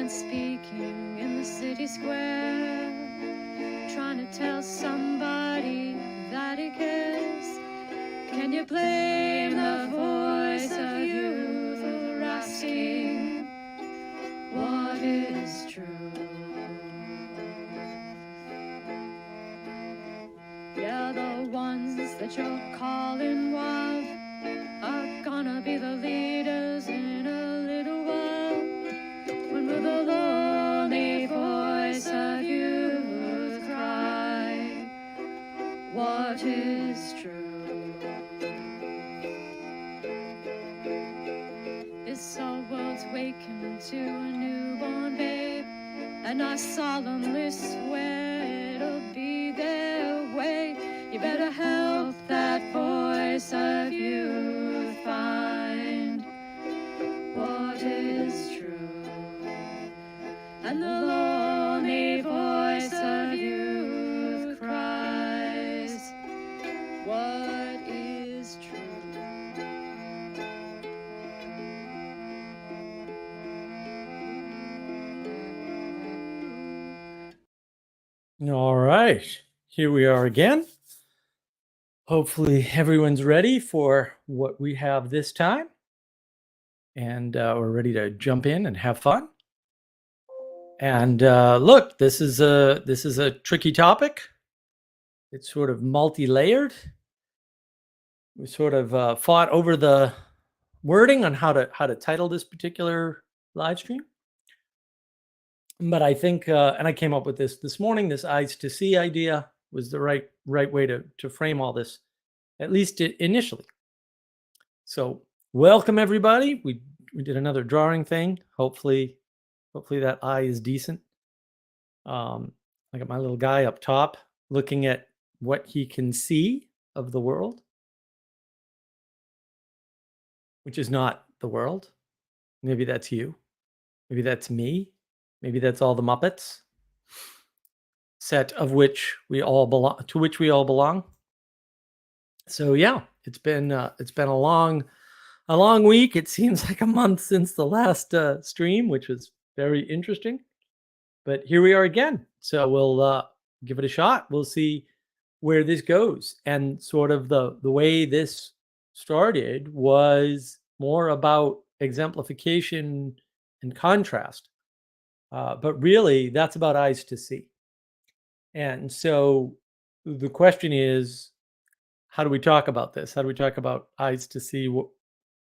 man speaking in the city square, trying to tell somebody that he cares. Can you blame the voice of youth for asking what is true? Yeah, the ones that you're calling wild are gonna be the leaders in a little while, when will the lonely voice of youth cry what is true? This our world's waking to a newborn babe, and I solemnly swear it'll be their way. You better help that voice of youth find what is true. And the lonely voice of youth cries, what is true? All right, here we are again. Hopefully everyone's ready for what we have this time, and we're ready to jump in and have fun. And look, this is a tricky topic. It's sort of multi-layered. We sort of fought over the wording on how to title this particular live stream. But I think, and I came up with this morning, this eyes to see idea was the right way to frame all this, at least initially. So welcome everybody. We did another drawing thing. Hopefully that eye is decent. I got my little guy up top looking at what he can see of the world, which is not the world. Maybe that's you. Maybe that's me. Maybe that's all the Muppets, set of which we all belong. So yeah, it's been a long week. It seems like a month since the last stream, which was very interesting. But here we are again. So we'll give it a shot. We'll see where this goes. And sort of the way this started was more about exemplification and contrast. But really, that's about eyes to see. And so the question is, how do we talk about this? How do we talk about eyes to see?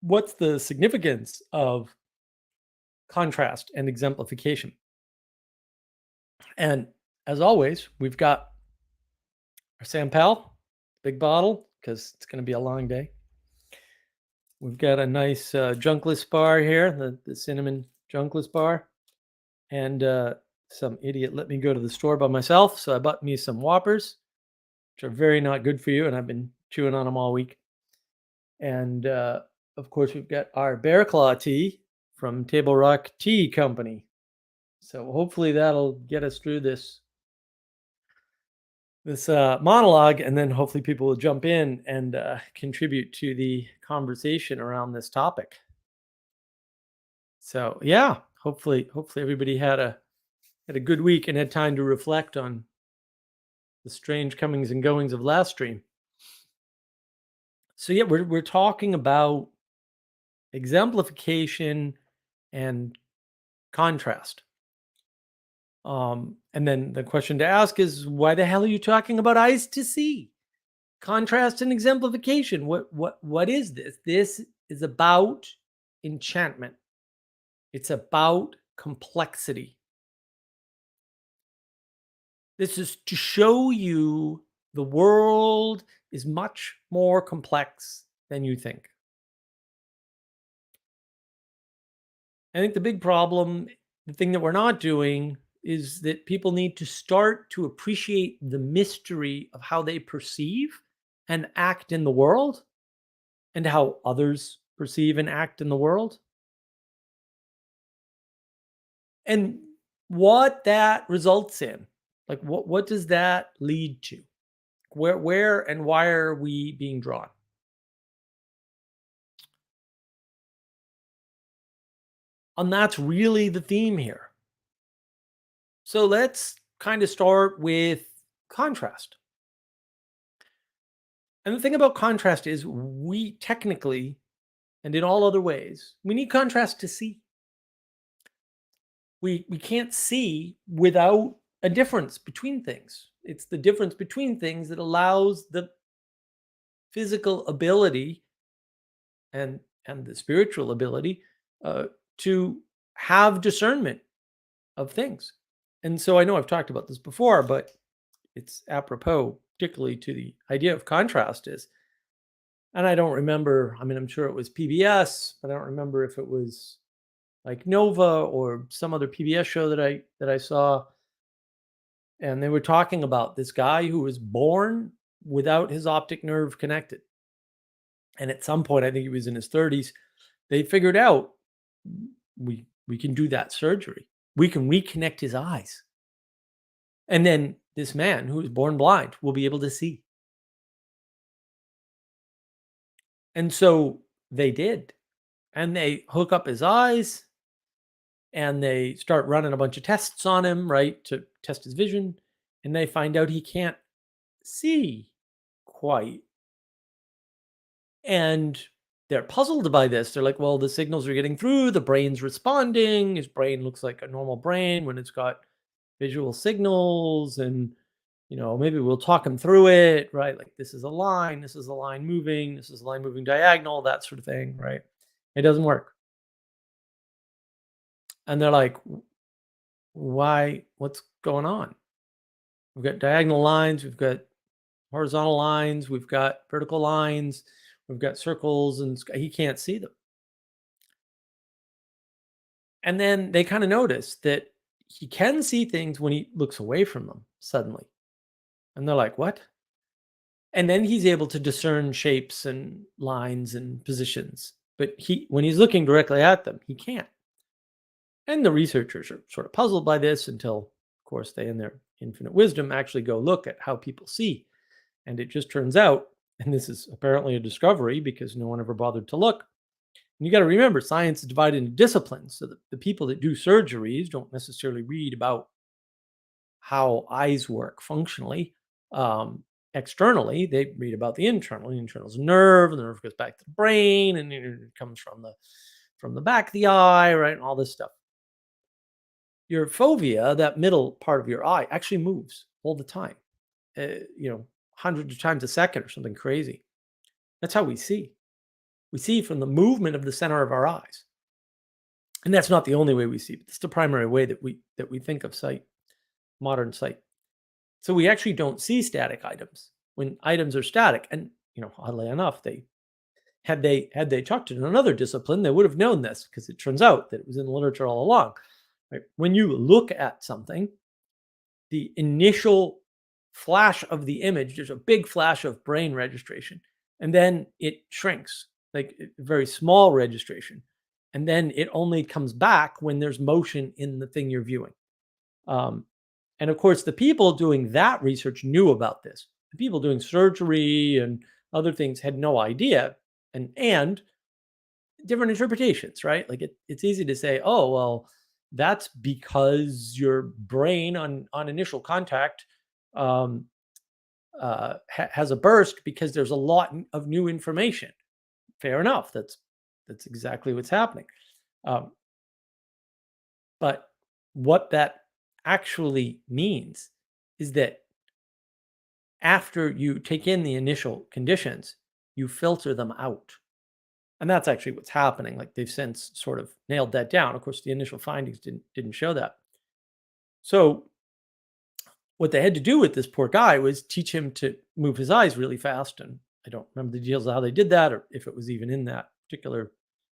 What's the significance of contrast and exemplification? And as always, we've got our Sampal, big bottle, because it's going to be a long day. We've got a nice junkless bar here, the cinnamon junkless bar. And some idiot let me go to the store by myself, so I bought me some Whoppers, which are very not good for you, and I've been chewing on them all week. And of course, we've got our Bear Claw tea from Table Rock Tea Company. So hopefully that'll get us through this monologue, and then hopefully people will jump in and contribute to the conversation around this topic. So yeah, hopefully everybody had a good week and had time to reflect on the strange comings and goings of last stream. So yeah, we're talking about exemplification and contrast. And then the question to ask is, why the hell are you talking about eyes to see? Contrast and exemplification. What is this? This is about enchantment. It's about complexity. This is to show you the world is much more complex than you think. I think the big problem, the thing that we're not doing, is that people need to start to appreciate the mystery of how they perceive and act in the world, and how others perceive and act in the world, and what that results in. Like, what does that lead to? Where and why are we being drawn? And that's really the theme here. So let's kind of start with contrast. And the thing about contrast is we technically, and in all other ways, we need contrast to see. We can't see without a difference between things. It's the difference between things that allows the physical ability and the spiritual ability uh, to have discernment of things. And so I know I've talked about this before, but it's apropos, particularly to the idea of contrast is, and I don't remember, I mean, I'm sure it was PBS, but I don't remember if it was like Nova or some other PBS show that I saw. And they were talking about this guy who was born without his optic nerve connected. And at some point, I think he was in his 30s, they figured out we can do that surgery. We can reconnect his eyes. And then this man who was born blind will be able to see. And so they did. And they hook up his eyes and they start running a bunch of tests on him, right, to test his vision. And they find out he can't see quite. And they're puzzled by this. They're like, well, the signals are getting through, the brain's responding. His brain looks like a normal brain when it's got visual signals. And, maybe we'll talk him through it, right? Like, this is a line, this is a line moving, this is a line moving diagonal, that sort of thing, right? It doesn't work. And they're like, why? What's going on? We've got diagonal lines, we've got horizontal lines, we've got vertical lines, we've got circles, and he can't see them. And then they kind of notice that he can see things when he looks away from them suddenly. And they're like, what? And then he's able to discern shapes and lines and positions. But when he's looking directly at them, he can't. And the researchers are sort of puzzled by this until, of course, they, in their infinite wisdom, actually go look at how people see. And it just turns out, and this is apparently a discovery because no one ever bothered to look. And you got to remember, science is divided into disciplines. So the people that do surgeries don't necessarily read about how eyes work functionally. Externally, they read about the internal. The internal is a nerve, and the nerve goes back to the brain, and it comes from the back of the eye, right? And all this stuff. Your fovea, that middle part of your eye, actually moves all the time. Hundreds of times a second or something crazy. That's how we see. We see from the movement of the center of our eyes. And that's not the only way we see, but it's the primary way that we think of sight, modern sight. So we actually don't see static items when items are static. And oddly enough, had they talked to another discipline, they would have known this because it turns out that it was in the literature all along. Right? When you look at something, the initial flash of the image, there's a big flash of brain registration, and then it shrinks, like a very small registration. And then it only comes back when there's motion in the thing you're viewing. And of course, the people doing that research knew about this. The people doing surgery and other things had no idea, and different interpretations, right? Like it's easy to say, oh, well, that's because your brain on initial contact has a burst because there's a lot of new information. Fair enough. That's exactly what's happening. Um, but what that actually means is that after you take in the initial conditions, you filter them out. And that's actually what's happening. Like they've since sort of nailed that down. Of course, the initial findings didn't show that. So what they had to do with this poor guy was teach him to move his eyes really fast. And I don't remember the details of how they did that or if it was even in that particular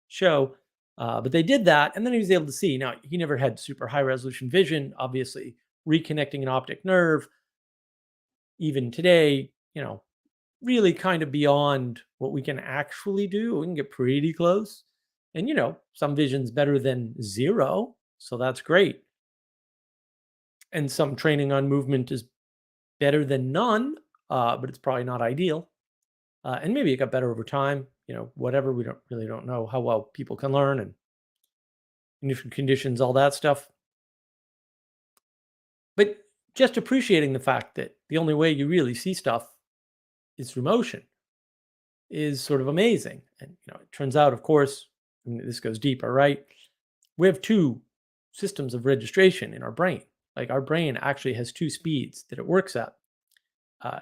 show. But they did that, and then he was able to see. Now, he never had super high resolution vision. Obviously, reconnecting an optic nerve, even today, really kind of beyond what we can actually do. We can get pretty close. And, some vision's better than zero. So that's great. And some training on movement is better than none, but it's probably not ideal. And maybe it got better over time. Whatever. We don't know how well people can learn and different conditions, all that stuff. But just appreciating the fact that the only way you really see stuff is through motion is sort of amazing. And it turns out, of course, I mean, this goes deeper, right? We have two systems of registration in our brain. Like our brain actually has two speeds that it works at. Uh,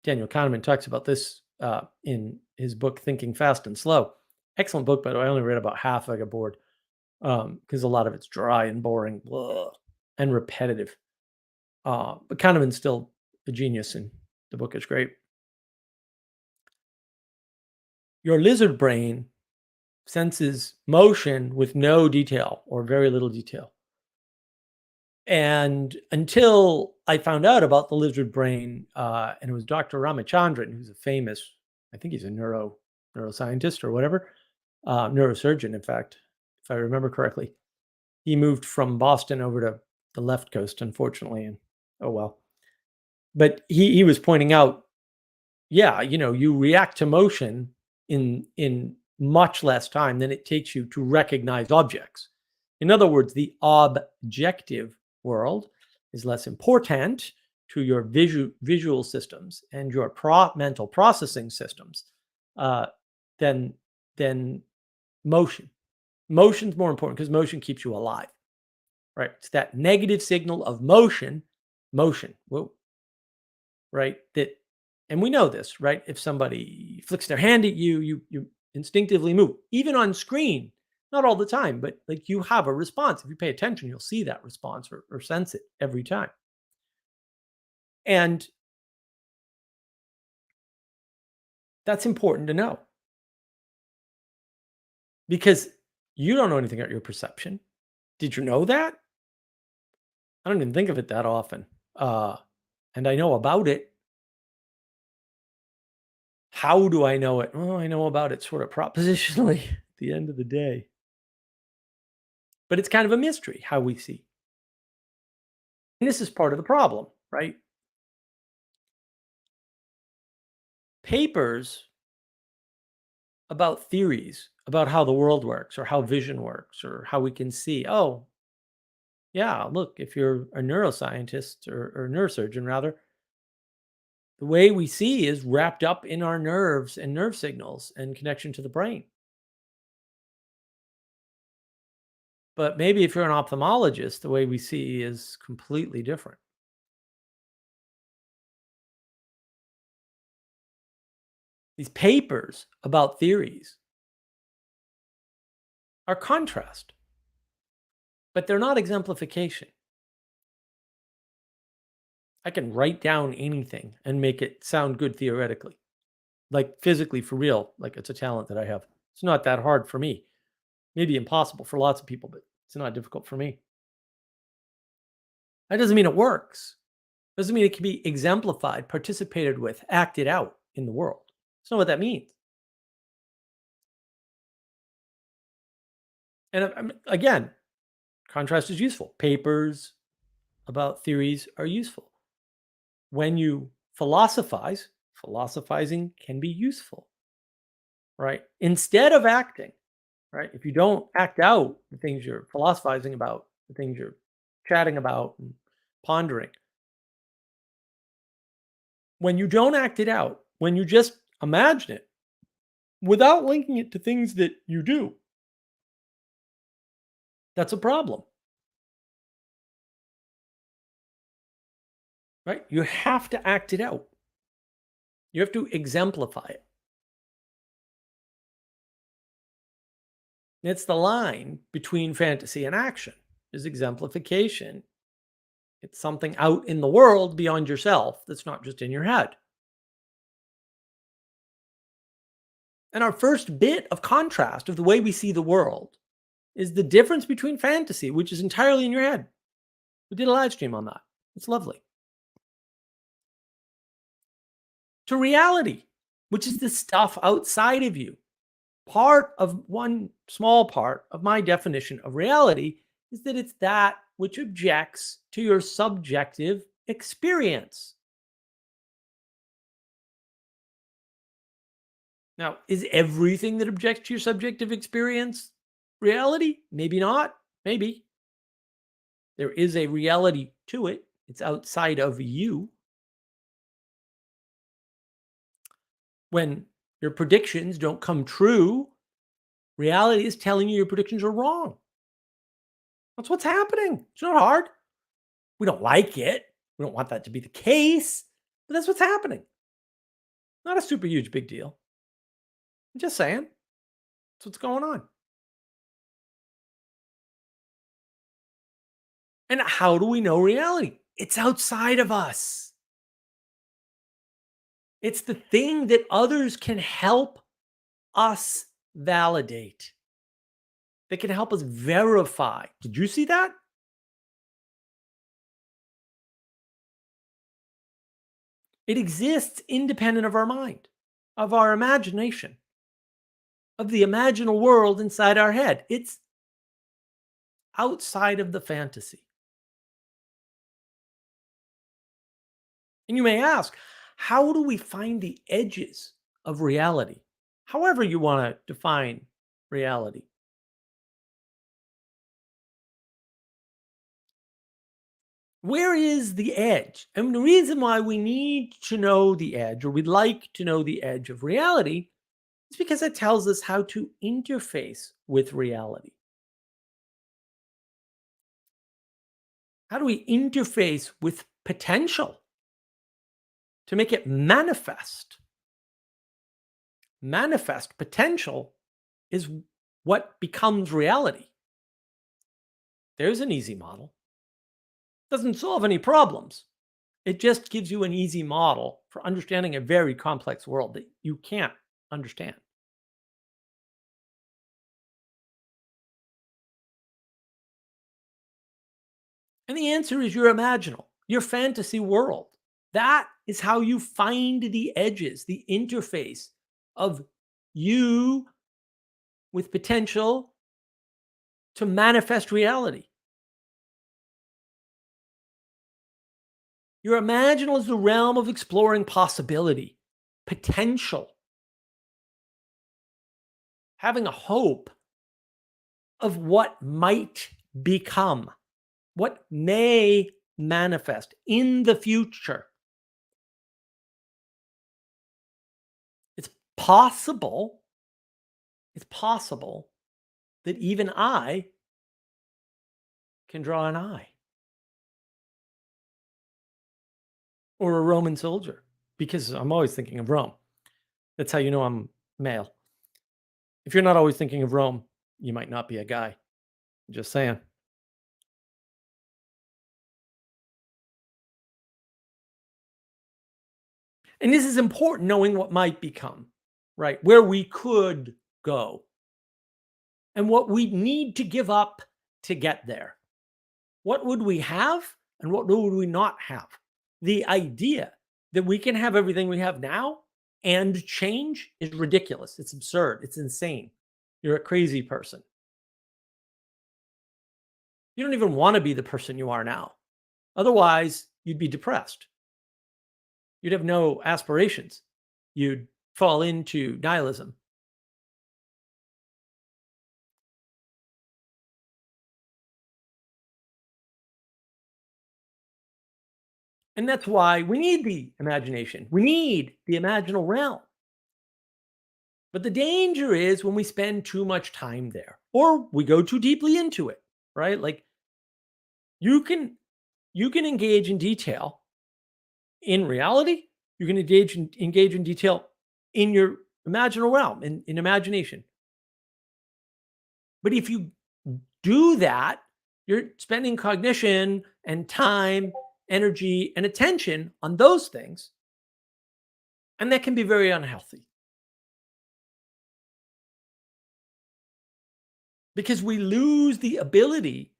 Daniel Kahneman talks about this in his book Thinking Fast and Slow. Excellent book, but I only read about half. I got bored because a lot of it's dry and boring and repetitive. But Kahneman's still a genius, and the book is great. Your lizard brain senses motion with no detail or very little detail. And until I found out about the lizard brain, and it was Dr. Ramachandran, who's a famous, I think he's a neuroscientist or whatever, neurosurgeon, in fact, if I remember correctly. He moved from Boston over to the left coast, unfortunately, and oh well. But he was pointing out, yeah, you react to motion in much less time than it takes you to recognize objects. In other words, the objective world is less important to your visual systems and your mental processing systems than motion. Motion's more important because motion keeps you alive, right? It's that negative signal of motion, whoa, right? And we know this, right? If somebody flicks their hand at you, you instinctively move, even on screen. Not all the time, but like you have a response. If you pay attention, you'll see that response or sense it every time. And that's important to know because you don't know anything about your perception. Did you know that? I don't even think of it that often. And I know about it. How do I know it? Well, I know about it sort of propositionally at the end of the day. But it's kind of a mystery how we see. And this is part of the problem, right? Papers about theories about how the world works or how vision works or how we can see. Oh, yeah, look, if you're a neuroscientist or a neurosurgeon, rather, the way we see is wrapped up in our nerves and nerve signals and connection to the brain. But maybe if you're an ophthalmologist, the way we see is completely different. These papers about theories are contrast, but they're not exemplification. I can write down anything and make it sound good theoretically, like physically for real, like it's a talent that I have. It's not that hard for me. Maybe impossible for lots of people, but it's not difficult for me. That doesn't mean it works. Doesn't mean it can be exemplified, participated with, acted out in the world. That's not what that means. And again, contrast is useful. Papers about theories are useful. When you philosophize, philosophizing can be useful, right? Instead of acting, right? If you don't act out the things you're philosophizing about, the things you're chatting about and pondering, when you don't act it out, when you just imagine it without linking it to things that you do, that's a problem, right? You have to act it out. You have to exemplify it. It's the line between fantasy and action is exemplification. It's something out in the world beyond yourself that's not just in your head. And our first bit of contrast of the way we see the world is the difference between fantasy, which is entirely in your head. We did a live stream on that. It's lovely. To reality, which is the stuff outside of you. One small part of my definition of reality is that it's that which objects to your subjective experience. Now, is everything that objects to your subjective experience reality? Maybe not. Maybe. There is a reality to it. It's outside of you. When your predictions don't come true, reality is telling you your predictions are wrong. That's what's happening. It's not hard. We don't like it. We don't want that to be the case, but that's what's happening. Not a super huge big deal. I'm just saying. That's what's going on. And how do we know reality? It's outside of us. It's the thing that others can help us validate, that can help us verify. Did you see that? It exists independent of our mind, of our imagination, of the imaginal world inside our head. It's outside of the fantasy. And you may ask, how do we find the edges of reality? However, you want to define reality. Where is the edge? And the reason why we need to know the edge, or we'd like to know the edge of reality, is because it tells us how to interface with reality. How do we interface with potential to make it manifest? Manifest potential is what becomes reality. There's an easy model. Doesn't solve any problems. It just gives you an easy model for understanding a very complex world that you can't understand. And the answer is your imaginal, your fantasy world. That is how you find the edges, the interface of you with potential to manifest reality. Your imaginal is the realm of exploring possibility, potential, having a hope of what might become, what may manifest in the future. It's possible, it's possible that even I can draw an eye or a Roman soldier, because I'm always thinking of Rome. That's how you know I'm male. If you're not always thinking of Rome, you might not be a guy. Just saying. And this is important, knowing what might become, right? Where we could go and what we need to give up to get there. What would we have and what would we not have? The idea that we can have everything we have now and change is ridiculous. It's absurd. It's insane. You're a crazy person. You don't even want to be the person you are now. Otherwise, you'd be depressed. You'd have no aspirations. You'd fall into nihilism. And that's why we need the imagination. We need the imaginal realm. But the danger is when we spend too much time there or we go too deeply into it, right? Like you can engage in detail in reality, you can engage in detail in your imaginal realm, in imagination. But if you do that, you're spending cognition and time, energy, and attention on those things. And that can be very unhealthy. Because we lose the ability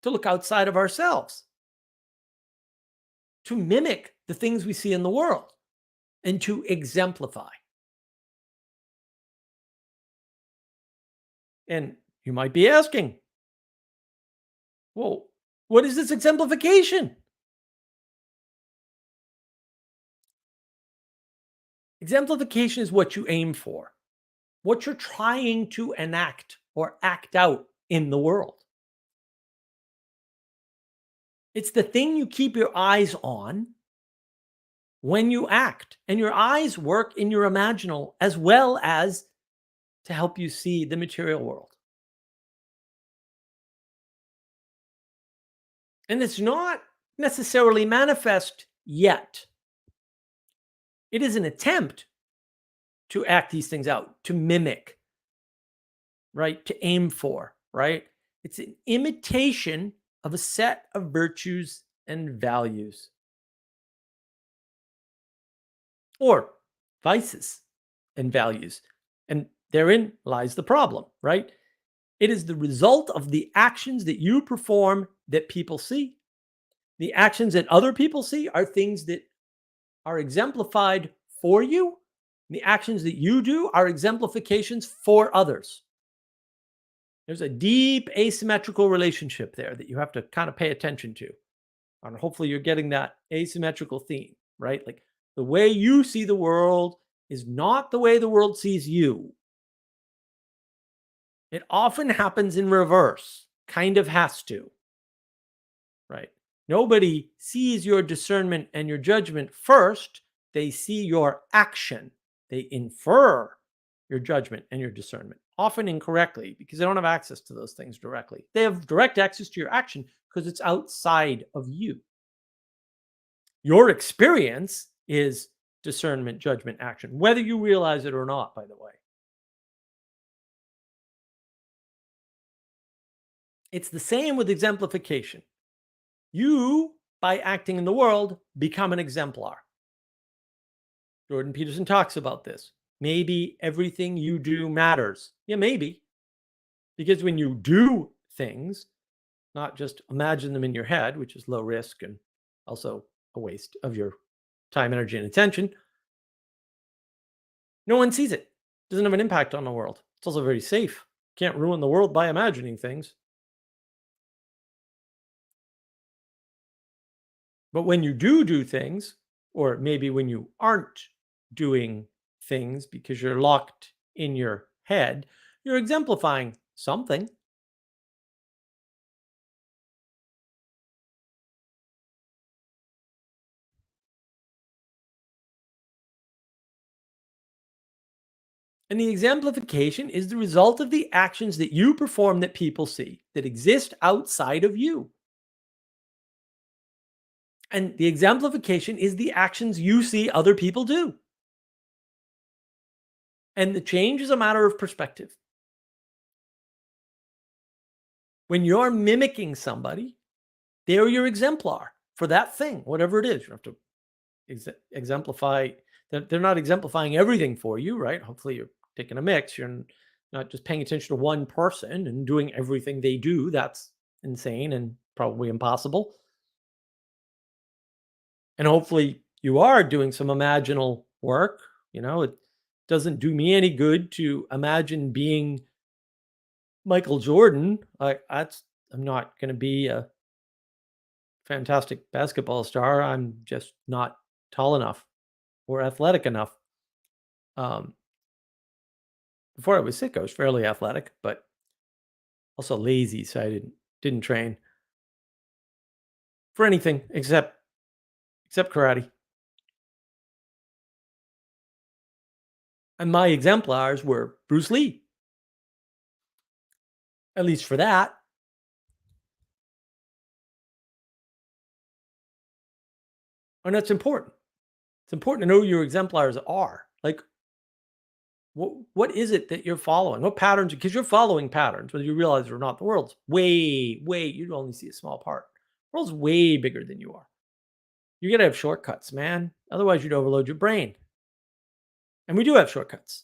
to look outside of ourselves, to mimic the things we see in the world, and to exemplify. And you might be asking, well, what is this exemplification? Exemplification is what you aim for, what you're trying to enact or act out in the world. It's the thing you keep your eyes on when you act. And your eyes work in your imaginal as well as to help you see the material world. And it's not necessarily manifest yet. It is an attempt to act these things out, to mimic, right? To aim for, right? It's an imitation of a set of virtues and values or vices and values. And therein lies the problem, right? It is the result of the actions that you perform that people see. The actions that other people see are things that are exemplified for you. The actions that you do are exemplifications for others. There's a deep asymmetrical relationship there that you have to kind of pay attention to. And hopefully you're getting that asymmetrical theme, right? Like the way you see the world is not the way the world sees you. It often happens in reverse, kind of has to, right? Nobody sees your discernment and your judgment first. They see your action. They infer your judgment and your discernment, often incorrectly because they don't have access to those things directly. They have direct access to your action because it's outside of you. Your experience is discernment, judgment, action, whether you realize it or not, by the way. It's the same with exemplification. You, by acting in the world, become an exemplar. Jordan Peterson talks about this. Maybe everything you do matters. Yeah, maybe. Because when you do things, not just imagine them in your head, which is low risk and also a waste of your time, energy, and attention, no one sees it. Doesn't have an impact on the world. It's also very safe. Can't ruin the world by imagining things. But when you do things, or maybe when you aren't doing things because you're locked in your head, you're exemplifying something. And the exemplification is the result of the actions that you perform that people see, that exist outside of you. And the exemplification is the actions you see other people do. And the change is a matter of perspective. When you're mimicking somebody, they're your exemplar for that thing, whatever it is. You have to exemplify. They're not exemplifying everything for you, right? Hopefully you're taking a mix. You're not just paying attention to one person and doing everything they do. That's insane and probably impossible. And hopefully you are doing some imaginal work. It doesn't do me any good to imagine being Michael Jordan. I'm not going to be a fantastic basketball star. I'm just not tall enough or athletic enough. Um, Before I was sick, I was fairly athletic, but also lazy, so I didn't train for anything except karate. And my exemplars were Bruce Lee, at least for that. And that's important. It's important to know who your exemplars are. Like, what is it that you're following? What patterns? Because you're following patterns, whether you realize it or not. The world's way, you only see a small part. The world's way bigger than you are. You got to have shortcuts, man. Otherwise, you'd overload your brain. And we do have shortcuts.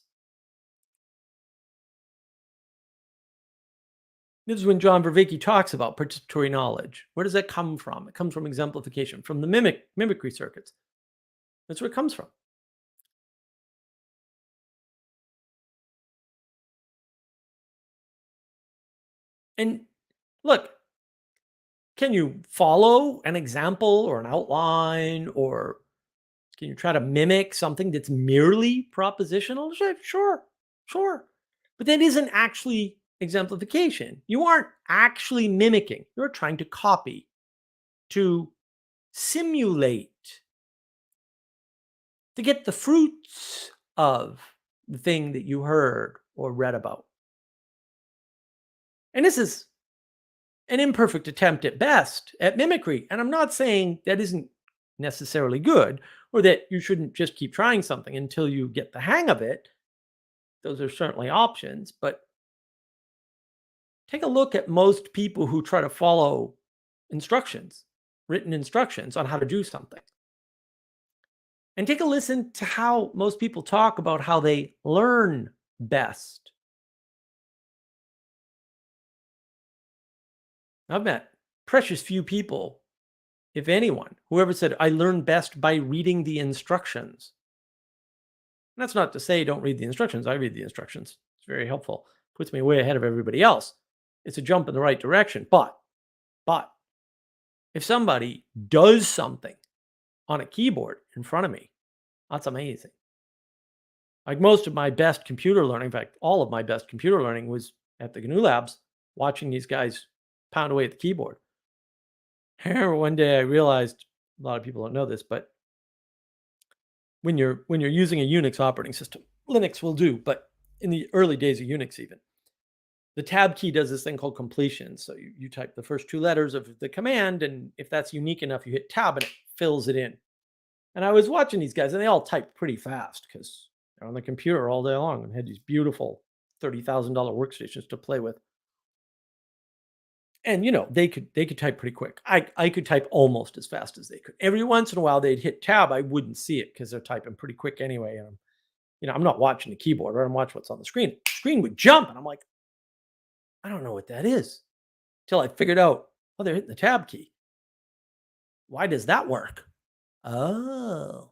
This is when John Vervaeke talks about participatory knowledge. Where does that come from? It comes from exemplification, from the mimicry circuits. That's where it comes from. And look, can you follow an example or an outline, or can you try to mimic something that's merely propositional? Sure. But that isn't actually exemplification. You aren't actually mimicking. You're trying to copy to simulate, to get the fruits of the thing that you heard or read about. And this is an imperfect attempt at best at mimicry. And I'm not saying that isn't necessarily good or that you shouldn't just keep trying something until you get the hang of it. Those are certainly options. But take a look at most people who try to follow instructions, written instructions on how to do something. And take a listen to how most people talk about how they learn best. I've met precious few people, if anyone, who ever said, I learn best by reading the instructions. And that's not to say don't read the instructions. I read the instructions. It's very helpful. Puts me way ahead of everybody else. It's a jump in the right direction. But if somebody does something on a keyboard in front of me, that's amazing. Like most of my best computer learning, in fact, all of my best computer learning was at the GNU Labs, watching these guys pound away at the keyboard. I remember one day I realized, a lot of people don't know this, but when you're using a Unix operating system, Linux will do, but in the early days of Unix even, the tab key does this thing called completion. So you type the first two letters of the command, and if that's unique enough, you hit tab and it fills it in. And I was watching these guys, and they all type pretty fast because they're on the computer all day long and had these beautiful $30,000 workstations to play with. And they could type pretty quick. I could type almost as fast as they could. Every once in a while they'd hit tab, I wouldn't see it because they're typing pretty quick anyway. And I'm not watching the keyboard, right? I'm watching what's on the screen. The screen would jump, and I'm like, I don't know what that is. Till I figured out, oh, they're hitting the tab key. Why does that work? Oh.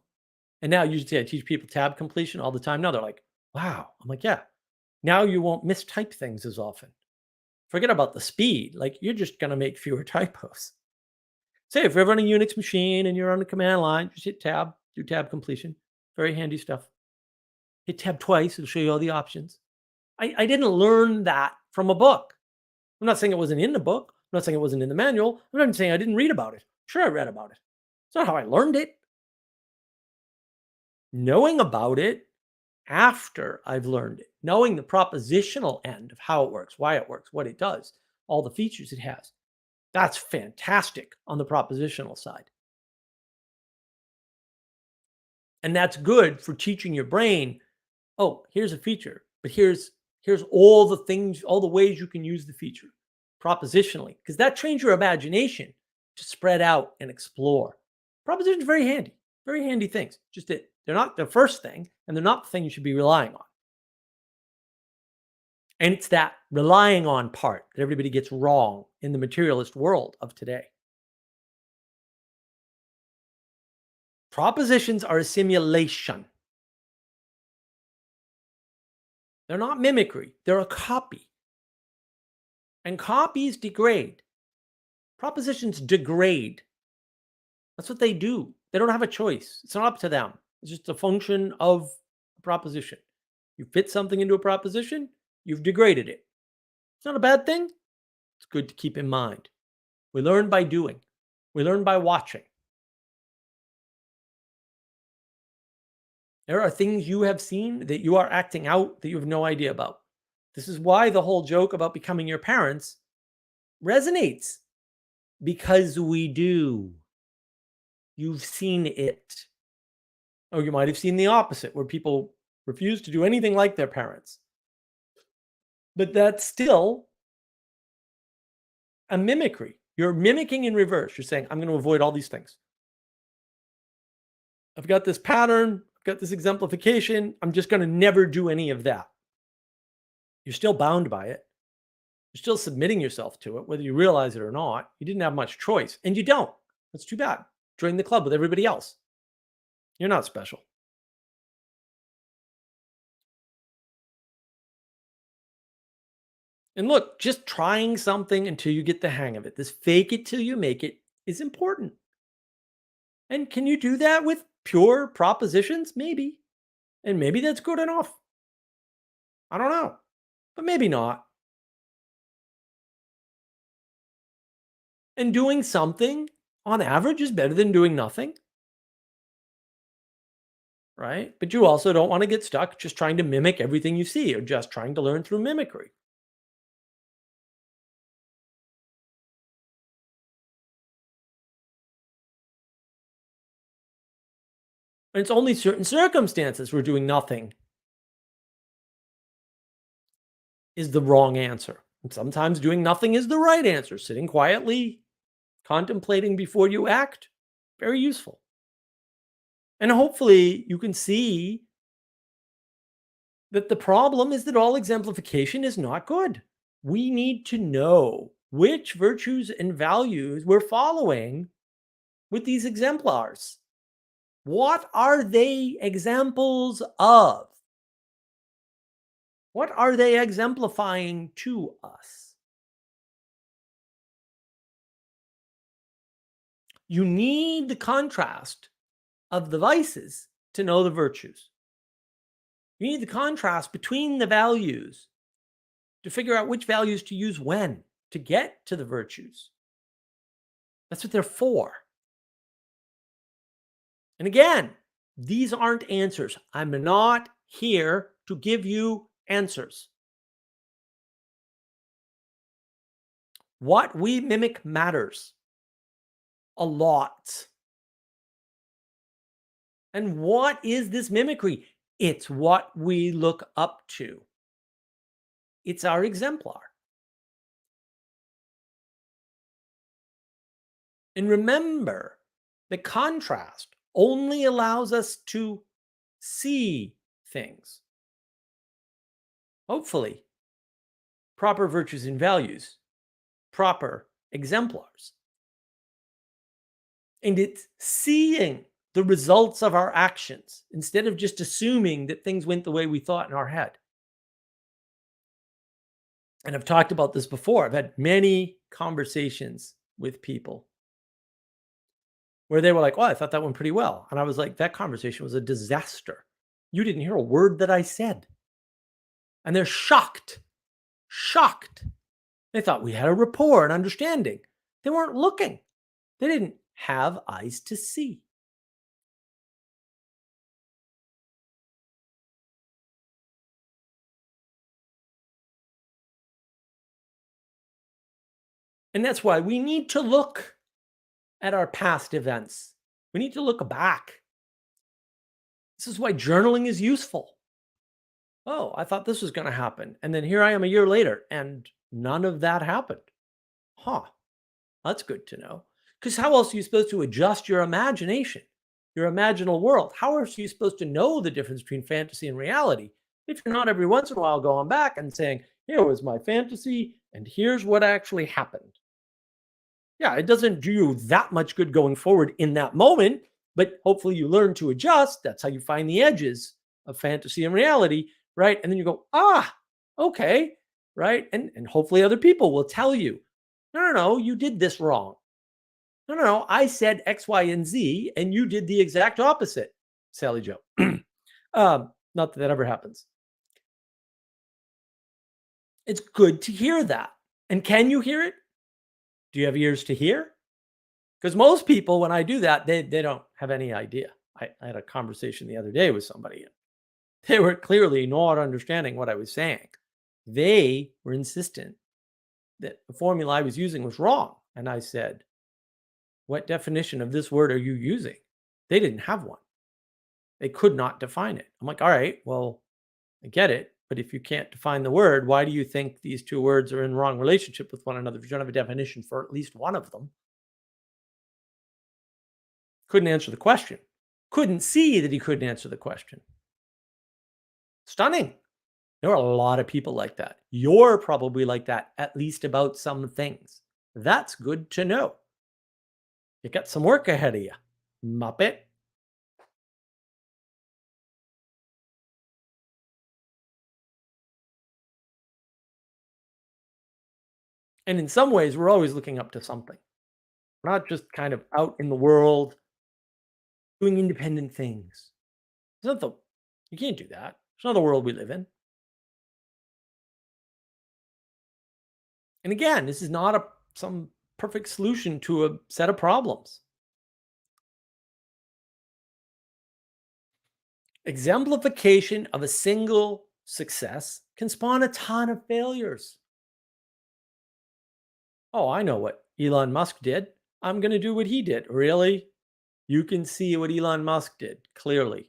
And now usually I teach people tab completion all the time. Now they're like, wow. I'm like, yeah. Now you won't mistype things as often. Forget about the speed. Like, you're just going to make fewer typos. Say if you're running a Unix machine and you're on the command line, just hit tab, do tab completion. Very handy stuff. Hit tab twice, it'll show you all the options. I didn't learn that from a book. I'm not saying it wasn't in the book. I'm not saying it wasn't in the manual. I'm not even saying I didn't read about it. Sure, I read about it. It's not how I learned it. Knowing about it after I've learned it, knowing the propositional end of how it works, why it works, what it does, all the features it has. That's fantastic on the propositional side. And that's good for teaching your brain, oh, here's a feature, but here's all the things, all the ways you can use the feature propositionally, because that trains your imagination to spread out and explore. Propositions are very handy things. Just that they're not the first thing, and they're not the thing you should be relying on. And it's that relying on part that everybody gets wrong in the materialist world of today. Propositions are a simulation. They're not mimicry. They're a copy. And copies degrade. Propositions degrade. That's what they do. They don't have a choice. It's not up to them. It's just a function of a proposition. You fit something into a proposition, you've degraded it. It's not a bad thing. It's good to keep in mind. We learn by doing. We learn by watching. There are things you have seen that you are acting out that you have no idea about. This is why the whole joke about becoming your parents resonates. Because we do. You've seen it. Or you might have seen the opposite, where people refuse to do anything like their parents. But that's still a mimicry. You're mimicking in reverse. You're saying, I'm going to avoid all these things. I've got this pattern. I've got this exemplification. I'm just going to never do any of that. You're still bound by it. You're still submitting yourself to it, whether you realize it or not. You didn't have much choice, and you don't. That's too bad. Join the club with everybody else. You're not special. And look, just trying something until you get the hang of it, this fake it till you make it, is important. And can you do that with pure propositions? Maybe. And maybe that's good enough. I don't know. But maybe not. And doing something on average is better than doing nothing, right? But you also don't want to get stuck just trying to mimic everything you see or just trying to learn through mimicry. And it's only certain circumstances where doing nothing is the wrong answer. And sometimes doing nothing is the right answer. Sitting quietly, contemplating before you act, very useful. And hopefully you can see that the problem is that all exemplification is not good. We need to know which virtues and values we're following with these exemplars. What are they examples of? What are they exemplifying to us? You need the contrast of the vices to know the virtues. You need the contrast between the values to figure out which values to use when to get to the virtues. That's what they're for. And again, these aren't answers. I'm not here to give you answers. What we mimic matters a lot. And what is this mimicry? It's what we look up to. It's our exemplar. And remember, the contrast only allows us to see things. Hopefully, proper virtues and values, proper exemplars. And it's seeing the results of our actions instead of just assuming that things went the way we thought in our head. And I've talked about this before. I've had many conversations with people where they were like, "Oh, I thought that went pretty well." And I was like, "That conversation was a disaster. You didn't hear a word that I said." And they're shocked, shocked. They thought we had a rapport and understanding. They weren't looking. They didn't have eyes to see. And that's why we need to look at our past events. We need to look back. This is why journaling is useful. Oh, I thought this was going to happen. And then here I am a year later, and none of that happened. Huh. That's good to know. Because how else are you supposed to adjust your imagination, your imaginal world? How are you supposed to know the difference between fantasy and reality if you're not every once in a while going back and saying, here was my fantasy, and here's what actually happened? Yeah, it doesn't do you that much good going forward in that moment, but hopefully you learn to adjust. That's how you find the edges of fantasy and reality, right? And then you go, okay, right? And hopefully other people will tell you, no, you did this wrong. No, I said X, Y, and Z, and you did the exact opposite, Sally Joe. Not that that ever happens. It's good to hear that. And can you hear it? Do you have ears to hear? Because most people, when I do that, they don't have any idea. I had a conversation the other day with somebody, and they were clearly not understanding what I was saying. They were insistent that the formula I was using was wrong. And I said, what definition of this word are you using? They didn't have one. They could not define it. I'm like, all right, well, I get it. But if you can't define the word, why do you think these two words are in wrong relationship with one another if you don't have a definition for at least one of them? Couldn't answer the question. Couldn't see that he couldn't answer the question. Stunning. There are a lot of people like that. You're probably like that, at least about some things. That's good to know. You got some work ahead of you, Muppet. And in some ways, we're always looking up to something. We're not just kind of out in the world doing independent things. It's not the, you can't do that. It's not the world we live in. And again, this is not some perfect solution to a set of problems. Exemplification of a single success can spawn a ton of failures. Oh, I know what Elon Musk did. I'm going to do what he did. Really? You can see what Elon Musk did clearly.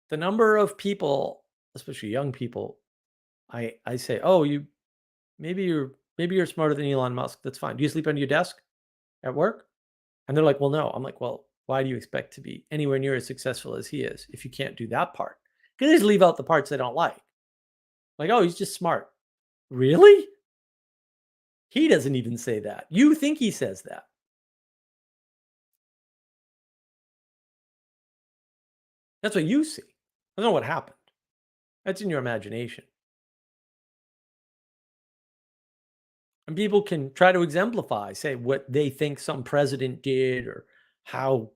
The number of people, especially young people, I say, "Oh, maybe you're smarter than Elon Musk. That's fine. Do you sleep on your desk at work?" And they're like, "Well, no." I'm like, "Well, why do you expect to be anywhere near as successful as he is if you can't do that part?" Because they just leave out the parts they don't like. Like, "Oh, he's just smart." Really? He doesn't even say that. You think he says that. That's what you see. I don't know what happened. That's in your imagination. And people can try to exemplify, say what they think some president did or how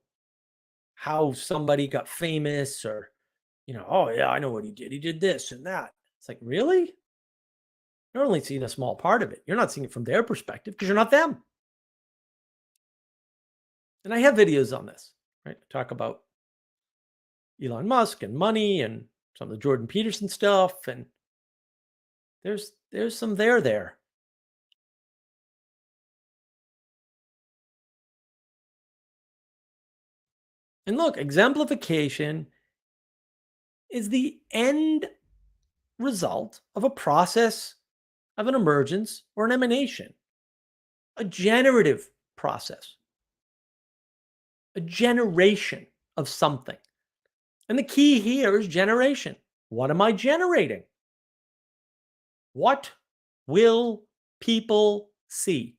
somebody got famous or, "Oh yeah, I know what he did. He did this and that." It's like, really? You're only seeing a small part of it. You're not seeing it from their perspective because you're not them. And I have videos on this, right? Talk about Elon Musk and money and some of the Jordan Peterson stuff. And there's some there. And look, exemplification is the end result of a process of an emergence or an emanation, a generative process, a generation of something. And the key here is generation. What am I generating? What will people see?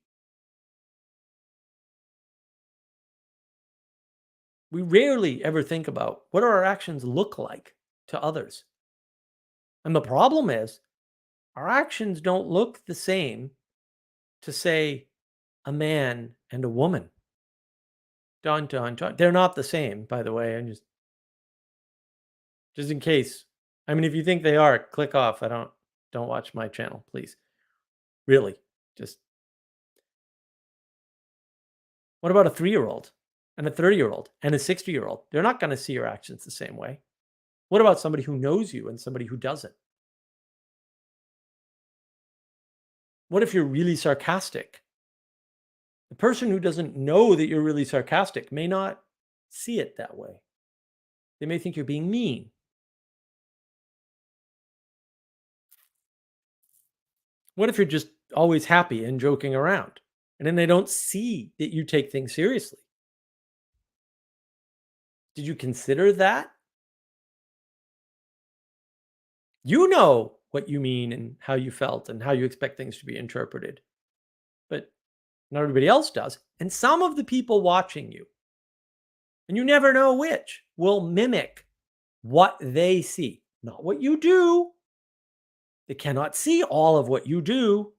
We rarely ever think about what do our actions look like to others. And the problem is our actions don't look the same to, say, a man and a woman. Dun dun dun. They're not the same, by the way. And just in case. I mean, if you think they are, click off. Don't watch my channel, please. Really. Just what about a 3-year-old and a 30-year-old and a 60-year-old? They're not going to see your actions the same way. What about somebody who knows you and somebody who doesn't? What if you're really sarcastic? The person who doesn't know that you're really sarcastic may not see it that way. They may think you're being mean. What if you're just always happy and joking around? And then they don't see that you take things seriously. Did you consider that? You know what you mean and how you felt and how you expect things to be interpreted. But not everybody else does. And some of the people watching you, and you never know which, will mimic what they see, not what you do. They cannot see all of what you do,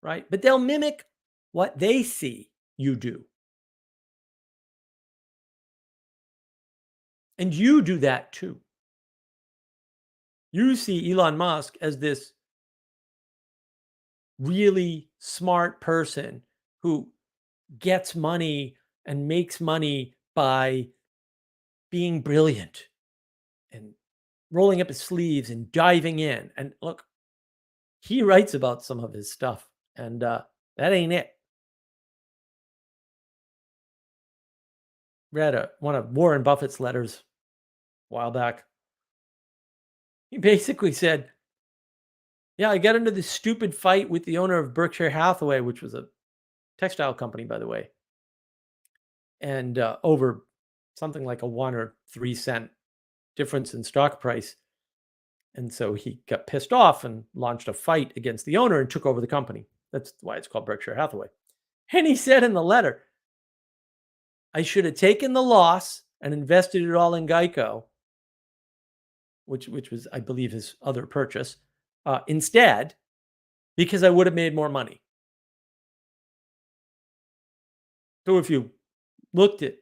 right? But they'll mimic what they see you do. And you do that too. You see Elon Musk as this really smart person who gets money and makes money by being brilliant and rolling up his sleeves and diving in. And look, he writes about some of his stuff, and that ain't it. Read one of Warren Buffett's letters a while back. He basically said, "Yeah, I got into this stupid fight with the owner of Berkshire Hathaway, which was a textile company, by the way, and over something like a 1 or 3 cent difference in stock price. And so he got pissed off and launched a fight against the owner and took over the company. That's why it's called Berkshire Hathaway." And he said in the letter, "I should have taken the loss and invested it all in Geico," which was, I believe, his other purchase, instead, because I would have made more money. So if you looked at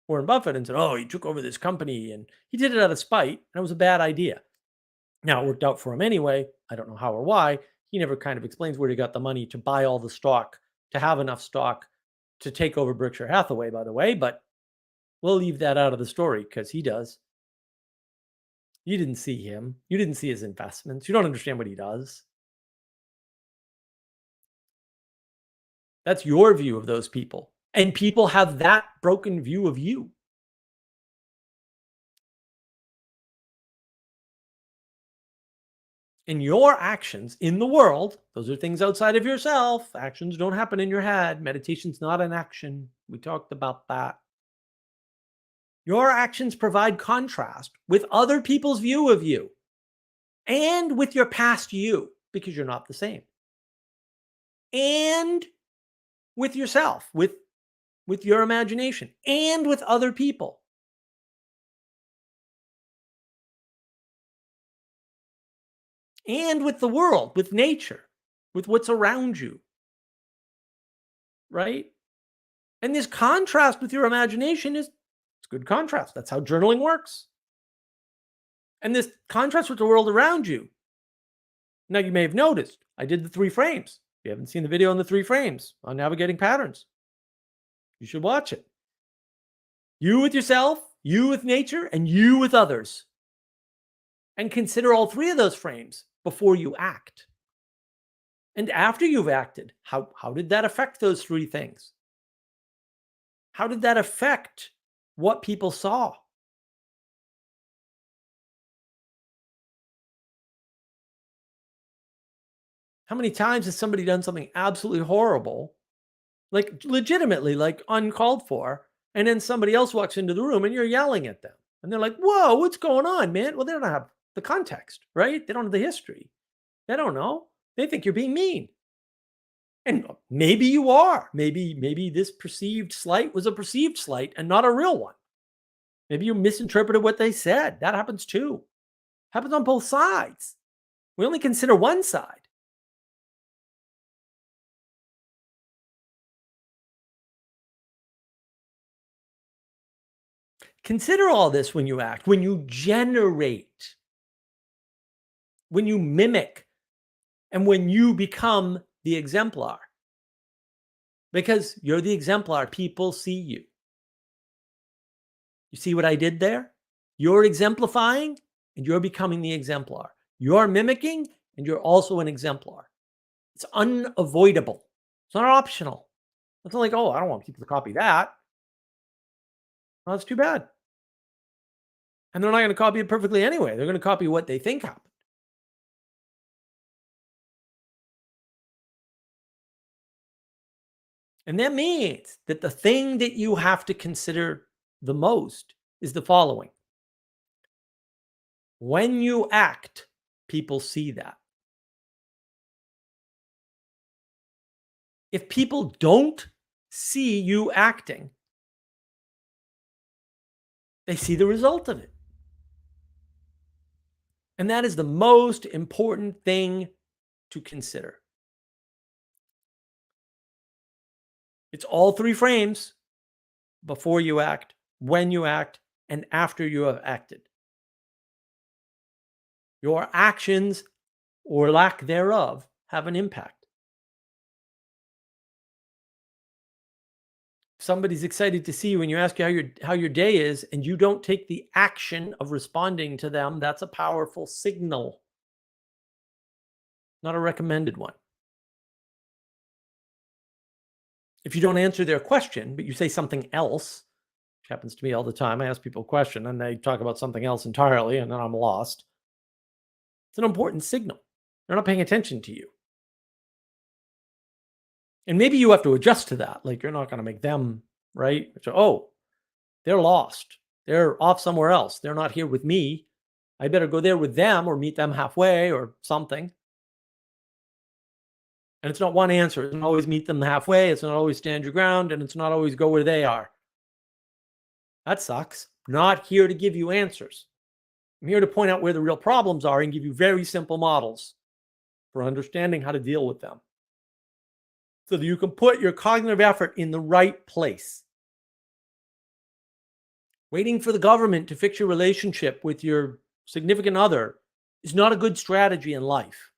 Warren Buffett and said, "Oh, he took over this company and he did it out of spite," and it was a bad idea. Now, it worked out for him anyway. I don't know how or why. he never kind of explains where he got the money to buy all the stock, to have enough stock to take over Berkshire Hathaway, by the way, but we'll leave that out of the story because he does. You didn't see him. You didn't see his investments. You don't understand what he does. That's your view of those people. And people have that broken view of you. And your actions in the world, those are things outside of yourself. Actions don't happen in your head. Meditation's not an action. We talked about that. Your actions provide contrast with other people's view of you and with your past you, because you're not the same. And with yourself, with your imagination, and with other people. And with the world, with nature, with what's around you. Right? And this contrast with your imagination it's good contrast. That's how journaling works. And this contrast with the world around you. Now, you may have noticed I did the 3 frames. If you haven't seen the video on the 3 frames on navigating patterns, you should watch it. You with yourself, you with nature, and you with others. And consider all 3 of those frames before you act. And after you've acted, how did that affect those 3 things? How did that affect what people saw? How many times has somebody done something absolutely horrible, like legitimately, like uncalled for, and then somebody else walks into the room and you're yelling at them? And they're like, whoa, what's going on, man? Well, they don't have the context, right? They don't have the history. They don't know. They think you're being mean. And maybe you are. Maybe this perceived slight was a perceived slight and not a real one. Maybe you misinterpreted what they said. That happens too. Happens on both sides. We only consider one side. Consider all this when you act, when you generate, when you mimic, and when you become the exemplar. Because you're the exemplar, people see you. You see what I did there? You're exemplifying and you're becoming the exemplar. You're mimicking and you're also an exemplar. It's unavoidable. It's not optional. It's not like, oh, I don't want people to copy that. Well, that's too bad. And they're not going to copy it perfectly anyway. They're going to copy what they think happened. And that means that the thing that you have to consider the most is the following. When you act, people see that. If people don't see you acting, they see the result of it. And that is the most important thing to consider. It's all 3 frames: before you act, when you act, and after you have acted. Your actions or lack thereof have an impact. If somebody's excited to see you and you ask you how your day is and you don't take the action of responding to them, that's a powerful signal. Not a recommended one. If you don't answer their question, but you say something else, which happens to me all the time. I ask people a question and they talk about something else entirely, and then I'm lost. It's an important signal. They're not paying attention to you. And maybe you have to adjust to that. Like, you're not going to make them, right? So, oh, they're lost. They're off somewhere else. They're not here with me. I better go there with them or meet them halfway or something. And it's not one answer. It's not always meet them halfway. It's not always stand your ground. And it's not always go where they are. That sucks. Not here to give you answers. I'm here to point out where the real problems are and give you very simple models for understanding how to deal with them, so that you can put your cognitive effort in the right place. Waiting for the government to fix your relationship with your significant other is not a good strategy in life.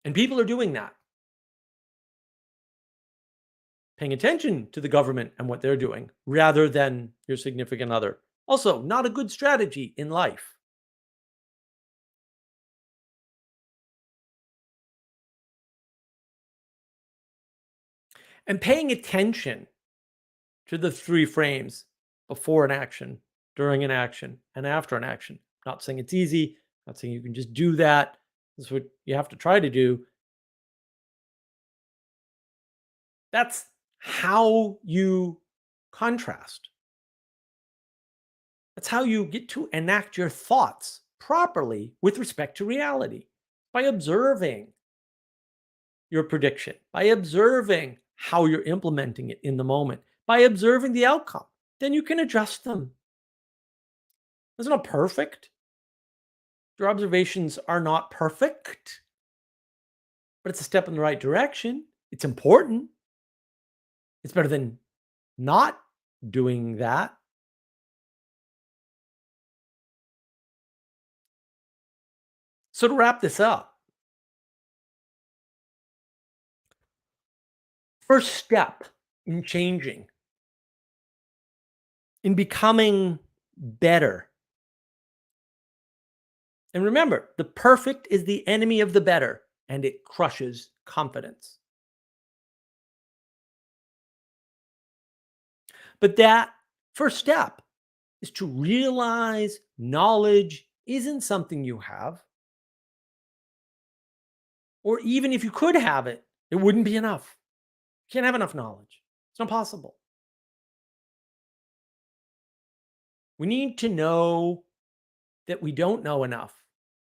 And people are doing that, paying attention to the government and what they're doing rather than your significant other. Also, not a good strategy in life. And paying attention to the three frames before an action, during an action, and after an action. Not saying it's easy, not saying you can just do that. That's what you have to try to do. That's how you contrast. That's how you get to enact your thoughts properly with respect to reality, by observing your prediction, by observing how you're implementing it in the moment, by observing the outcome. Then you can adjust them. It's not perfect. Your observations are not perfect, but it's a step in the right direction. It's important. It's better than not doing that. So, to wrap this up, first step in changing, in becoming better. And remember, the perfect is the enemy of the better, and it crushes confidence. But that first step is to realize knowledge isn't something you have. Or even if you could have it, it wouldn't be enough. You can't have enough knowledge. It's not possible. We need to know that we don't know enough,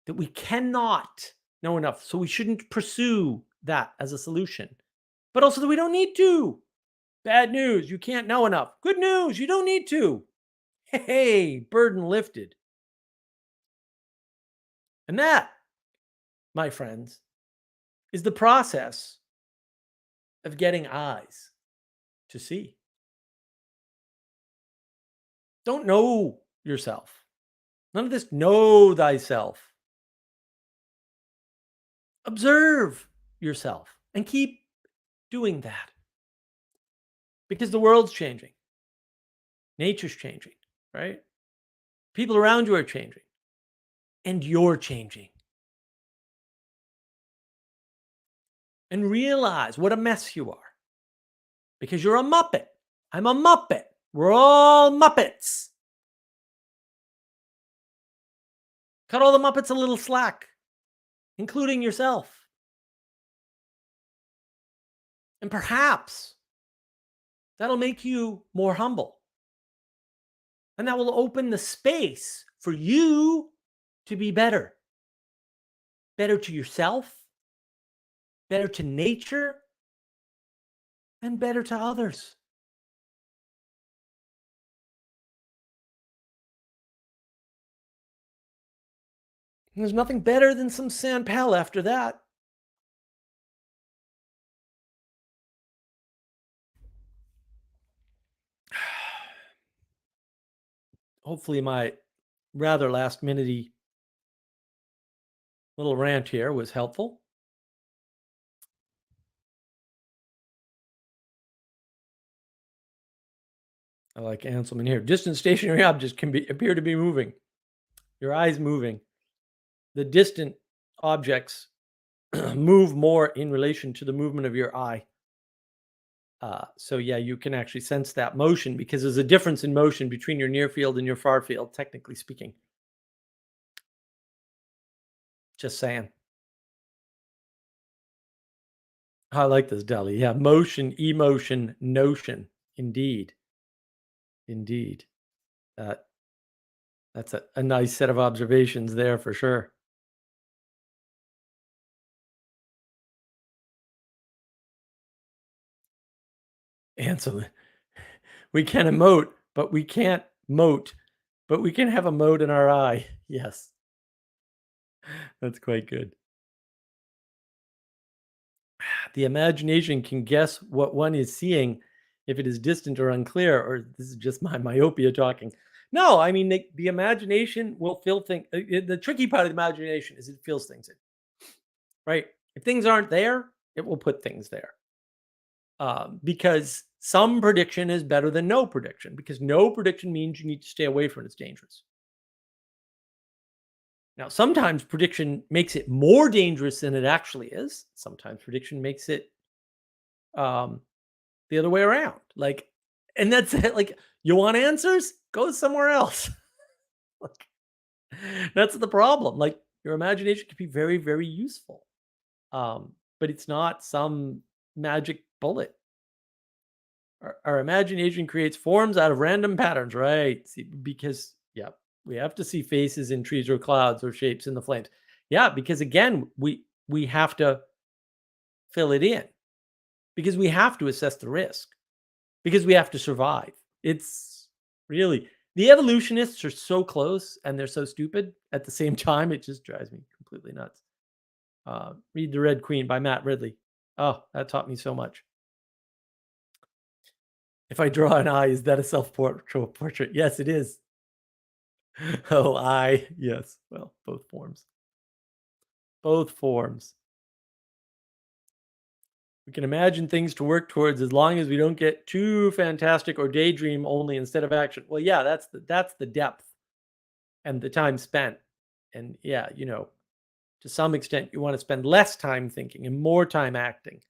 that we cannot know enough. So we shouldn't pursue that as a solution, but also that we don't need to. Bad news, you can't know enough. Good news, you don't need to. Hey, burden lifted. And that, my friends, is the process of getting eyes to see. Don't know yourself. None of this know thyself. Observe yourself and keep doing that. Because the world's changing. Nature's changing, right? People around you are changing. And you're changing. And realize what a mess you are. Because you're a Muppet. I'm a Muppet. We're all Muppets. Cut all the Muppets a little slack, including yourself. And perhaps that'll make you more humble. And that will open the space for you to be better. Better to yourself, better to nature, and better to others. And there's nothing better than some Sanpel after that. Hopefully my rather last minute little rant here was helpful. I like Anselman here. Distant stationary objects can appear to be moving. Your eye's moving. The distant objects move more in relation to the movement of your eye. So yeah, you can actually sense that motion because there's a difference in motion between your near field and your far field, technically speaking. Just saying. I like this, Deli. Yeah, motion, emotion, notion. Indeed. Indeed. That's a nice set of observations there for sure. Ansel, we can emote, but we can't moat, but we can have a mote in our eye. Yes, that's quite good. The imagination can guess what one is seeing if it is distant or unclear, or this is just my myopia talking. No, I mean, the imagination will feel things. The tricky part of the imagination is it feels things in, right? If things aren't there, it will put things there. Because some prediction is better than no prediction, because no prediction means you need to stay away from it. It's dangerous. Now, sometimes prediction makes it more dangerous than it actually is. Sometimes prediction makes it um, the other way around. Like, and that's it. Like, you want answers? Go somewhere else. Like, that's the problem. Like, your imagination can be very, very useful, but it's not some magic bullet. Our imagination creates forms out of random patterns, right? See, because yeah, we have to see faces in trees or clouds or shapes in the flames. Yeah, because again, we have to fill it in because we have to assess the risk because we have to survive. It's really the evolutionists are so close and they're so stupid at the same time. It just drives me completely nuts. Read The Red Queen by Matt Ridley. Oh, that taught me so much. If I draw an eye, is that a self-portrait? Yes, it is. Oh, I yes. Well, both forms. Both forms. We can imagine things to work towards as long as we don't get too fantastic or daydream only instead of action. Well, yeah, that's the depth and the time spent. And yeah, to some extent you want to spend less time thinking and more time acting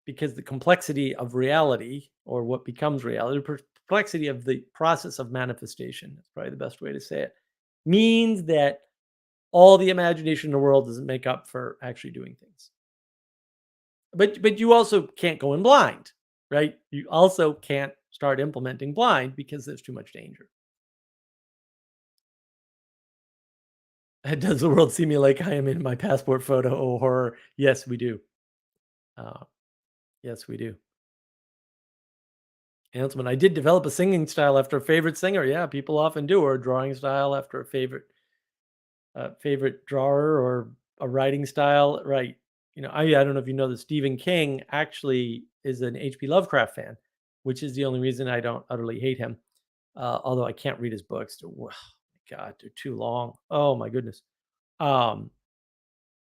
because the complexity of reality or what becomes reality, the complexity of the process of manifestation, that's probably the best way to say it, means that all the imagination in the world doesn't make up for actually doing things. But you also can't go in blind, right? You also can't start implementing blind because there's too much danger. Does the world see me like I am in my passport photo? Oh, horror. Yes, we do. Uh, yes, we do. Hanselman, I did develop a singing style after a favorite singer. Yeah, people often do, or a drawing style after a favorite drawer, or a writing style. Right. I don't know if you know that Stephen King actually is an H.P. Lovecraft fan, which is the only reason I don't utterly hate him. Although I can't read his books. Oh my God, they're too long. Oh my goodness. Um,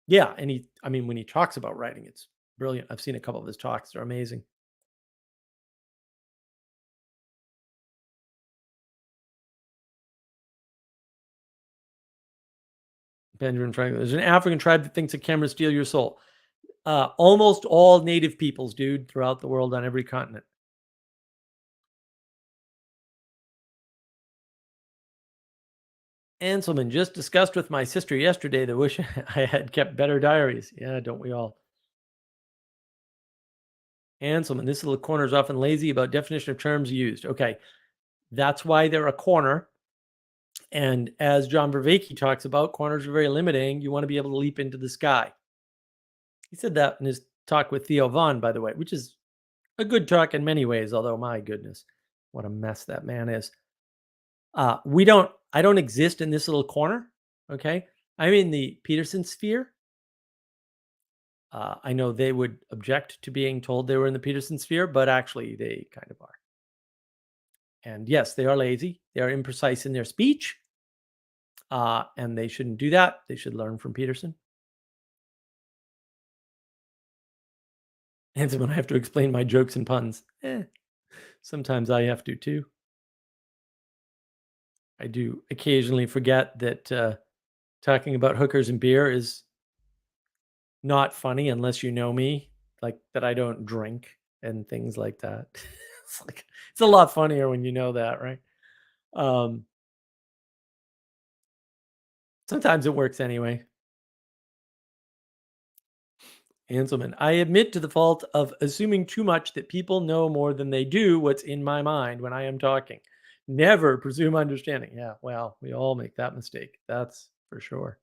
yeah, and I mean, when he talks about writing, it's brilliant. I've seen a couple of his talks; they're amazing. Benjamin Franklin. There's an African tribe that thinks a camera steal your soul. Almost all native peoples, dude, throughout the world on every continent. Anselman just discussed with my sister yesterday the wish I had kept better diaries. Yeah, don't we all? Anselman, this little corner is often lazy about definition of terms used. Okay, that's why they're a corner. And as John Vervaeke talks about, corners are very limiting. You want to be able to leap into the sky. He said that in his talk with Theo Vaughn, by the way, which is a good talk in many ways, although my goodness, what a mess that man is. I don't exist in this little corner. Okay. I'm in the Peterson sphere. I know they would object to being told they were in the Peterson sphere, but actually they kind of are. And yes, they are lazy. They are imprecise in their speech. And they shouldn't do that. They should learn from Peterson. And so when I have to explain my jokes and puns, sometimes I have to too. I do occasionally forget that talking about hookers and beer is not funny unless you know me, like that I don't drink and things like that. It's a lot funnier when you know that, right? Um, Sometimes it works anyway. Hanselman, I admit to the fault of assuming too much that people know more than they do what's in my mind when I am talking. Never presume understanding. Yeah, well, we all make that mistake. That's for sure.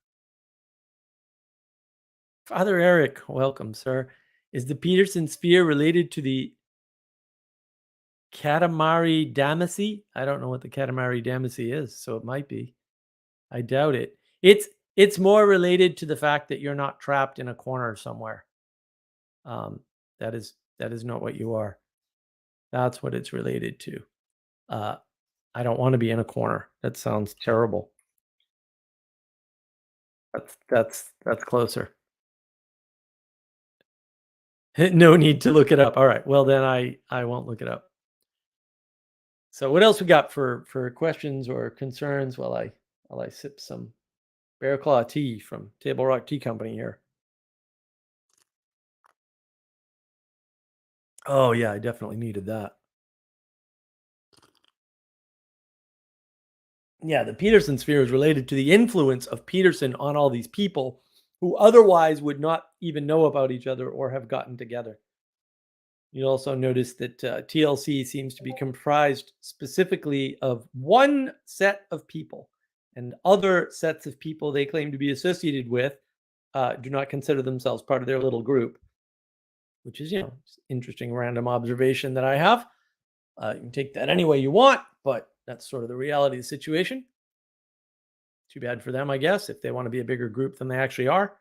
Father Eric, welcome, sir. Is the Peterson sphere related to the Katamari Damacy? I don't know what the Katamari Damacy is, so it might be. I doubt it. It's more related to the fact that you're not trapped in a corner somewhere. Um, that is not what you are. That's what it's related to. Uh, I don't want to be in a corner. That sounds terrible. That's closer. No need to look it up. All right. Well, then I won't look it up. So what else we got for questions or concerns while I sip some Bear Claw tea from Table Rock Tea Company here? Oh yeah, I definitely needed that. Yeah, the Peterson sphere is related to the influence of Peterson on all these people who otherwise would not even know about each other or have gotten together. You'll also notice that TLC seems to be comprised specifically of one set of people, and other sets of people they claim to be associated with do not consider themselves part of their little group, which is, interesting random observation that I have. You can take that any way you want, but that's sort of the reality of the situation. Too bad for them, I guess, if they want to be a bigger group than they actually are.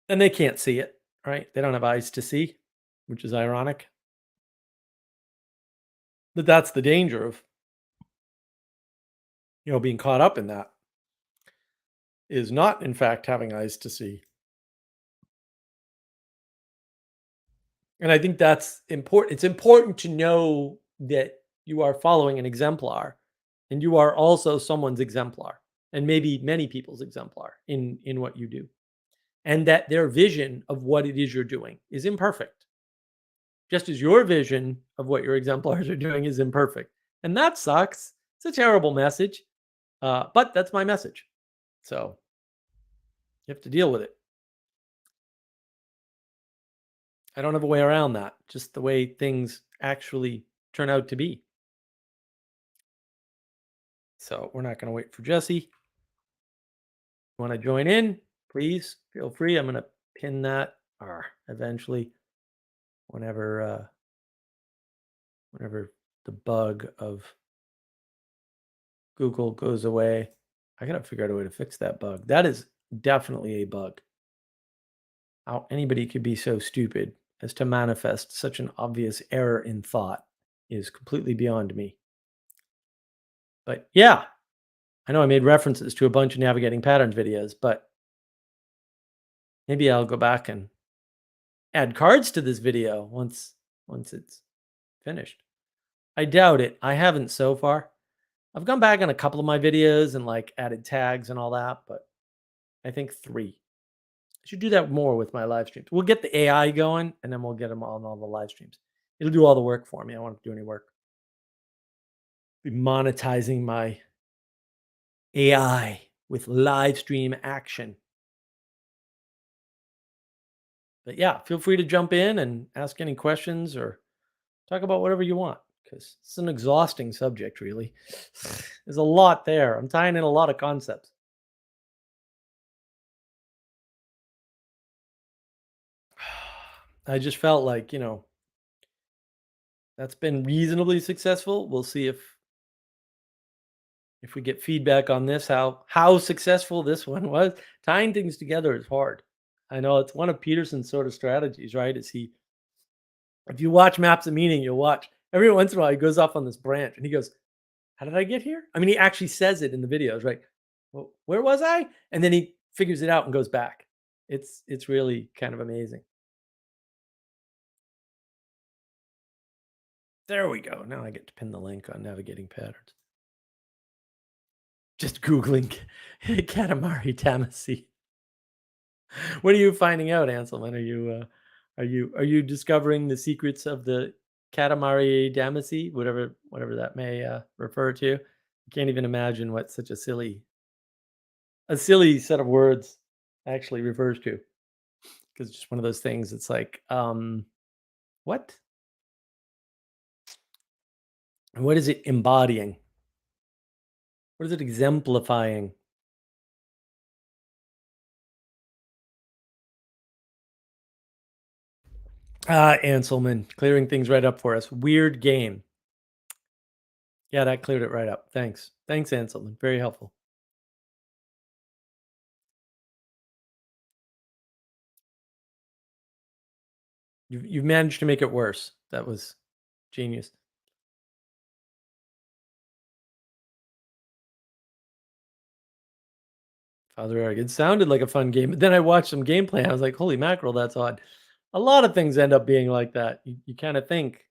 Then they can't see it, right? They don't have eyes to see, which is ironic. But that's the danger of, being caught up in that, is not in fact having eyes to see. And I think that's important. It's important to know that you are following an exemplar and you are also someone's exemplar and maybe many people's exemplar in what you do. And that their vision of what it is you're doing is imperfect, just as your vision of what your exemplars are doing is imperfect. And that sucks. It's a terrible message, but that's my message. So you have to deal with it. I don't have a way around that, just the way things actually turn out to be. So we're not going to wait for Jesse. Want to join in? Please feel free. I'm going to pin that or eventually whenever the bug of Google goes away. I got to figure out a way to fix that bug. That is definitely a bug. How anybody could be so stupid as to manifest such an obvious error in thought is completely beyond me. But yeah, I know I made references to a bunch of navigating patterns videos, but maybe I'll go back and add cards to this video once it's finished. I doubt it. I haven't so far. I've gone back on a couple of my videos and like added tags and all that, but I think 3. I should do that more with my live streams. We'll get the AI going and then we'll get them on all the live streams. It'll do all the work for me. I don't want to do any work. Be monetizing my AI with live stream action. But yeah, feel free to jump in and ask any questions or talk about whatever you want because it's an exhausting subject, really. There's a lot there. I'm tying in a lot of concepts. I just felt like, that's been reasonably successful. We'll see if we get feedback on this, how successful this one was. Tying things together is hard. I know it's one of Peterson's sort of strategies, right? If you watch Maps of Meaning, you'll watch every once in a while he goes off on this branch and he goes, "How did I get here?" I mean, he actually says it in the videos, right? Well, where was I? And then he figures it out and goes back. It's really kind of amazing. There we go. Now I get to pin the link on navigating patterns. Just Googling Katamari Damacy. What are you finding out, Anselman? Are you discovering the secrets of the Katamari Damacy, whatever that may refer to? I can't even imagine what such a silly set of words actually refers to. Because it's just one of those things. It's like, what? What is it embodying? What is it exemplifying? Anselman, clearing things right up for us. Weird game. Yeah, that cleared it right up. Thanks. Thanks, Anselman. Very helpful. You've managed to make it worse. That was genius. Father Eric. It sounded like a fun game, but then I watched some gameplay. I was like, holy mackerel, that's odd. A lot of things end up being like that. You kind of think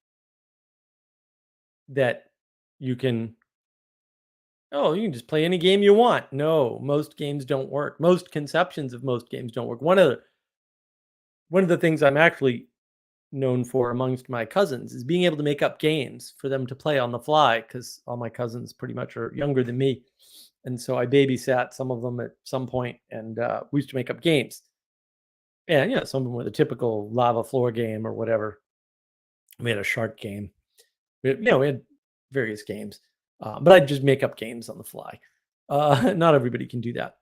that you can, oh, you can just play any game you want. No, most games don't work. Most conceptions of most games don't work. One of the things I'm actually known for amongst my cousins is being able to make up games for them to play on the fly, because all my cousins pretty much are younger than me. And so I babysat some of them at some point, and we used to make up games. And, some of them were the typical lava floor game or whatever. We had a shark game. We had various games, but I'd just make up games on the fly. Not everybody can do that.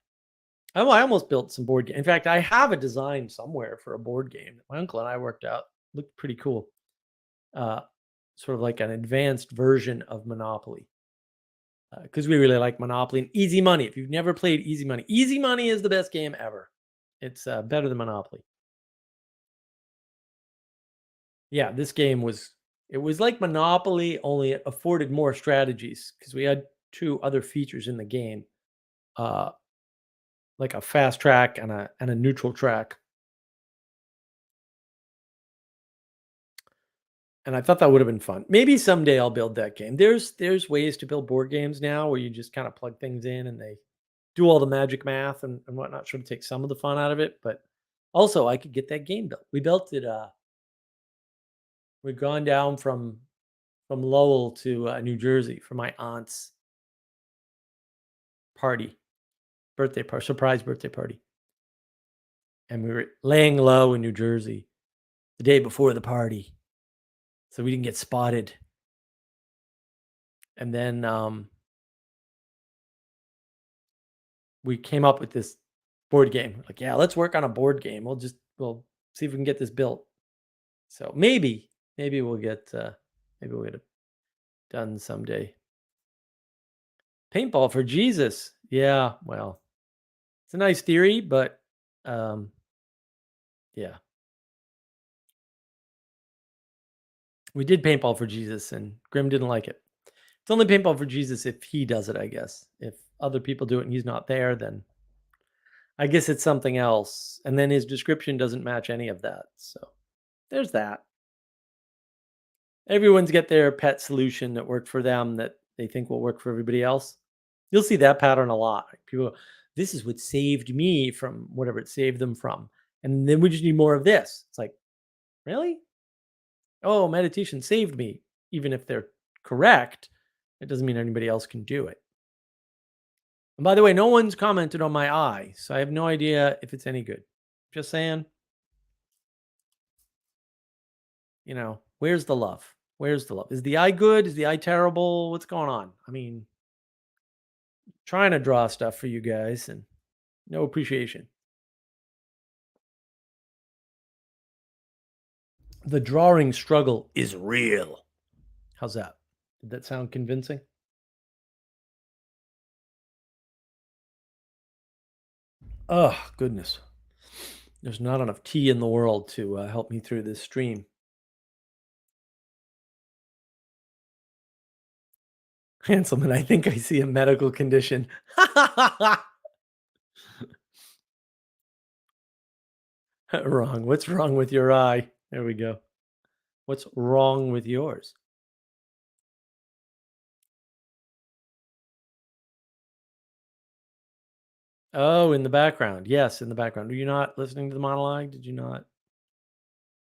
I almost built some board games. In fact, I have a design somewhere for a board game that my uncle and I worked out. Looked pretty cool. Sort of like an advanced version of Monopoly. Because we really like Monopoly and Easy Money. If you've never played Easy Money is the best game ever. It's better than Monopoly. Yeah, this game was like Monopoly, only it afforded more strategies because we had 2 other features in the game, uh, like a fast track and a neutral track. And I thought that would have been fun. Maybe someday I'll build that game. There's ways to build board games now where you just kind of plug things in and they do all the magic math and whatnot. Sort of take some of the fun out of it, but also I could get that game built. We built it. We'd gone down from Lowell to New Jersey for my aunt's surprise birthday party, and we were laying low in New Jersey the day before the party, so we didn't get spotted. And then we came up with this board game. We're like, yeah, let's work on a board game. We'll see if we can get this built. So maybe we'll get it done someday. Paintball for Jesus. Yeah, well, it's a nice theory, but yeah. We did paintball for Jesus, and Grim didn't like it. It's only paintball for Jesus if he does it, I guess. If other people do it and he's not there, then I guess it's something else. And then his description doesn't match any of that. So there's that. Everyone's got their pet solution that worked for them that they think will work for everybody else. You'll see that pattern a lot. People go, this is what saved me from whatever it saved them from. And then we just need more of this. It's like, really? Oh, meditation saved me. Even if they're correct, it doesn't mean anybody else can do it. And by the way, no one's commented on my eye, so I have no idea if it's any good. Just saying, where's the love? Where's the love? Is the eye good? Is the eye terrible? What's going on? I mean, trying to draw stuff for you guys and no appreciation. The drawing struggle is real. How's that? Did that sound convincing? Oh, goodness. There's not enough tea in the world to help me through this stream. Hanselman, I think I see a medical condition. Wrong. What's wrong with your eye? There we go. What's wrong with yours? Oh, in the background. Yes, in the background. Are you not listening to the monologue? Did you not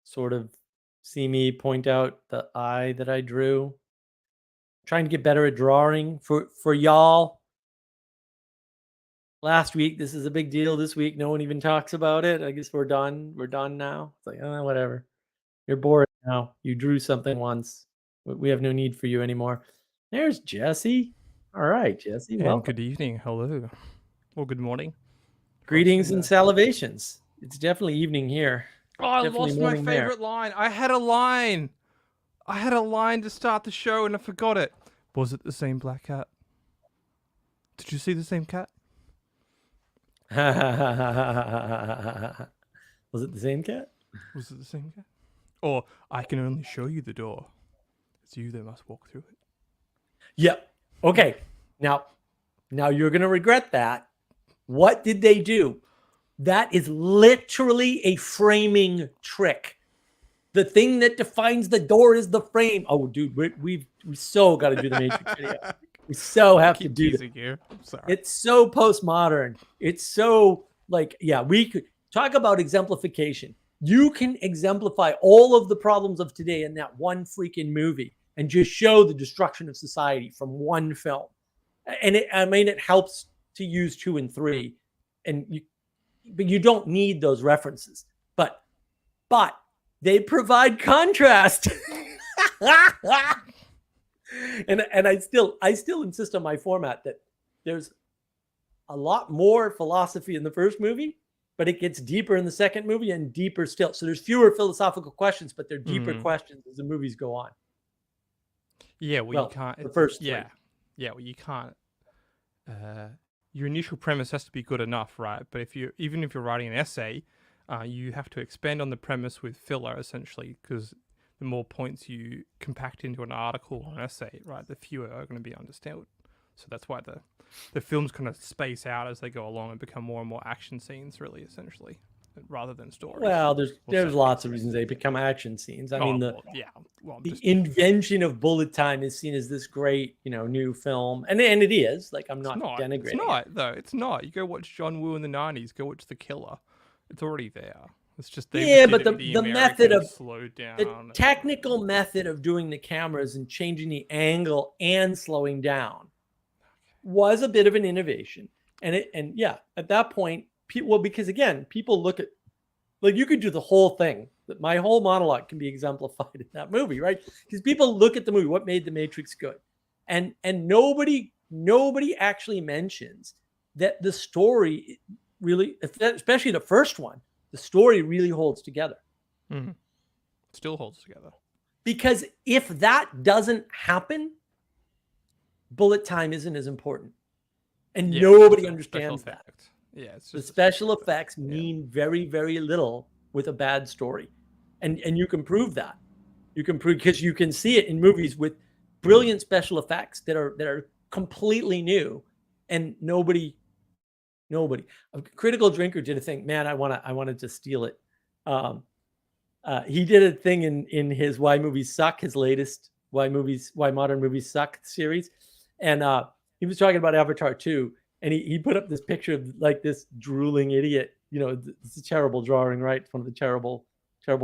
sort of see me point out the eye that I drew? Trying to get better at drawing for y'all. Last week, this is a big deal. This week, no one even talks about it. I guess we're done. We're done now. It's like, whatever. You're bored now. You drew something once. We have no need for you anymore. There's Jesse. All right, Jesse. And Welcome. good evening. Hello. Or good morning. Greetings and salivations. It's definitely evening here. Oh, I Definitely lost my morning there. favorite line. I had a line. I had a line to start the show and I forgot it. Was it the same black cat? Did you see the same cat? Was it the same cat? Was it the same cat? Or I can only show you the door. It's you that must walk through it. Yeah. Okay. Now you're gonna regret that. What did they do? That is literally a framing trick. The thing that defines the door is the frame. Oh, dude, we so got to do the Matrix video. We so have to do it. I'm sorry. It's so postmodern. It's so like, yeah, we could talk about exemplification. You can exemplify all of the problems of today in that one freaking movie and just show the destruction of society from one film. And it helps to use 2 and 3, but you don't need those references. But they provide contrast. and I still insist on my format that there's a lot more philosophy in the first movie, but it gets deeper in the second movie and deeper still. So there's fewer philosophical questions, but they're deeper questions as the movies go on. Yeah, well, you can't. The first three. Well, you can't. Your initial premise has to be good enough, right? But even if you're writing an essay, you have to expand on the premise with filler, essentially, because the more points you compact into an article or an essay, right, the fewer are going to be understood. So that's why the films kind of space out as they go along and become more and more action scenes, really, essentially, rather than stories. Well, there's lots of reasons they become action scenes. I mean, the invention of bullet time is seen as this great, new film, and it is. Like, I'm not denigrating. It's not, though. It's not. You go watch John Woo in the 90s. Go watch The Killer. It's already there. It's just but the method of slowed down, the technical method of doing the cameras and changing the angle and slowing down was a bit of an innovation. And at that point, because again, people look at, like, you could do the whole thing. That my whole monologue can be exemplified in that movie, right? Because people look at the movie, what made The Matrix good, and nobody actually mentions that the story really, especially the first one, the story really holds together. Mm-hmm. Still holds together. Because if that doesn't happen, bullet time isn't as important. And nobody understands that. Yeah, it's just the special effects mean very, very little with a bad story. And you can prove that. You can prove, because you can see it in movies with brilliant special effects that are completely new, and nobody. A Critical Drinker did a thing. Man, I wanted to steal it. He did a thing in his Why Movies Suck, his latest Why Modern Movies Suck series, and he was talking about Avatar 2, and he put up this picture of like this drooling idiot. It's a terrible drawing, right? It's one of the terrible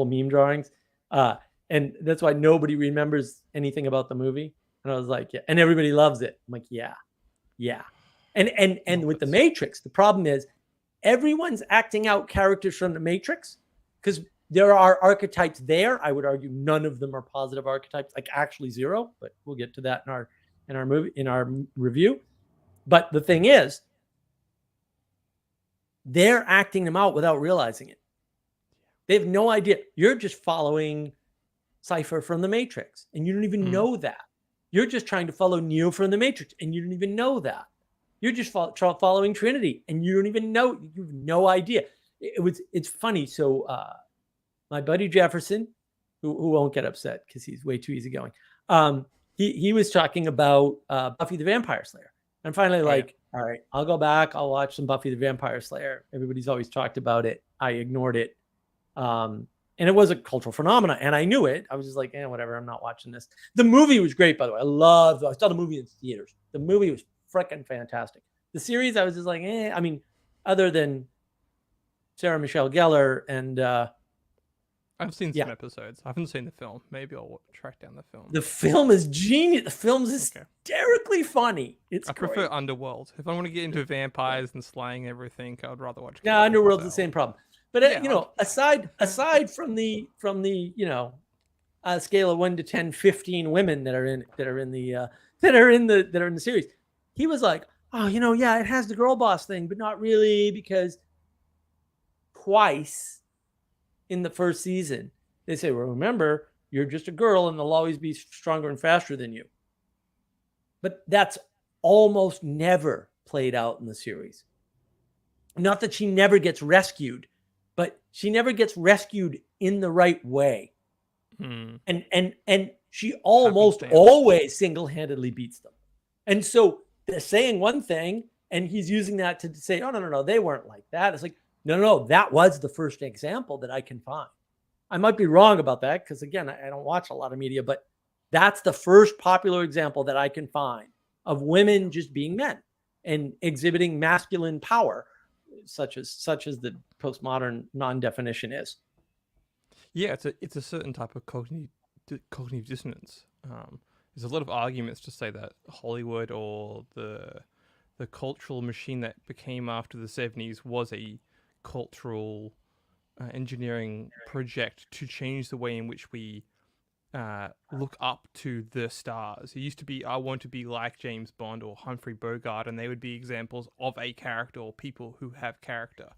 meme drawings, and that's why nobody remembers anything about the movie. And I was like, yeah, and everybody loves it. I'm like, yeah. And with The Matrix, the problem is everyone's acting out characters from The Matrix, because there are archetypes there. I would argue none of them are positive archetypes, like actually zero, but we'll get to that in our review. But the thing is, they're acting them out without realizing it. They have no idea. You're just following Cypher from The Matrix, and you don't even know that. You're just trying to follow Neo from The Matrix, and you don't even know that. You're just following Trinity, and you don't even know. You have no idea. It's funny. So my buddy Jefferson, who won't get upset because he's way too easygoing, he was talking about Buffy the Vampire Slayer. And finally, all right, I'll go back. I'll watch some Buffy the Vampire Slayer. Everybody's always talked about it. I ignored it. And it was a cultural phenomenon, and I knew it. I was just like, whatever, I'm not watching this. The movie was great, by the way. I saw the movie in theaters. The movie was freaking fantastic. The series, I was just like, I mean, other than Sarah Michelle Gellar and I've seen some episodes. I haven't seen the film. Maybe I'll track down the film. The film is genius. The film's hysterically funny. I prefer Underworld. If I want to get into vampires and slaying everything, I'd rather watch. Yeah, Underworld's the same problem. But aside from the scale of 1 to 10, 15 women that are in the series, he was like, it has the girl boss thing, but not really, because twice in the first season they say, well, remember, you're just a girl and they'll always be stronger and faster than you. But that's almost never played out in the series. Not that she never gets rescued, but she never gets rescued in the right way. And she almost always single-handedly beats them. And so they're saying one thing, And he's using that to say, oh, no, they weren't like that. It's like, no, that was the first example that I can find. I might be wrong about that because, again, I don't watch a lot of media, but that's the first popular example that I can find of women just being men and exhibiting masculine power, such as the postmodern non-definition is. Yeah, it's a certain type of cognitive dissonance. There's a lot of arguments to say that Hollywood or the cultural machine that became after the 70s was a cultural engineering project to change the way in which we look up to the stars. It used to be, I want to be like James Bond or Humphrey Bogart, and they would be examples of a character or people who have character.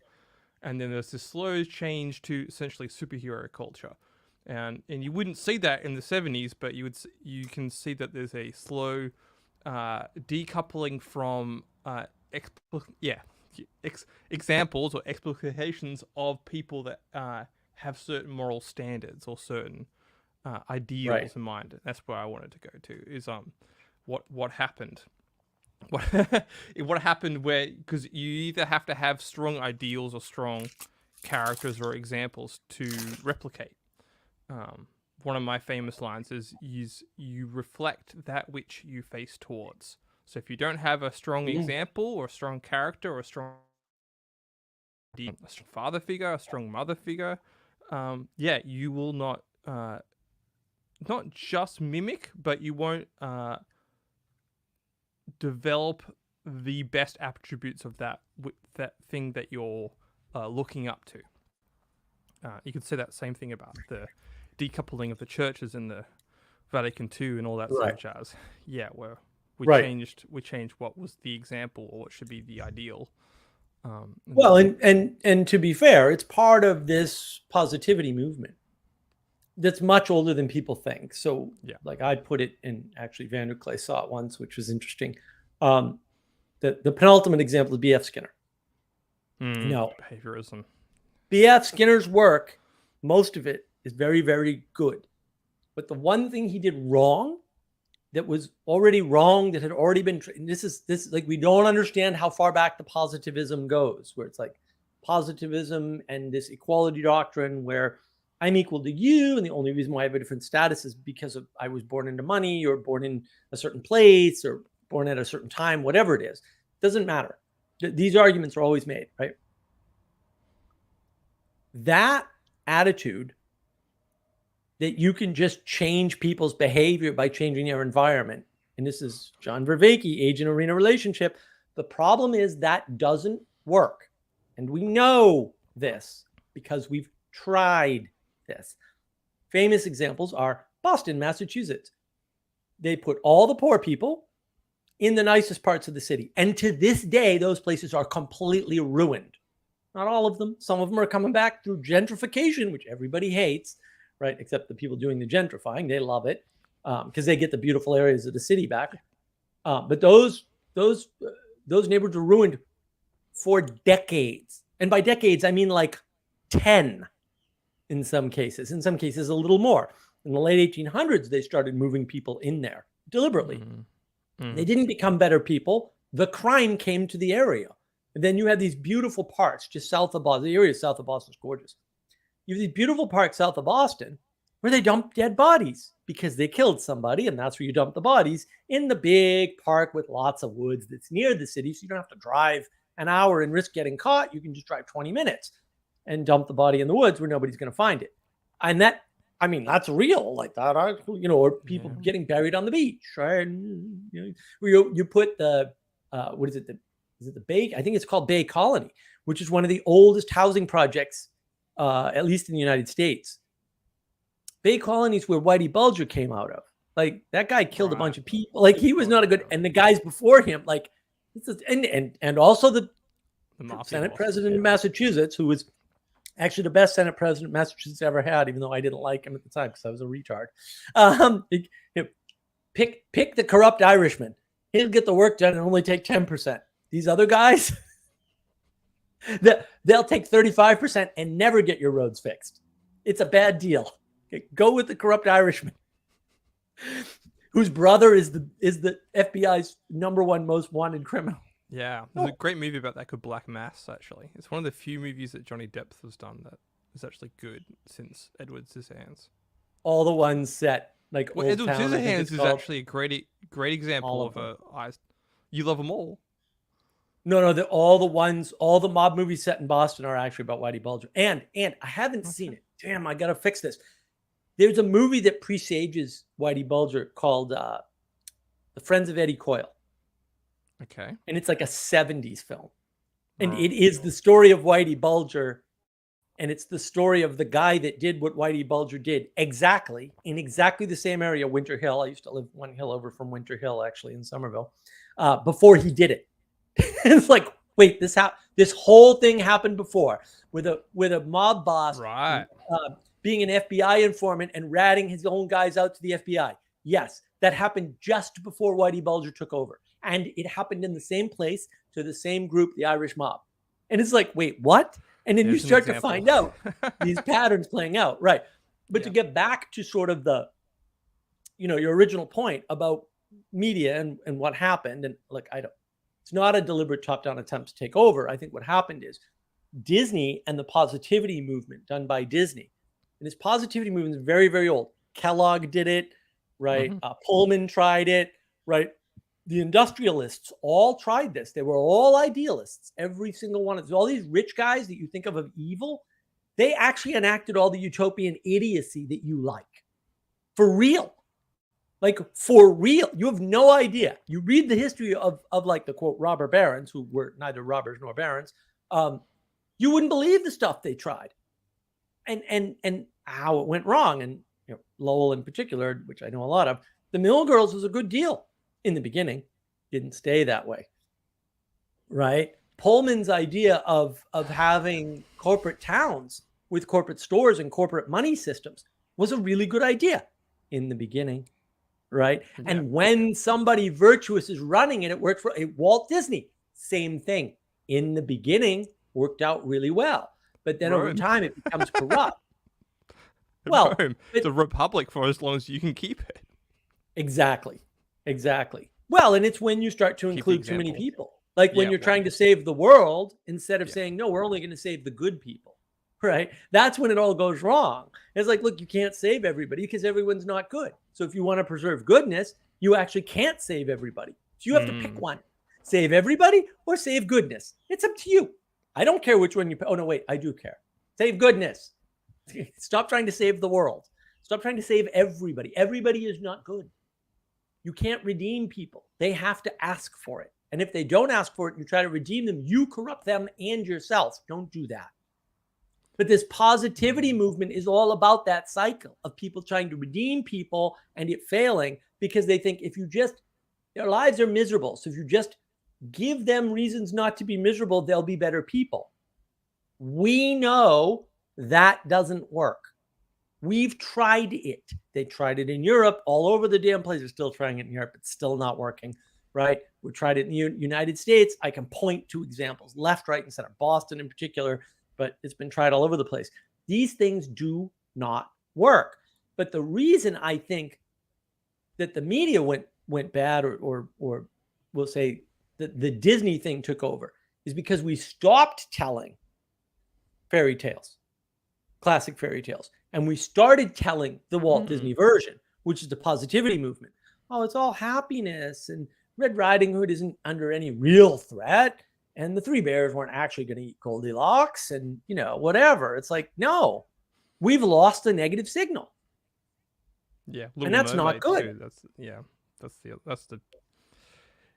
And then there's this slow change to essentially superhero culture. And you wouldn't see that in the 70s, but you can see that there's a slow decoupling from examples or explications of people that have certain moral standards or certain ideals in mind. That's where I wanted to go to, is what happened. What happened where, because you either have to have strong ideals or strong characters or examples to replicate. One of my famous lines is you reflect that which you face towards. So if you don't have a strong example or a strong character or a strong father figure, a strong mother figure, you will not just mimic, but you won't develop the best attributes of that thing that you're looking up to. You could say that same thing about the decoupling of the churches in the Vatican II and all that sort of jazz. Yeah, where we changed what was the example or what should be the ideal. Well, and to be fair, it's part of this positivity movement that's much older than people think. So, like I put it in, actually, Van der Clay saw it once, which was interesting. The penultimate example is B.F. Skinner. Behaviorism. B.F. Skinner's work, most of it is very, very good. But the one thing he did wrong, that was already wrong, that had already been, this is like, we don't understand how far back the positivism goes, where it's like positivism and this equality doctrine where I'm equal to you, and the only reason why I have a different status is because of I was born into money or born in a certain place or born at a certain time, whatever it is. Doesn't matter. These arguments are always made, right? That attitude that you can just change people's behavior by changing their environment. And this is John Vervaeke, agent arena relationship. The problem is that doesn't work. And we know this because we've tried this. Famous examples are Boston, Massachusetts. They put all the poor people in the nicest parts of the city. And to this day, those places are completely ruined. Not all of them. Some of them are coming back through gentrification, which everybody hates, right? Except the people doing the gentrifying. They love it because they get the beautiful areas of the city back. But those neighborhoods were ruined for decades. And by decades, I mean like 10 in some cases. In some cases, a little more. In the late 1800s, they started moving people in there deliberately. They didn't become better people. The crime came to the area. And then you had these beautiful parks just south of Boston. The area south of Boston is gorgeous. You have these beautiful parks south of Boston where they dump dead bodies because they killed somebody, and that's where you dump the bodies, in the big park with lots of woods that's near the city, so you don't have to drive an hour and risk getting caught. You can just drive 20 minutes and dump the body in the woods where nobody's going to find it. And that, I mean, that's real, like that, or people getting buried on the beach, right? And, you put the, what is it? Is it the Bay? I think it's called Bay Colony, which is one of the oldest housing projects, at least in the United States. Bay Colony is where Whitey Bulger came out of. Like, that guy killed a bunch of people. Like, he was not a good, and the guys before him, like, and also the Senate president of Massachusetts, who was actually the best Senate president Massachusetts ever had, even though I didn't like him at the time because I was a retard. Pick the corrupt Irishman. He'll get the work done and only take 10%. These other guys, they'll take 35% and never get your roads fixed. It's a bad deal. Okay, go with the corrupt Irishman, whose brother is the FBI's #1 most wanted criminal. Yeah, there's a great movie about that called Black Mass. Actually, it's one of the few movies that Johnny Depp has done that is actually good since Edward Scissorhands. All the ones set like Well, Old Edward Town, I think Scissorhands it's is called. actually a great example All of of a. You love them all. No, all the ones, all the mob movies set in Boston are actually about Whitey Bulger. And I haven't seen it. Damn, I gotta fix this. There's a movie that presages Whitey Bulger called The Friends of Eddie Coyle. Okay. And it's like a 70s film. And Right. it is the story of Whitey Bulger. And it's the story of the guy that did what Whitey Bulger did exactly in exactly the same area, Winter Hill. I used to live one hill over from Winter Hill, actually, in Somerville, before he did it. It's like, wait, this whole thing happened before with a mob boss, Right. being an FBI informant and ratting his own guys out to the FBI. Yes, that happened just before Whitey Bulger took over, and it happened in the same place to the same group, the Irish mob. And it's like, wait, what? And then There's you start an to example. find out these patterns playing out, right? But to Yeah. get back to sort of the, your original point about media and what happened, and like, it's not a deliberate top-down attempt to take over. I think what happened is Disney and the positivity movement done by Disney, and this positivity movement is very, very old. Kellogg did it, right? Mhm. Pullman tried it, right? The industrialists all tried this. They were all idealists. Every single one of them. All these rich guys that you think of evil, they actually enacted all the utopian idiocy that you like. For real. Like, for real. You have no idea. You read the history of like the quote robber barons, who were neither robbers nor barons. You wouldn't believe the stuff they tried, and how it went wrong. And Lowell in particular, which I know a lot of, the Mill Girls was a good deal in the beginning. Didn't stay that way, right? Pullman's idea of having corporate towns with corporate stores and corporate money systems was a really good idea in the beginning, right? Yeah. And when somebody virtuous is running it, it works for Walt Disney. Same thing. In the beginning, worked out really well. But then over Rome. time, it becomes corrupt. Well, Rome, it's a republic for as long as you can keep it. Exactly. Well, and it's when you start to Keep the include too many example. people. Like when Yeah, you're well, trying to save the world, instead of Yeah. saying, no, we're only going to save the good people, right? That's when it all goes wrong. It's like, look, you can't save everybody because everyone's not good. So if you want to preserve goodness, you actually can't save everybody. So you have to pick one. Save everybody or save goodness. It's up to you. I don't care which one you pick. Oh, no, wait, I do care. Save goodness. Stop trying to save the world. Stop trying to save everybody. Everybody is not good. You can't redeem people. They have to ask for it. And if they don't ask for it, and you try to redeem them, you corrupt them and yourself. Don't do that. But this positivity movement is all about that cycle of people trying to redeem people and it failing because they think their lives are miserable. So if you just give them reasons not to be miserable, they'll be better people. We know that doesn't work. We've tried it. They tried it in Europe, all over the damn place. They're still trying it in Europe. It's still not working, right? We tried it in the United States. I can point to examples, left, right, and center, Boston in particular, but it's been tried all over the place. These things do not work. But the reason I think that the media went bad, or we'll say that the Disney thing took over, is because we stopped telling fairy tales, classic fairy tales. And we started telling the Walt Disney version, which is the positivity movement. Oh, it's all happiness, and Red Riding Hood isn't under any real threat, and the three bears weren't actually going to eat Goldilocks, and whatever. It's like, no, we've lost the negative signal. Yeah, and that's not good. Too. That's the.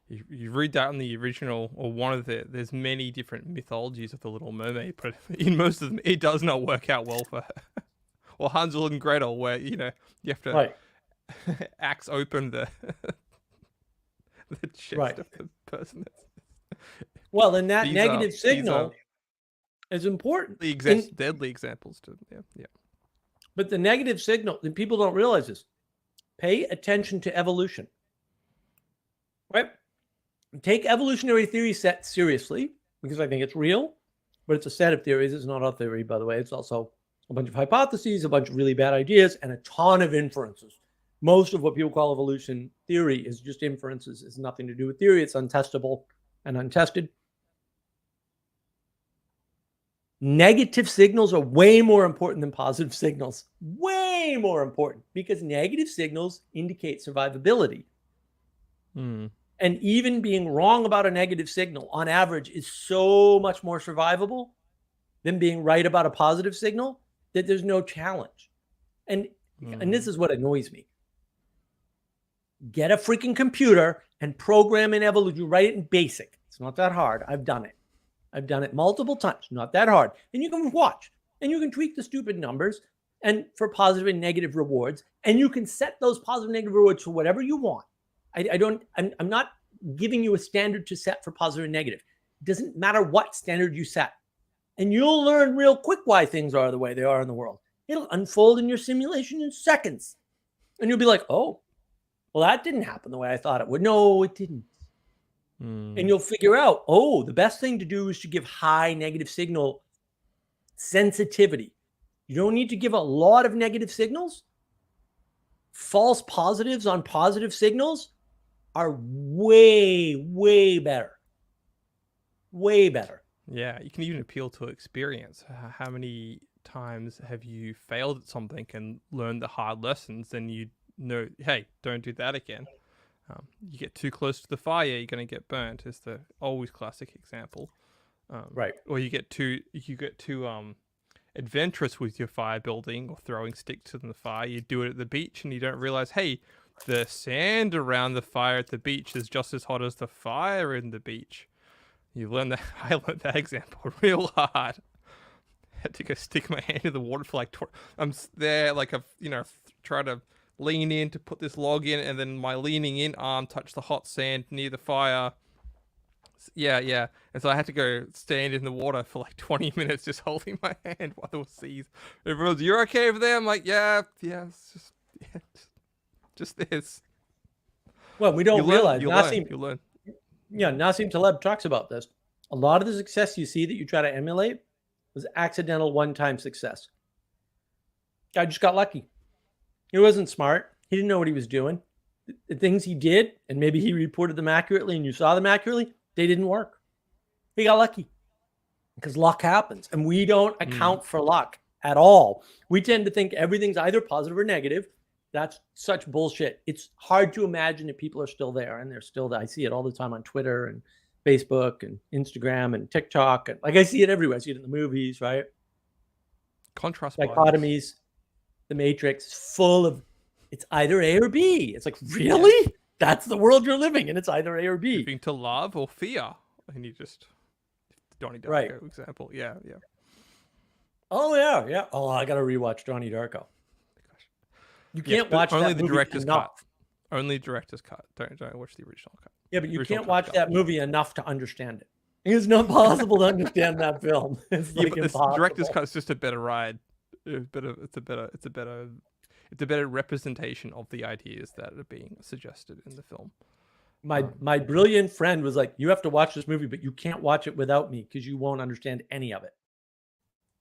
You read that in the original or one of there's many different mythologies of the Little Mermaid, but in most of them it does not work out well for her. Or Hansel and Gretel, where you have to axe open the chest of the person. Well, and that negative signal is important. Deadly examples too. Yeah. But the negative signal, and people don't realize this. Pay attention to evolution. Right? Take evolutionary theory set seriously, because I think it's real, but it's a set of theories. It's not a theory, by the way. It's also a bunch of hypotheses, a bunch of really bad ideas, and a ton of inferences. Most of what people call evolution theory is just inferences. It's nothing to do with theory. It's untestable. and untested. Negative signals are way more important than positive signals. Way more important, because negative signals indicate survivability. Mm. And even being wrong about a negative signal on average is so much more survivable than being right about a positive signal that there's no challenge. And this is what annoys me. Get a freaking computer and program in evolution. You write it in BASIC. It's not that hard. I've done it. I've done it multiple times. Not that hard. And you can watch and you can tweak the stupid numbers and for positive and negative rewards. And you can set those positive and negative rewards for whatever you want. I'm not giving you a standard to set for positive and negative. It doesn't matter what standard you set. And you'll learn real quick why things are the way they are in the world. It'll unfold in your simulation in seconds. And you'll be like, oh, well, that didn't happen the way I thought it would. No, it didn't. And you'll figure out, oh, the best thing to do is to give high negative signal sensitivity. You don't need to give a lot of negative signals. False positives on positive signals are way, way better. Way better. Yeah, you can even appeal to experience. How many times have you failed at something and learned the hard lessons, and you know, hey, don't do that again. You get too close to the fire, you're going to get burnt. Is the always classic example. Right. Or you get too adventurous with your fire building or throwing sticks in the fire. You do it at the beach and you don't realize, hey, the sand around the fire at the beach is just as hot as the fire in the beach. You learn that. I learned that example real hard. Had to go stick my hand in the water for like. I'm there like try to lean in to put this log in, and then my leaning in arm touched the hot sand near the fire. Yeah. And so I had to go stand in the water for like 20 minutes just holding my hand while there was seas. Everyone's, you're okay over there? I'm like, yeah, it's just this. Well, we don't realize. You learn. Yeah, Nassim Taleb talks about this. A lot of the success you see that you try to emulate was accidental one-time success. Guy just got lucky. He wasn't smart. He didn't know what he was doing. The things he did, and maybe he reported them accurately and you saw them accurately, they didn't work. He got lucky because luck happens. And we don't account for luck at all. We tend to think everything's either positive or negative. That's such bullshit. It's hard to imagine that people are still there, and they're still there. I see it all the time on Twitter and Facebook and Instagram and TikTok. And like I see it everywhere. I see it in the movies, right? Contrast dichotomies. The Matrix is full of, it's either A or B. It's like, really? Yeah. That's the world you're living in. It's either A or B. Moving to love or fear. And you just, Donnie Darko example. Yeah. Oh, yeah. Oh, I got to rewatch Donnie Darko. You can't watch only that the director's enough. cut. Only director's cut. Don't watch the original cut. Yeah, but you can't watch that movie enough to understand it. It's not possible to understand that film. It's like impossible. The director's cut is just a better ride. It's a better representation of the ideas that are being suggested in the film. My brilliant friend was like, you have to watch this movie, but you can't watch it without me because you won't understand any of it.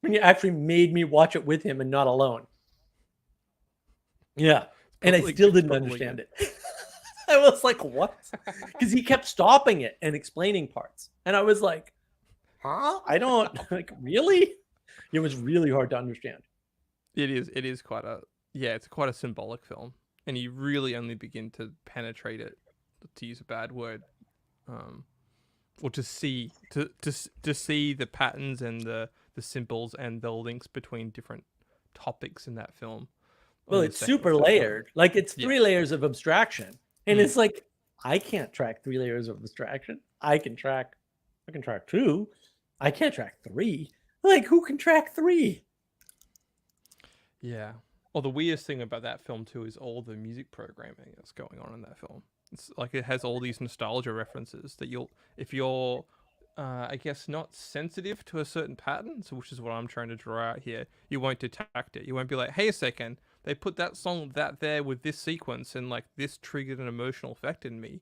And he actually made me watch it with him and not alone. Yeah. And I still didn't understand it. I was like, what? Because he kept stopping it and explaining parts. And I was like, huh? I don't, like, really? It was really hard to understand. It is quite a symbolic film. And you really only begin to penetrate it, to use a bad word, or to see the patterns and the symbols and the links between different topics in that film. Well, it's super layered. Like, it's 3 layers of abstraction. And it's like, I can't track 3 layers of abstraction. I can track 2. I can't track 3. Like, who can track 3? Yeah. Well, the weirdest thing about that film too is all the music programming that's going on in that film. It's like it has all these nostalgia references that if you're I guess not sensitive to a certain pattern, so which is what I'm trying to draw out here, you won't detect it. You won't be like, hey, a second, they put that song there with this sequence, and like this triggered an emotional effect in me.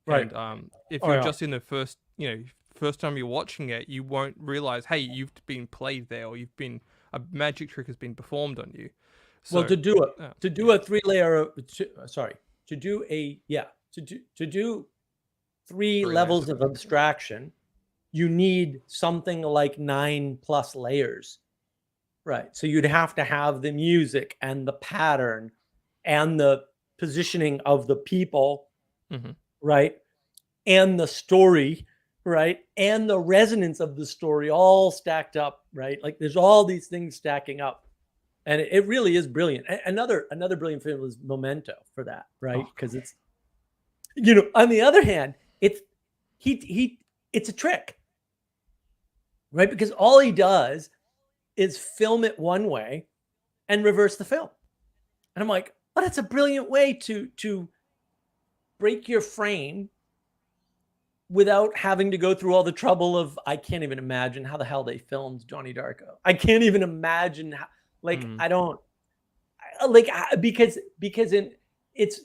Right. And if you're just in the first time you're watching it, you won't realize, hey, you've been played there, or a magic trick has been performed on you. So, well, to do a 3-layer, to do three levels of abstraction, you need something like 9+ layers, right? So you'd have to have the music and the pattern and the positioning of the people, right? And the story, right? And the resonance of the story all stacked up, right? Like there's all these things stacking up. And it really is brilliant. Another brilliant film was Memento for that, right? Because it's, on the other hand, it's a trick, right? Because all he does is film it one way and reverse the film. And I'm like, oh, that's a brilliant way to break your frame without having to go through all the trouble of, I can't even imagine how the hell they filmed Johnny Darko. I can't even imagine how, because it's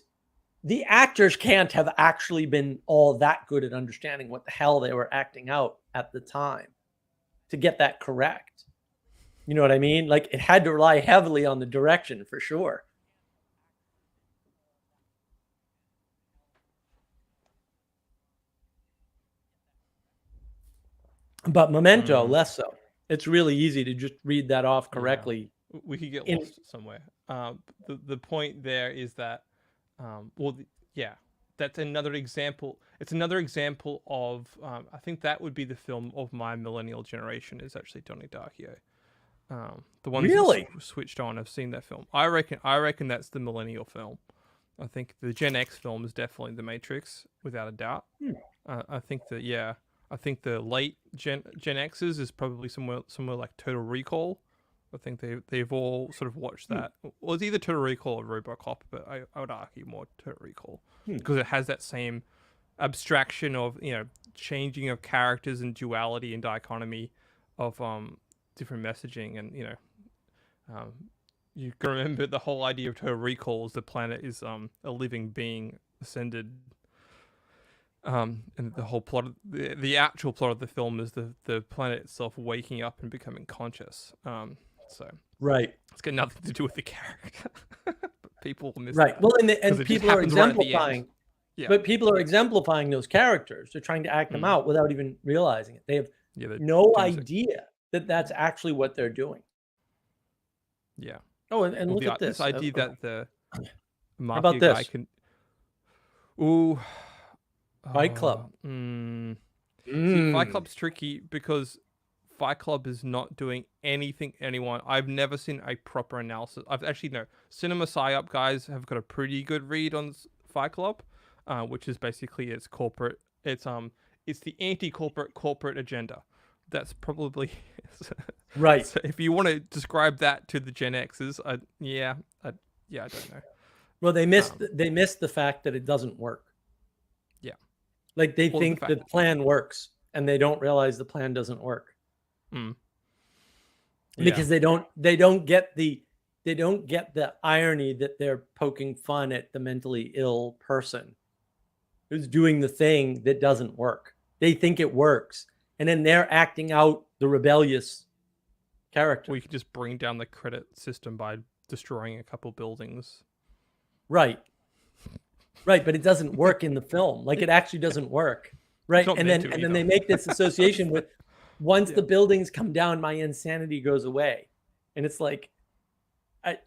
the actors can't have actually been all that good at understanding what the hell they were acting out at the time to get that correct. You know what I mean? Like it had to rely heavily on the direction for sure. But Memento, less so. It's really easy to just read that off correctly. Yeah. We could get lost somewhere. The point there is that, that's another example. It's another example of, I think that would be the film of my millennial generation is actually Donnie Darko. The ones that switched on have seen that film. I reckon that's the millennial film. I think the Gen X film is definitely The Matrix, without a doubt. I think the late Gen X's is probably somewhere like Total Recall. I think they've all sort of watched that. Well, it's either Total Recall or RoboCop, but I would argue more Total Recall because it has that same abstraction of changing of characters and duality and dichotomy of different messaging, and you can remember the whole idea of Total Recall is the planet is a living being ascended. And the whole plot, the actual plot of the film is the planet itself waking up and becoming conscious. So it's got nothing to do with the character. But people miss that. Well, and people are exemplifying. But people are exemplifying those characters. They're trying to act them out without even realizing it. They have no idea that that's actually what they're doing. Yeah. Oh, and look at this idea that the mafia guy can. Ooh. Fight Club. See, Fight Club's tricky because Fight Club is not doing anything anyone. I've never seen a proper analysis. Cinema PsyOp guys have got a pretty good read on Fight Club, which is basically its corporate. It's the anti-corporate agenda. That's probably right. So if you want to describe that to the Gen X's, I don't know. Well, they missed the fact that it doesn't work. Like they think the plan works and they don't realize the plan doesn't work. Because they don't get the irony that they're poking fun at the mentally ill person who's doing the thing that doesn't work. They think it works. And then they're acting out the rebellious character. We could just bring down the credit system by destroying a couple buildings. Right. Right, but it doesn't work in the film. Like it actually doesn't work. Right. And then they make this association with once the buildings come down, my insanity goes away. And it's like,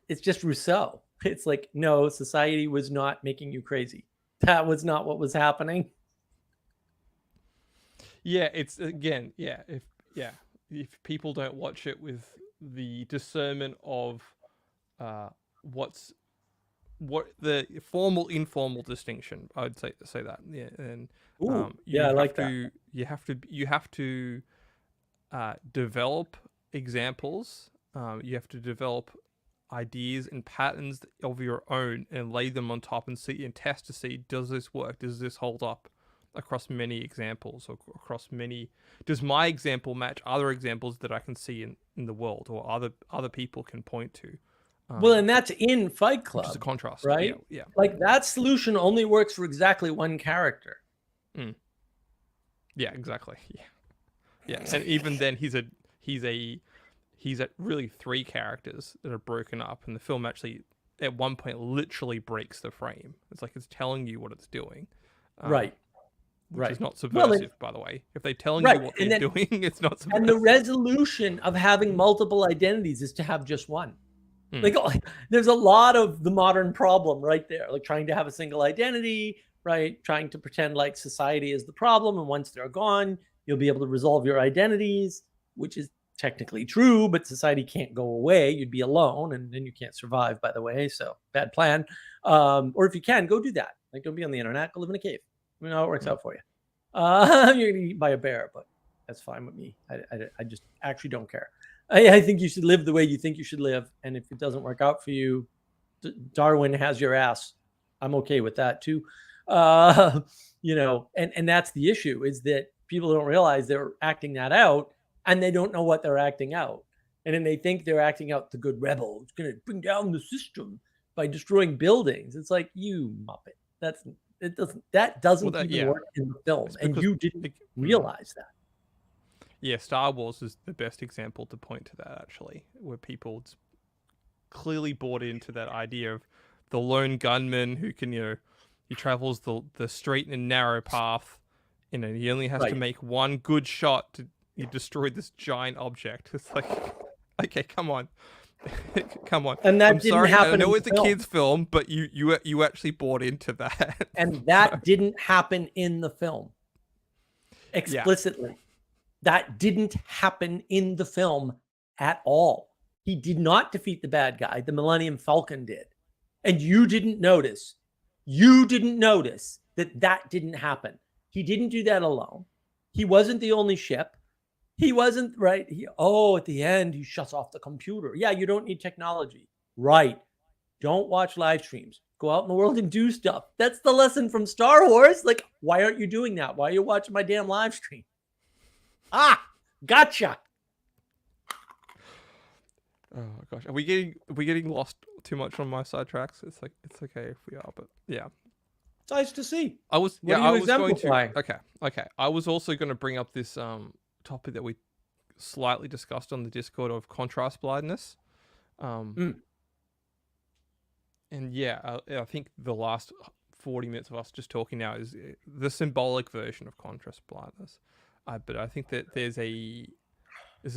it's just Rousseau. It's like, no, society was not making you crazy. That was not what was happening. Yeah, it's again, if people don't watch it with the discernment of what the formal informal distinction, I would say that. Yeah, and I like that. You have to develop examples. You have to develop ideas and patterns of your own and lay them on top and see and test to see, does this work? Does this hold up across many examples or across many? Does my example match other examples that I can see in the world or other people can point to? Well, and that's in Fight Club. Which is a contrast, right? Yeah. Like that solution only works for exactly one character. Yeah, exactly. Yeah. And even then, he's at really three characters that are broken up, and the film actually at one point literally breaks the frame. It's like it's telling you what it's doing. Right. which is not Well, subversive, by the way. If they're telling you what they're doing, it's not subversive. And the resolution of having multiple identities is to have just one. Like, there's a lot of the modern problem right there, like trying to have a single identity, right? Trying to pretend like society is the problem, and once they're gone, you'll be able to resolve your identities, which is technically true, but society can't go away. You'd be alone, and then you can't survive, by the way, so bad plan. Or if you can, go do that. Like, don't be on the internet, go live in a cave. I mean, how it works out for you. You're gonna be eaten by a bear, but that's fine with me. I just actually don't care. I think you should live the way you think you should live, and if it doesn't work out for you, Darwin has your ass. I'm okay with that too. You know, and that's the issue, is that people don't realize they're acting that out, and they don't know what they're acting out, and then they think they're acting out the good rebel. It's going to bring down the system by destroying buildings. It's like, you muppet. That doesn't even work in the film, and you didn't realize that. Yeah, Star Wars is the best example to point to that, actually, where people clearly bought into that idea of the lone gunman who can, he travels the straight and narrow path, he only has to make one good shot to destroy this giant object. It's like, okay, come on. Come on. And that didn't happen. I know it's a kid's film, but you actually bought into that. And that didn't happen in the film. Explicitly. Yeah. That didn't happen in the film at all. He did not defeat the bad guy. The Millennium Falcon did. And you didn't notice. You didn't notice that didn't happen. He didn't do that alone. He wasn't the only ship. He wasn't, right? At the end, he shuts off the computer. Yeah, you don't need technology. Right. Don't watch live streams. Go out in the world and do stuff. That's the lesson from Star Wars. Like, why aren't you doing that? Why are you watching my damn live stream? Gotcha. Oh gosh, are we getting lost too much on my side tracks? It's okay if we are, but yeah, it's nice to see. I was going to. Okay. I was also going to bring up this topic that we slightly discussed on the Discord of contrast blindness. And yeah, I think the last 40 minutes of us just talking now is the symbolic version of contrast blindness. But I think that there's a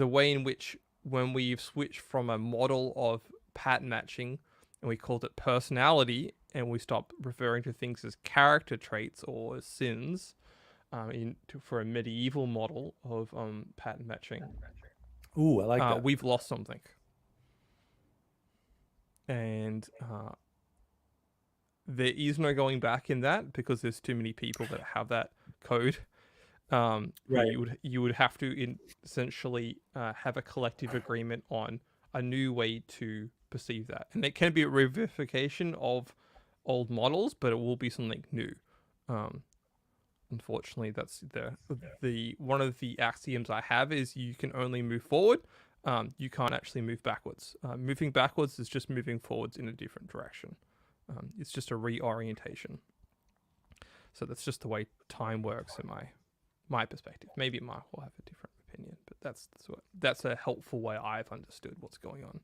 way in which, when we've switched from a model of pattern matching and we called it personality, and we stopped referring to things as character traits or as sins, for a medieval model of pattern matching. Ooh, I like that. We've lost something. And there is no going back in that, because there's too many people that have that code. Right. You would have to essentially have a collective agreement on a new way to perceive that, and it can be a revivification of old models, but it will be something new. Unfortunately, that's the one of the axioms I have is you can only move forward. You can't actually move backwards. Moving backwards is just moving forwards in a different direction. It's just a reorientation. So that's just the way time works in my perspective. Maybe Mark will have a different opinion, but that's a helpful way I've understood what's going on.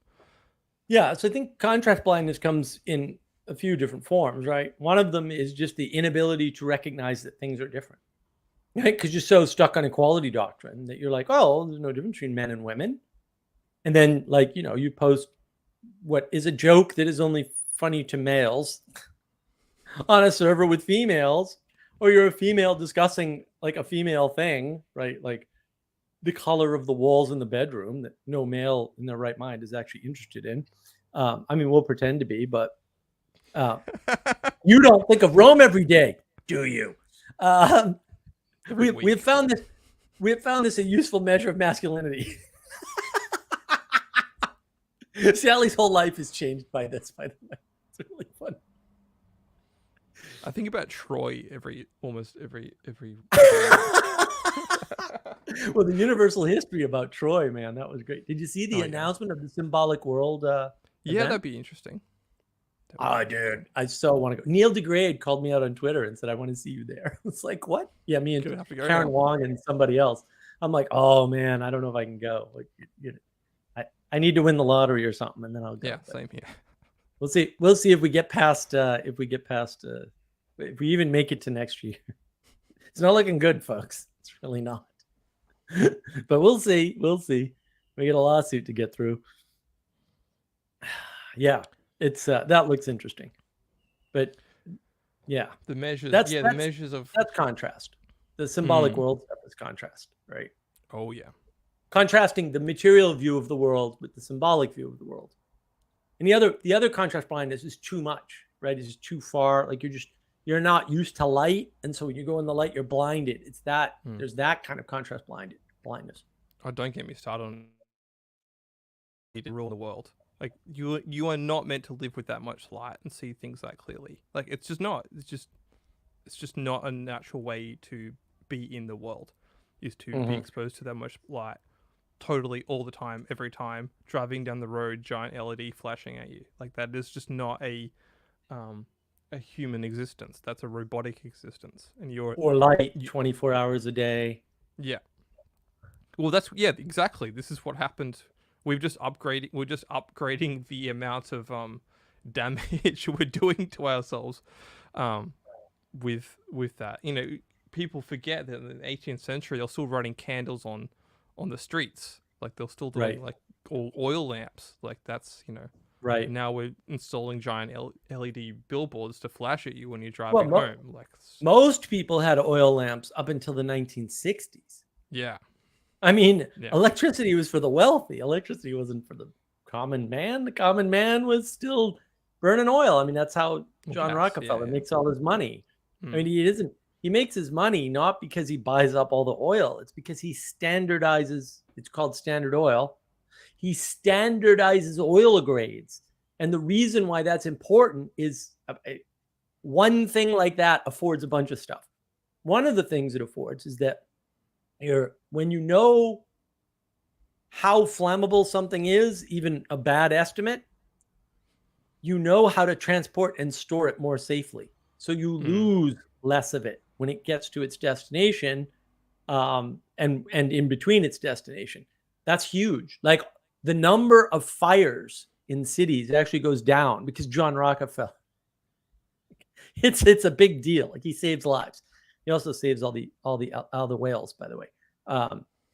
Yeah, so I think contrast blindness comes in a few different forms, right? One of them is just the inability to recognize that things are different, right? Because you're so stuck on equality doctrine that you're like, oh, there's no difference between men and women. And then, like, you post what is a joke that is only funny to males on a server with females, or you're a female discussing like a female thing, right? Like the color of the walls in the bedroom that no male in their right mind is actually interested in. I mean, we'll pretend to be, but you don't think of Rome every day, do you? We have found this a useful measure of masculinity. Sally's whole life is changed by this, by the way. It's really fun. I think about Troy almost every. Well, the universal history about Troy, man, that was great. Did you see the announcement of the Symbolic World? Yeah, that'd be interesting. Oh, dude, I so want to go. Neil deGrasse called me out on Twitter and said, I want to see you there. It's like, what? Yeah, me and Karen Wong and somebody else. I'm like, oh, man, I don't know if I can go. Like, I need to win the lottery or something, and then I'll go. Yeah, same here. We'll see. We'll see if we get past, if we even make it to next year. It's not looking good, folks. It's really not. But we'll see. We'll see. We get a lawsuit to get through. Yeah, it's that looks interesting. But yeah, The measures. that's the measures of. that's contrast. The symbolic world stuff is contrast, right? Oh yeah. Contrasting the material view of the world with the symbolic view of the world. And the other contrast blindness is too much, right? It's just too far. Like you're not used to light, and so when you go in the light, you're blinded. It's that there's that kind of contrast blindness. Oh, don't get me started on to rule the world. Like you are not meant to live with that much light and see things that clearly. Like it's just not. It's just not a natural way to be in the world. Is to be exposed to that much light, totally all the time, every time, driving down the road, giant LED flashing at you. Like that is just not a human existence. That's a robotic existence, and or light 24 hours a day. Yeah. Well, exactly. This is what happened. We're just upgrading the amount of damage we're doing to ourselves with that. You know, people forget that in the 18th century they're still running candles on the streets. Like they're still doing like all oil lamps. Like that's, you know. Right. Now we're installing giant LED billboards to flash at you when you're driving home. Like most people had oil lamps up until the 1960s. Yeah. I mean, electricity was for the wealthy. Electricity wasn't for the common man. The common man was still burning oil. I mean, that's how John Rockefeller makes all his money. I mean, he makes his money not because he buys up all the oil. It's because he standardizes. It's called Standard Oil. He standardizes oil grades. And the reason why that's important is one thing like that affords a bunch of stuff. One of the things it affords is that when you know how flammable something is, even a bad estimate, you know how to transport and store it more safely. So you lose less of it when it gets to its destination and in between its destination. That's huge. Like the number of fires in cities actually goes down because John Rockefeller. It's a big deal. Like he saves lives. He also saves all the whales, by the way.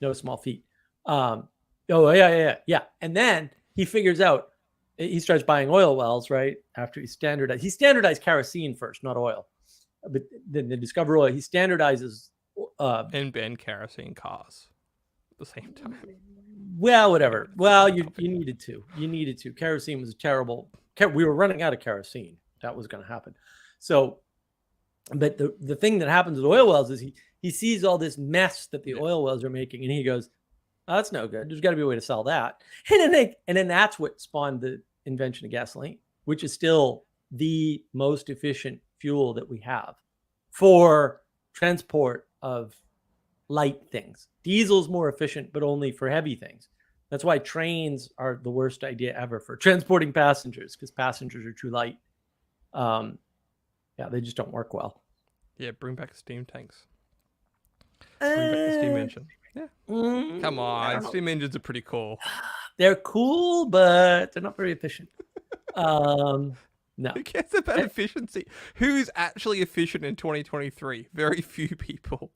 No small feat. And then he figures out, he starts buying oil wells, right? After he standardized kerosene first, not oil. But then they discover oil. He standardizes and kerosene cars at the same time. Well, whatever. Well, you needed to. You needed to. Kerosene was terrible. We were running out of kerosene. That was going to happen. So, but the thing that happens with oil wells is he sees all this mess that the oil wells are making, and he goes, "Oh, that's no good. There's got to be a way to sell that." And then that's what spawned the invention of gasoline, which is still the most efficient fuel that we have for transport of light things. Diesel's more efficient, but only for heavy things. That's why trains are the worst idea ever for transporting passengers, because passengers are too light. They just don't work well. Yeah, bring back steam tanks. Bring back the steam engine. Yeah. Come on, steam engines are pretty cool. They're cool, but they're not very efficient. No. Who cares about efficiency? Who's actually efficient in 2023? Very few people.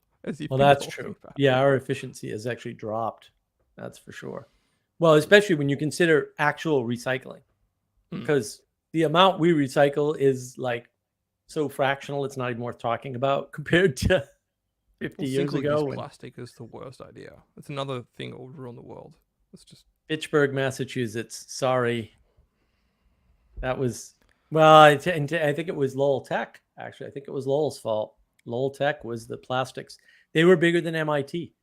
Well, that's true. Yeah, our efficiency has actually dropped. That's for sure. Well, especially when you consider actual recycling, because the amount we recycle is like so fractional, it's not even worth talking about compared to 50 years ago. Plastic is the worst idea. It's another thing that will ruin the world. It's just Fitchburg, Massachusetts. Sorry. That was, well, I think it was Lowell Tech, actually. I think it was Lowell's fault. Lowell Tech was the plastics. They were bigger than MIT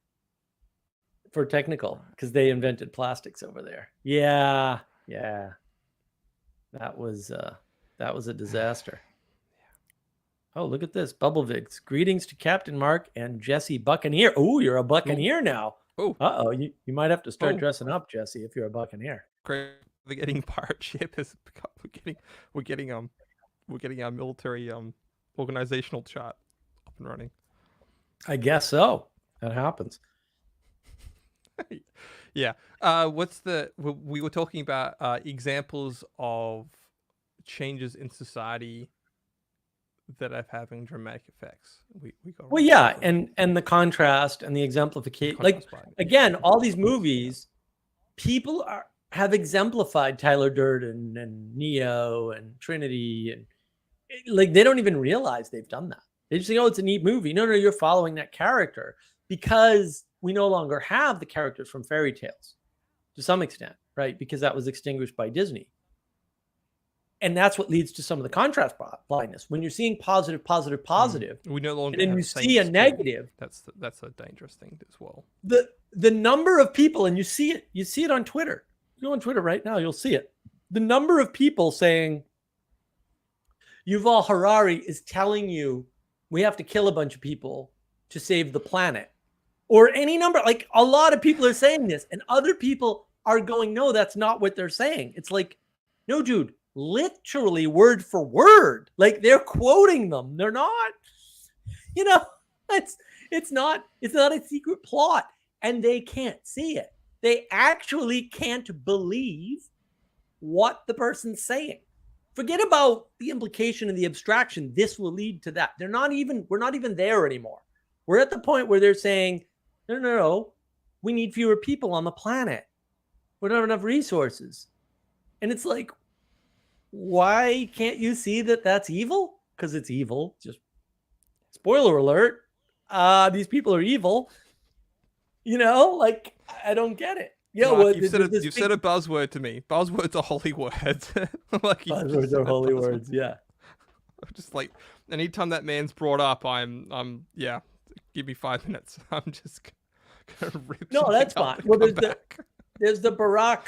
for technical because they invented plastics over there. Yeah. That was a disaster. Oh, look at this. Bubblevigs. Greetings to Captain Mark and Jesse Buccaneer. Oh, you're a Buccaneer now. Oh. Uh-oh. You might have to start dressing up, Jesse, if you're a Buccaneer. Great. We're getting pirate ship. We're getting our military organizational chart up and running. I guess so. That happens. Yeah. We were talking about examples of changes in society that are having dramatic effects. We got Well, yeah, and the contrast and the exemplification. Like, again, all these movies, people have exemplified Tyler Durden and Neo and Trinity, and like they don't even realize they've done that. They just think, oh, it's a neat movie. No, you're following that character because we no longer have the characters from fairy tales to some extent, right? Because that was extinguished by Disney. And that's what leads to some of the contrast blindness. When you're seeing positive, we no longer and then you see a negative. That's a dangerous thing as well. The number of people, and you see it on Twitter. You go on Twitter right now, you'll see it. The number of people saying Yuval Harari is telling you we have to kill a bunch of people to save the planet, or any number. Like, a lot of people are saying this, and other people are going, no, that's not what they're saying. It's like, no, dude, literally word for word. Like, they're quoting them. They're not, it's not a secret plot, and they can't see it. They actually can't believe what the person's saying. Forget about the implication and the abstraction. This will lead to that. We're not even there anymore. We're at the point where they're saying, no, we need fewer people on the planet. We don't have enough resources. And it's like, why can't you see that that's evil? Because it's evil. Just spoiler alert. These people are evil. Like, I don't get it. Yeah, Mark, you've said a buzzword to me. Buzzwords are holy words. Buzzwords are holy words. Yeah. Just like anytime that man's brought up, I'm give me 5 minutes. I'm just gonna rip. No, that's fine. Well, there's the Barack,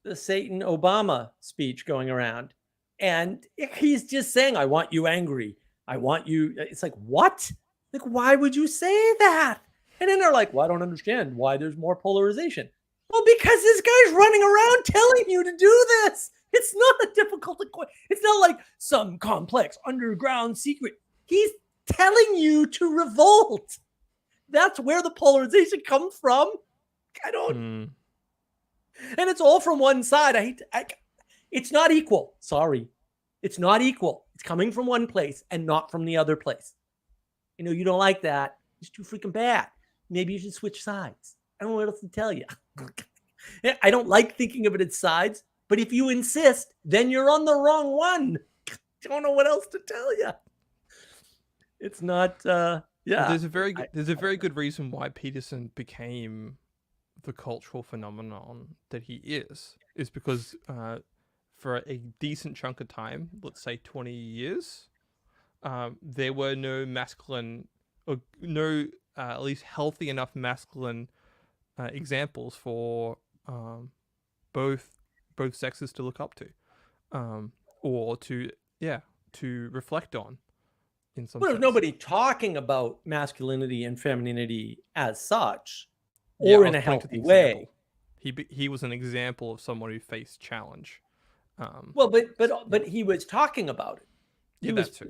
the Satan Obama speech going around, and he's just saying, "I want you angry. I want you." It's like, what? Like, why would you say that? And then they're like, well, I don't understand why there's more polarization. Well, because this guy's running around telling you to do this. It's not a difficult equation. It's not like some complex underground secret. He's telling you to revolt. That's where the polarization comes from. I don't. And it's all from one side. It's not equal. Sorry. It's not equal. It's coming from one place and not from the other place. You don't like that. It's too freaking bad. Maybe you should switch sides. I don't know what else to tell you. I don't like thinking of it as sides, but if you insist, then you're on the wrong one. I don't know what else to tell you. It's not, There's a very good reason why Peterson became the cultural phenomenon that he is because for a decent chunk of time, let's say 20 years, there were no masculine or no at least healthy enough masculine examples for both sexes to look up to, or to reflect on. In some there's nobody talking about masculinity and femininity as such, or in a healthy way. He was an example of someone who faced challenge. But he was talking about it.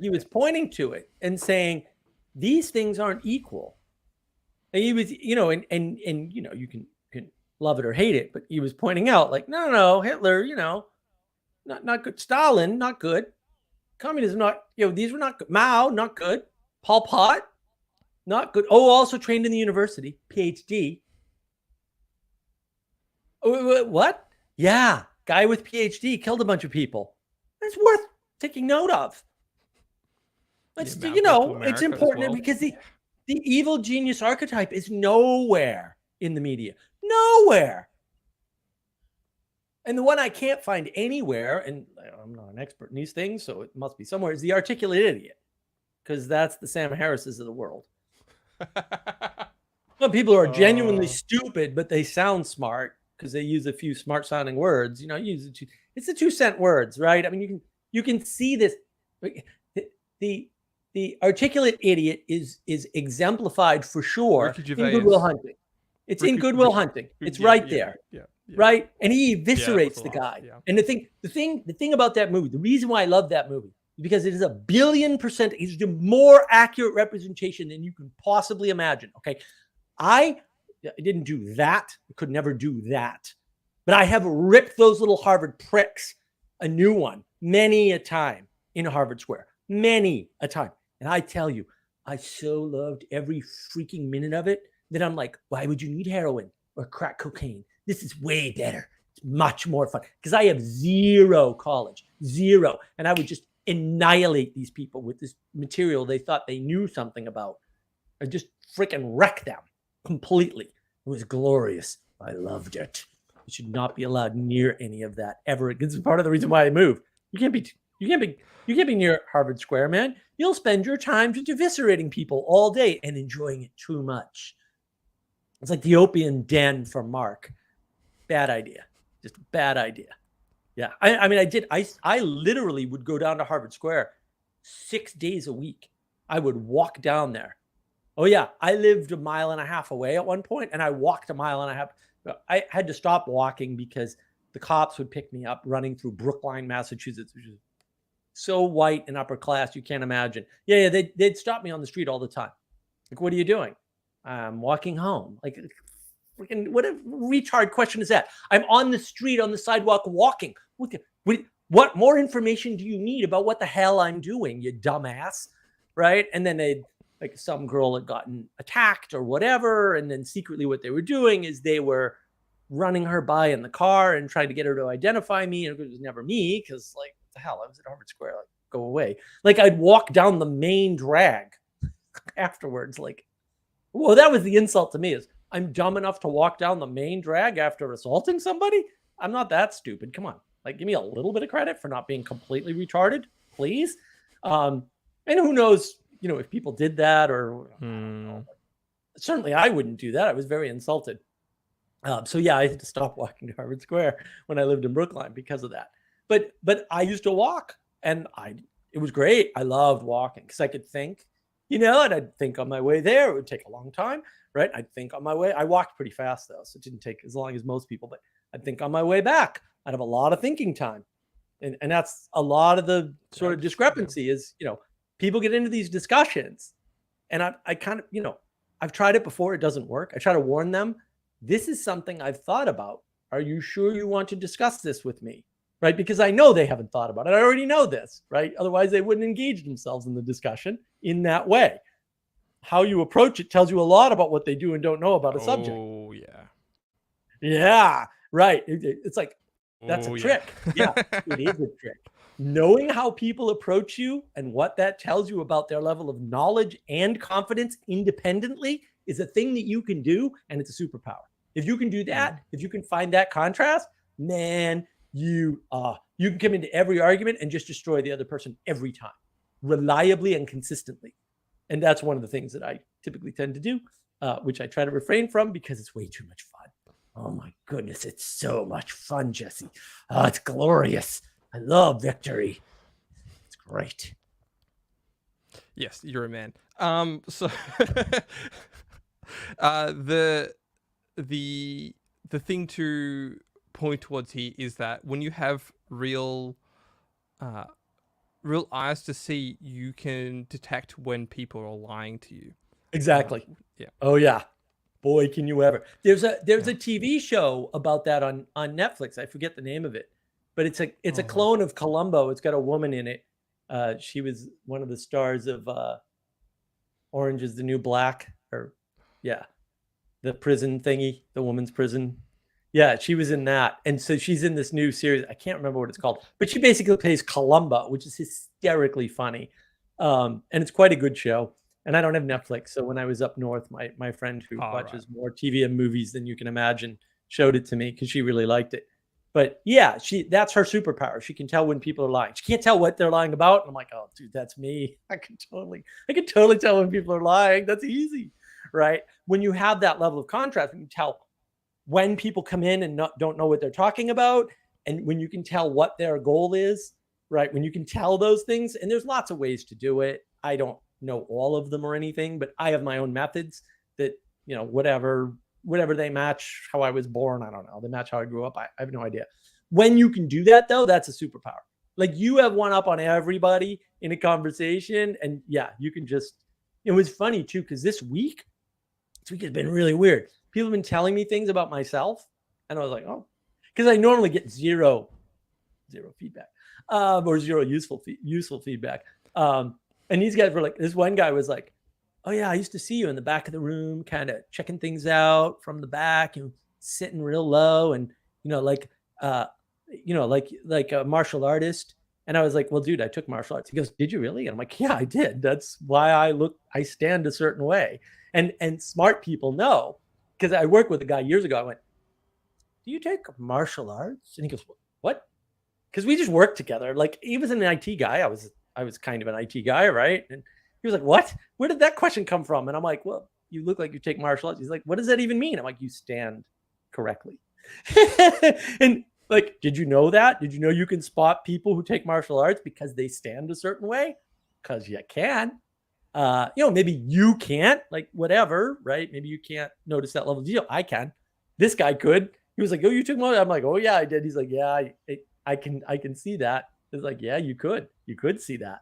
He was pointing to it and saying these things aren't equal. And he was, and you can love it or hate it, but he was pointing out, like, no, Hitler, not good. Stalin, not good. Communism, not, these were not good. Mao, not good. Pol Pot, not good. Oh, also trained in the university, PhD. What? Yeah, guy with PhD killed a bunch of people. That's worth taking note of. It's, it's important because the evil genius archetype is nowhere in the media. Nowhere. And the one I can't find anywhere, and I'm not an expert in these things, so it must be somewhere, is the articulate idiot. Because that's the Sam Harrises of the world. Some people are genuinely stupid, but they sound smart because they use a few smart sounding words. It's the 2-cent words, right? I mean, you can see this. The articulate idiot is exemplified for sure in Good Will Hunting. It's in Good Will Hunting. It's right there. Yeah. Right? And he eviscerates the guy. Yeah. And the thing about that movie, the reason why I love that movie is because it is 1,000,000,000%. It's the more accurate representation than you can possibly imagine. Okay. I didn't do that. I could never do that. But I have ripped those little Harvard pricks a new one many a time in Harvard Square. many a time. And I tell you, I so loved every freaking minute of it that I'm like, why would you need heroin or crack cocaine? This is way better. It's much more fun because I have zero college, zero. And I would just annihilate these people with this material they thought they knew something about. I just freaking wreck them completely. It was glorious. I loved it. You should not be allowed near any of that ever. This is part of the reason why I moved. You can't be near Harvard Square, man. You'll spend your time just eviscerating people all day and enjoying it too much. It's like the opium den for Mark. Bad idea. Just a bad idea. Yeah. I mean, I literally would go down to Harvard Square 6 days a week. I would walk down there. Oh yeah. I lived a mile and a half away at one point and I walked a mile and a half. I had to stop walking because the cops would pick me up running through Brookline, Massachusetts, which is so white and upper class. You can't imagine. Yeah. They'd stop me on the street all the time. Like, what are you doing? I'm walking home. Like, what a retard question is that? I'm on the street, on the sidewalk, walking. What more information do you need about what the hell I'm doing, you dumbass? Right? And then like some girl had gotten attacked or whatever. And then secretly what they were doing is they were running her by in the car and trying to get her to identify me. And it was never me because, like, what the hell? I was at Harvard Square. Like, go away. Like, I'd walk down the main drag afterwards. Like, well, that was the insult to me, is I'm dumb enough to walk down the main drag after assaulting somebody. I'm not that stupid. Come on. Like, give me a little bit of credit for not being completely retarded, please. And who knows, if people did that or certainly I wouldn't do that. I was very insulted. So yeah, I had to stop walking to Harvard Square when I lived in Brookline because of that. But I used to walk and it was great. I loved walking because I could think, and I'd think on my way there. It would take a long time, right? I'd think on my way. I walked pretty fast though, so it didn't take as long as most people, but I'd think on my way back. I'd have a lot of thinking time. And that's a lot of the sort of discrepancy is, people get into these discussions and I kind of, I've tried it before. It doesn't work. I try to warn them. This is something I've thought about. Are you sure you want to discuss this with me? Right? Because I know they haven't thought about it. I already know this, right? Otherwise they wouldn't engage themselves in the discussion in that way. How you approach it tells you a lot about what they do and don't know about a subject. Oh, yeah. Yeah, right. It's like, that's a trick. Yeah, it is a trick. Knowing how people approach you and what that tells you about their level of knowledge and confidence independently is a thing that you can do, and it's a superpower. If you can do that, if you can find that contrast, man, you can come into every argument and just destroy the other person every time, reliably and consistently. And that's one of the things that I typically tend to do, which I try to refrain from because it's way too much fun. Oh my goodness, it's so much fun, Jesse. Oh, it's glorious. I love victory. It's great. Yes, you're a man. So the thing to point towards here is that when you have real eyes to see, you can detect when people are lying to you. Exactly. Yeah. Oh yeah. Boy, can you ever. There's a TV show about that on Netflix. I forget the name of it, but it's a clone of Columbo. It's got a woman in it. She was one of the stars of Orange is the New Black, the prison thingy, the woman's prison. Yeah, she was in that. And so she's in this new series. I can't remember what it's called, but she basically plays Columbo, which is hysterically funny. And it's quite a good show. And I don't have Netflix. So when I was up north, my friend who watches more TV and movies than you can imagine showed it to me because she really liked it. But yeah, that's her superpower. She can tell when people are lying. She can't tell what they're lying about. And I'm like, oh, dude, that's me. I can totally tell when people are lying. That's easy, right? When you have that level of contrast, when you tell when people come in and don't know what they're talking about, and when you can tell what their goal is, right? When you can tell those things, and there's lots of ways to do it. I don't know all of them or anything, but I have my own methods that, whatever they match how I was born. I don't know. They match how I grew up. I have no idea. When you can do that though, that's a superpower. Like you have one up on everybody in a conversation. And yeah, you can it was funny too. Cause this week has been really weird. People have been telling me things about myself. And I was like, oh, cause I normally get zero feedback, or zero useful feedback. And these guys were like, this one guy was like, oh yeah, I used to see you in the back of the room, kind of checking things out from the back and sitting real low, and uh, like a martial artist. And I was like, well, dude, I took martial arts. He goes, did you really? And I'm like, yeah, I did. That's why I stand a certain way. And smart people know, because I worked with a guy years ago. I went, do you take martial arts? And he goes, what? Because we just worked together. Like, he was an IT guy. I was kind of an IT guy, right? And he was like, what? Where did that question come from? And I'm like, well, you look like you take martial arts. He's like, what does that even mean? I'm like, you stand correctly. And like, did you know that? Did you know you can spot people who take martial arts because they stand a certain way? Because you can. Maybe you can't, like, whatever, right? Maybe you can't notice that level of detail. I can. This guy could. He was like, oh, you took martial arts? I'm like, oh yeah, I did. He's like, yeah, I can see that. It's like, yeah, you could see that,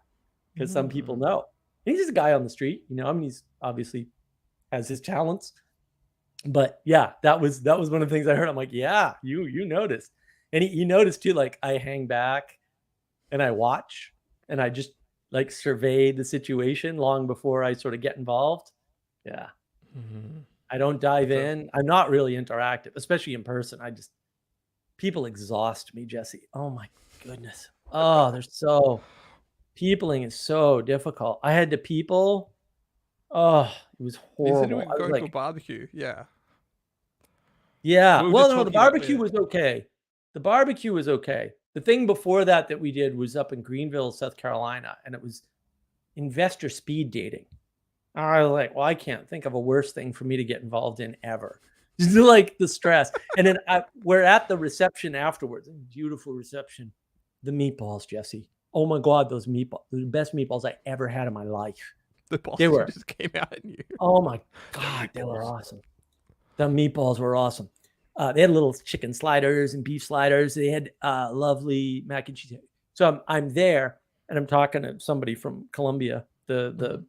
because some people know. And he's just a guy on the street, I mean, he's obviously has his talents, but yeah, that was one of the things I heard. I'm like, yeah, you noticed. And he noticed too, like, I hang back and I watch and I just like survey the situation long before I sort of get involved. Yeah. I don't dive in. I'm not really interactive, especially in person. People exhaust me, Jesse. Oh my goodness. Oh, peopling is so difficult. I had to people. Oh, it was You said we horrible. were I was going to a like, barbecue. Yeah. yeah. We were Well, just no, the talking about barbecue was okay. The barbecue was okay. The thing before that we did was up in Greenville, South Carolina, and it was investor speed dating. I was like, well, I can't think of a worse thing for me to get involved in ever. Just like the stress. And then we're at the reception afterwards. Beautiful reception. The meatballs, Jesse. Oh my God, those meatballs. The best meatballs I ever had in my life. The boss They were. just came out at you. Oh my God, they were awesome. The meatballs were awesome. They had little chicken sliders and beef sliders. They had lovely mac and cheese. So I'm there, and I'm talking to somebody from Columbia, the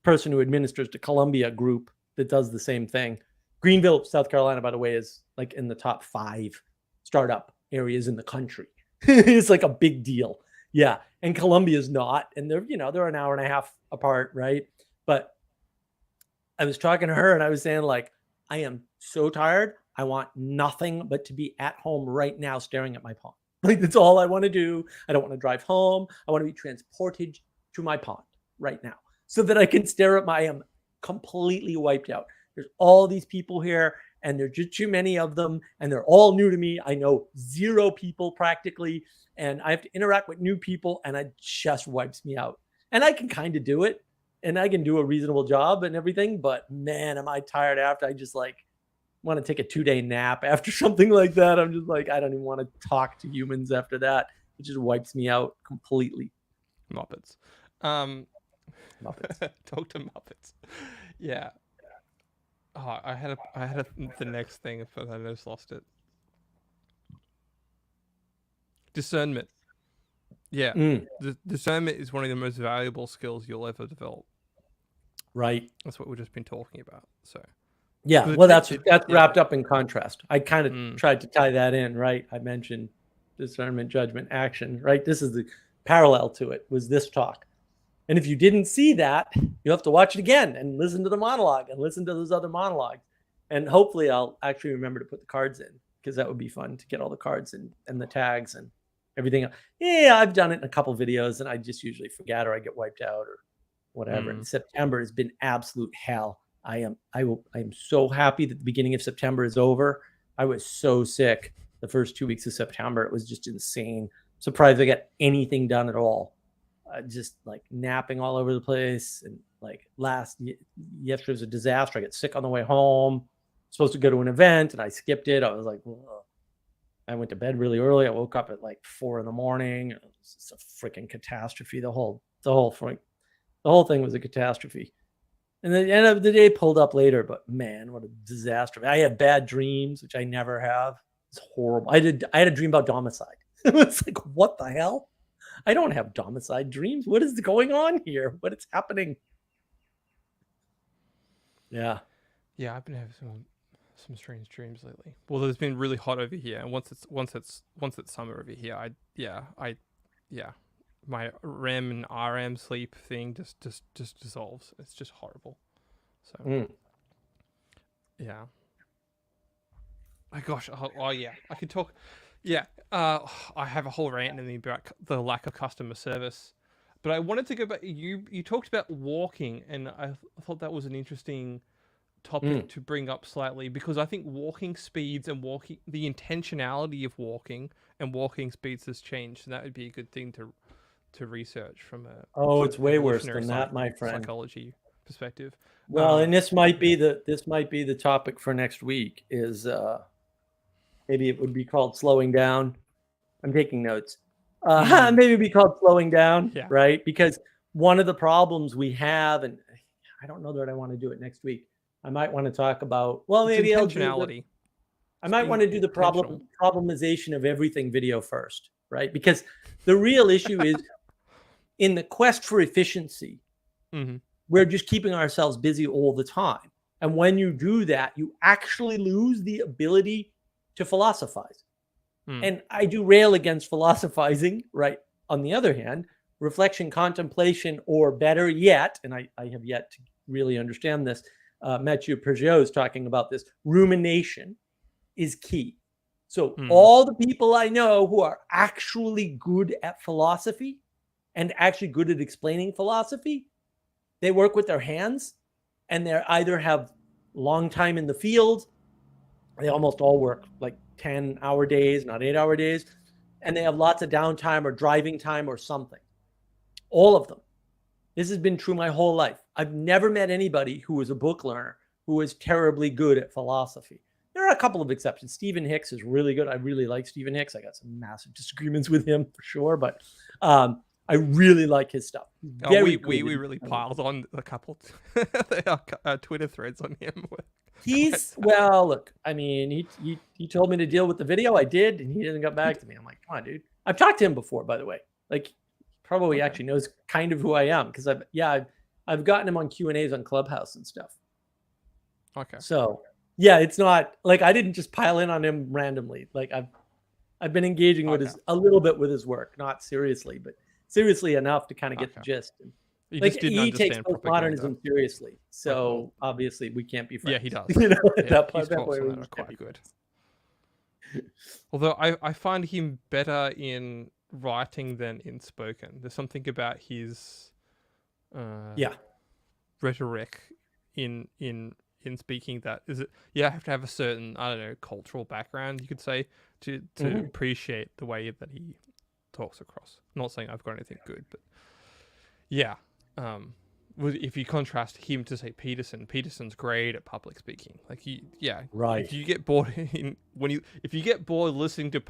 person who administers the Columbia group that does the same thing. Greenville, South Carolina, by the way, is like in the top 5 startup areas in the country. It's like a big deal. Yeah. And Columbia's not. And they're an hour and a half apart, right? But I was talking to her and I was saying, like, I am so tired. I want nothing but to be at home right now staring at my pond. Like, that's all I want to do. I don't want to drive home. I want to be transported to my pond right now so that I can stare at I am completely wiped out. There's all these people here, and there's just too many of them, and they're all new to me. I know 0 people practically, and I have to interact with new people, and it just wipes me out. And I can kind of do it, and I can do a reasonable job and everything, but man, am I tired after. I just like want to take a 2-day nap after something like that. I'm just like, I don't even want to talk to humans after that. It just wipes me out completely. Muppets. Muppets. Talk to Muppets. Yeah. Oh, I had the next thing, but I just lost it. Discernment. Yeah. The discernment is one of the most valuable skills you'll ever develop. Right. That's what we've just been talking about. So. Yeah, well, that's wrapped up in contrast. I kind of tried to tie that in, right? I mentioned discernment, judgment, action, right? This is the parallel to it, was this talk. And if you didn't see that, you have to watch it again and listen to the monologue and listen to those other monologues. And hopefully I'll actually remember to put the cards in, because that would be fun to get all the cards and the tags and everything. Yeah, I've done it in a couple videos and I just usually forget, or I get wiped out or whatever. And September has been absolute hell. I am so happy that the beginning of September is over. I was so sick the first 2 weeks of September. It was just insane. Surprised I got anything done at all. Just like napping all over the place. And like yesterday was a disaster. I got sick on the way home. Supposed to go to an event and I skipped it. I was like, ugh. I went to bed really early. I woke up at like 4 a.m. It was just a freaking catastrophe. The whole thing was a catastrophe. And the end of the day pulled up later, but man, what a disaster. I had bad dreams, which I never have. It's horrible. I had a dream about domicide. It was like, what the hell? I don't have domicide dreams. What is going on here? What is happening? Yeah. Yeah, I've been having some strange dreams lately. Well, it's been really hot over here, and once it's summer over here, my REM and RM sleep thing just dissolves. It's just horrible. So yeah. My gosh. Oh yeah. I could talk. Yeah. I have a whole rant in me about the lack of customer service. But I wanted to go back. You talked about walking, and I thought that was an interesting topic to bring up slightly, because I think walking speeds and the intentionality of walking and walking speeds has changed, and that would be a good thing to research from a it's way worse evolutionary than that, my friend. psychology perspective. Well, and this might be the topic for next week. Is maybe it would be called slowing down. I'm taking notes. Maybe it'd be called slowing down, Yeah. right? Because one of the problems we have, and I don't know that I want to do it next week. I might want to talk about, well, It's maybe intentionality. I might want to do the problemization of everything video first, right? Because the real issue is in the quest for efficiency, we're just keeping ourselves busy all the time. And when you do that, you actually lose the ability to philosophize. And I do rail against philosophizing, right? On the other hand, reflection, contemplation, or better yet, and I have yet to really understand this, Mathieu Peugeot is talking about this, rumination is key. So all the people I know who are actually good at philosophy and actually good at explaining philosophy, they work with their hands, and they either have long time in the field. They almost all work like 10-hour days, not 8-hour days. And they have lots of downtime or driving time or something. All of them. This has been true my whole life. I've never met anybody who was a book learner who was terribly good at philosophy. There are a couple of exceptions. Stephen Hicks is really good. I really like Stephen Hicks. I got some massive disagreements with him for sure, but I really like his stuff. We really piled on a couple Twitter threads on him. Well, look, I mean, he told me to deal with the video. I did, and he didn't get back to me. I'm like, come on, dude. I've talked to him before, by the way. Like, probably actually knows kind of who I am, because I've gotten him on Q&As on Clubhouse and stuff. Okay. So yeah, it's not like I didn't just pile in on him randomly. Like I've been engaging with a little bit with his work, not seriously, but seriously enough to kind of get the gist. And, he takes postmodernism seriously, so obviously we can't be friends. Yeah, he does. That point are quite good. Although I find him better in writing than in spoken. There's something about his rhetoric in speaking that you have to have a certain, I don't know, cultural background, you could say, to appreciate the way that he talks across. I'm not saying I've got anything good, but yeah. If you contrast him to say Peterson's great at public speaking. Like right. If you get bored if you get bored listening to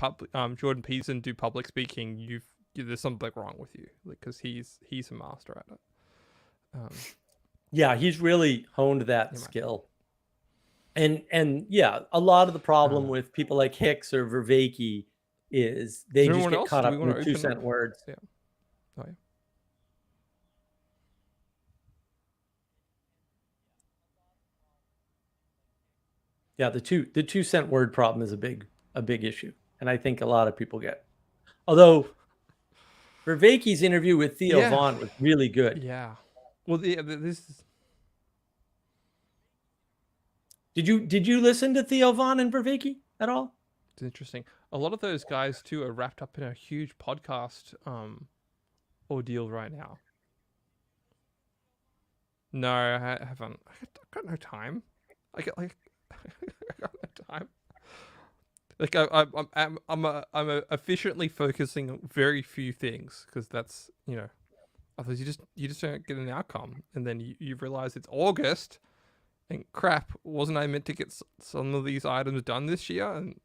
Jordan Peterson do public speaking, there's something wrong with you, because he's a master at it. Yeah, he's really honed that skill. And yeah, a lot of the problem with people like Hicks or Vervaeke is they just get caught up in the 2-cent words. Yeah. Oh, yeah. Yeah, the 2-cent word problem is a big issue, and I think a lot of people get. Although Vervaeke's interview with Theo Von was really good. Yeah. Well, this is. Did you listen to Theo Von and Vervaeke at all? It's interesting. A lot of those guys too are wrapped up in a huge podcast ordeal right now. No, I haven't. I've got no time. I got no time. Like I'm efficiently focusing on very few things, because that's, otherwise you just don't get an outcome, and then you realize it's August, and crap, wasn't I meant to get some of these items done this year? And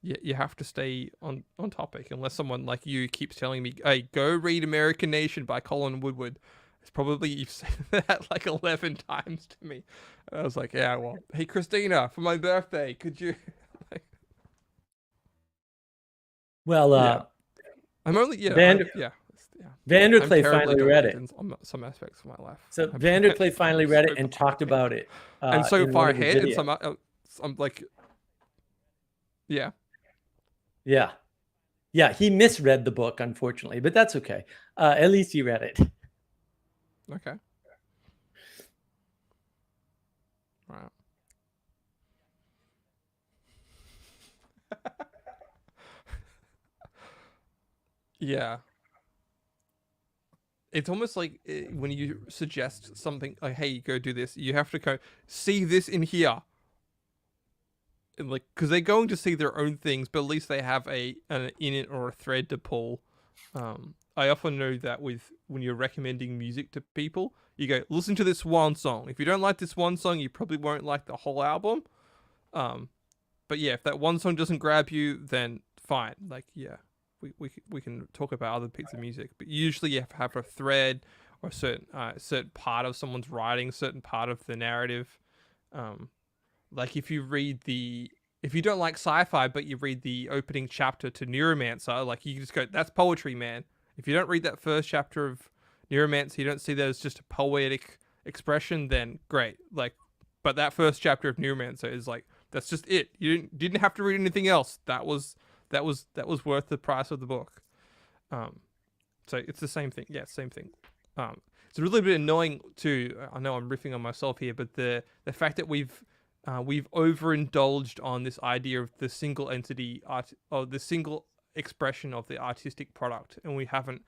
you have to stay on topic, unless someone like you keeps telling me, hey, go read American Nation by Colin Woodward. It's probably, you've said that like 11 times to me. And I was like, yeah, well, hey, Christina, for my birthday, could you? Well, I'm only, Vanderklay finally read it. In some aspects of my life. So Vanderklay finally read it and talked about it. And so far ahead, and I'm like, yeah. Yeah, he misread the book, unfortunately, but that's okay. At least he read it. Okay. Right. Yeah. It's almost like when you suggest something like, "Hey, go do this," you have to go see this in here, and like because they're going to see their own things, but at least they have an in it or a thread to pull. I often know that with when you're recommending music to people, you go listen to this one song. If you don't like this one song, you probably won't like the whole album. But yeah, if that one song doesn't grab you, then fine. Like yeah, we can talk about other bits of music, but usually you have a thread or a certain part of someone's writing, certain part of the narrative. Like if you don't like sci-fi, but you read the opening chapter to Neuromancer, like you just go, that's poetry, man. If you don't read that first chapter of Neuromancer, you don't see that as just a poetic expression, then great. Like, but that first chapter of Neuromancer is like, that's just it. You didn't have to read anything else. That was worth the price of the book. So it's the same thing. Yeah, same thing. It's a really bit annoying too. I know I'm riffing on myself here, but the fact that we've overindulged on this idea of the single entity art, or the single expression of the artistic product, and we haven't.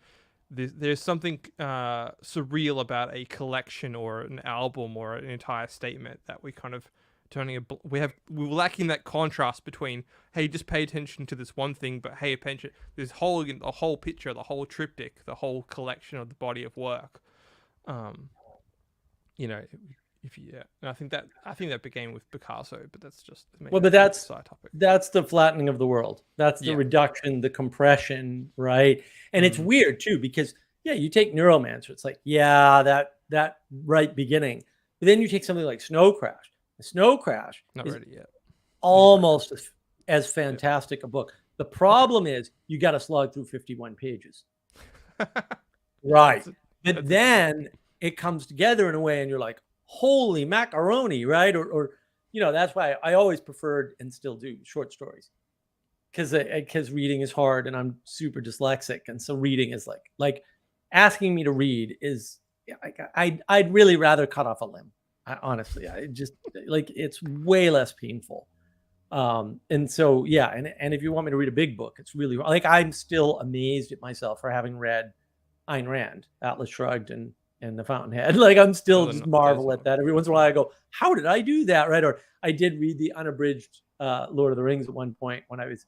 There's something surreal about a collection or an album or an entire statement that we kind of we're lacking that contrast between, hey, just pay attention to this one thing, but hey, attention this whole picture, the whole triptych, the whole collection of the body of work. You know, and I think that began with Picasso, but that's just well, but that's a side topic. That's the flattening of the world. That's the reduction, the compression, right? And it's weird too, because you take Neuromancer, it's like, that right beginning. But then you take something like Snow Crash. The Snow Crash Not is ready yet. almost as fantastic a book. The problem is you got to slog through 51 pages. Right. But then it comes together in a way and you're like, holy macaroni, right? Or that's why I always preferred and still do short stories, because reading is hard and I'm super dyslexic, and so reading is like asking me to read is I'd really rather cut off a limb. Honestly, I just like it's way less painful. And so and if you want me to read a big book, it's really like I'm still amazed at myself for having read Ayn Rand, Atlas Shrugged, and The Fountainhead. Like I'm still just marvel at that. Every once in a while I go, how did I do that? Right. Or I did read the unabridged Lord of the Rings at one point when I was,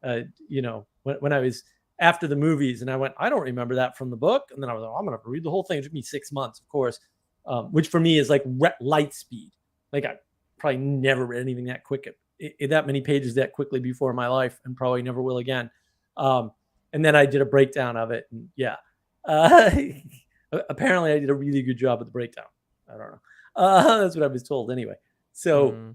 when I was after the movies, and I went, I don't remember that from the book. And then I was like, I'm going to read the whole thing. It took me 6 months, of course, which for me is like light speed. Like I probably never read anything that quick, that many pages that quickly before in my life, and probably never will again. And then I did a breakdown of it, and apparently I did a really good job at the breakdown. I don't know. That's what I was told anyway. So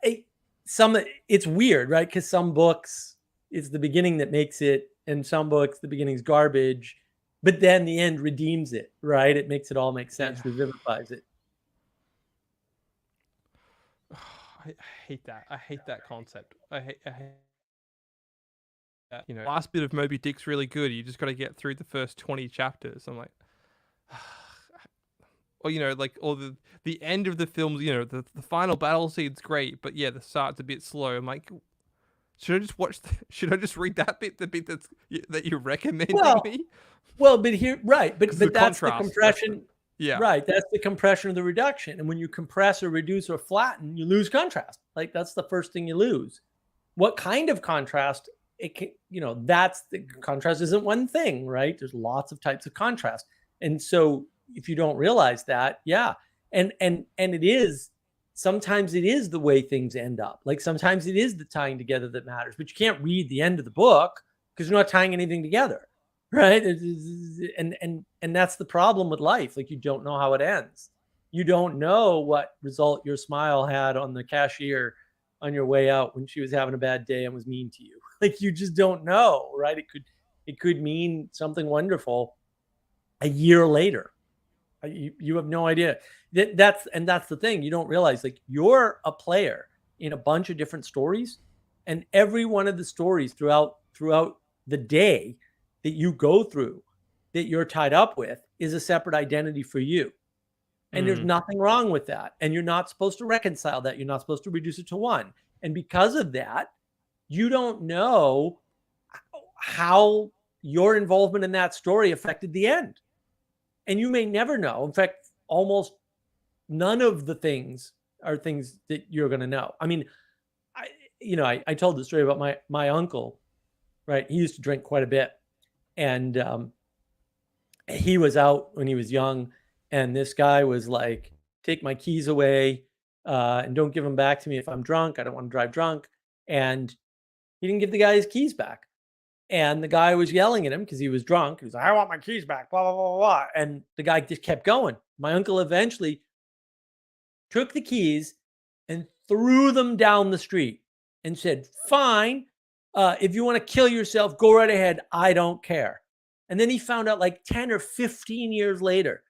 it's weird, right? Because some books, it's the beginning that makes it, and some books, the beginning's garbage, but then the end redeems it, right? It makes it all make sense, revivifies it. I hate that. I hate that concept. I hate that. Last bit of Moby Dick's really good. You just got to get through the first 20 chapters. I'm like, or the end of the films. The final battle scene's great, but the start's a bit slow. I'm like, should I just should I just read that bit, the bit that you're recommending me? Well, but here, right, but that's the compression. Yeah. Right. That's the compression of the reduction. And when you compress or reduce or flatten, you lose contrast. Like that's the first thing you lose. What kind of contrast? That's the contrast isn't one thing, right? There's lots of types of contrast. And so if you don't realize that, and it is, sometimes it is the way things end up. Like sometimes it is the tying together that matters, but you can't read the end of the book because you're not tying anything together. Right. And that's the problem with life. Like you don't know how it ends. You don't know what result your smile had on the cashier on your way out when she was having a bad day and was mean to you. Like you just don't know. Right. It could mean something wonderful a year later. You have no idea. That's the thing. You don't realize, like, you're a player in a bunch of different stories, and every one of the stories throughout throughout the day that you go through that you're tied up with is a separate identity for you. And there's nothing wrong with that. And you're not supposed to reconcile that. You're not supposed to reduce it to one. And because of that, you don't know how your involvement in that story affected the end. And you may never know. In fact, almost none of the things are things that you're going to know. I mean, I told the story about my uncle, right? He used to drink quite a bit. And he was out when he was young. And this guy was like, take my keys away and don't give them back to me if I'm drunk. I don't want to drive drunk. And he didn't give the guy his keys back. And the guy was yelling at him because he was drunk. He was like, I want my keys back, blah, blah, blah, blah. And the guy just kept going. My uncle eventually took the keys and threw them down the street and said, fine, if you want to kill yourself, go right ahead. I don't care. And then he found out like 10 or 15 years later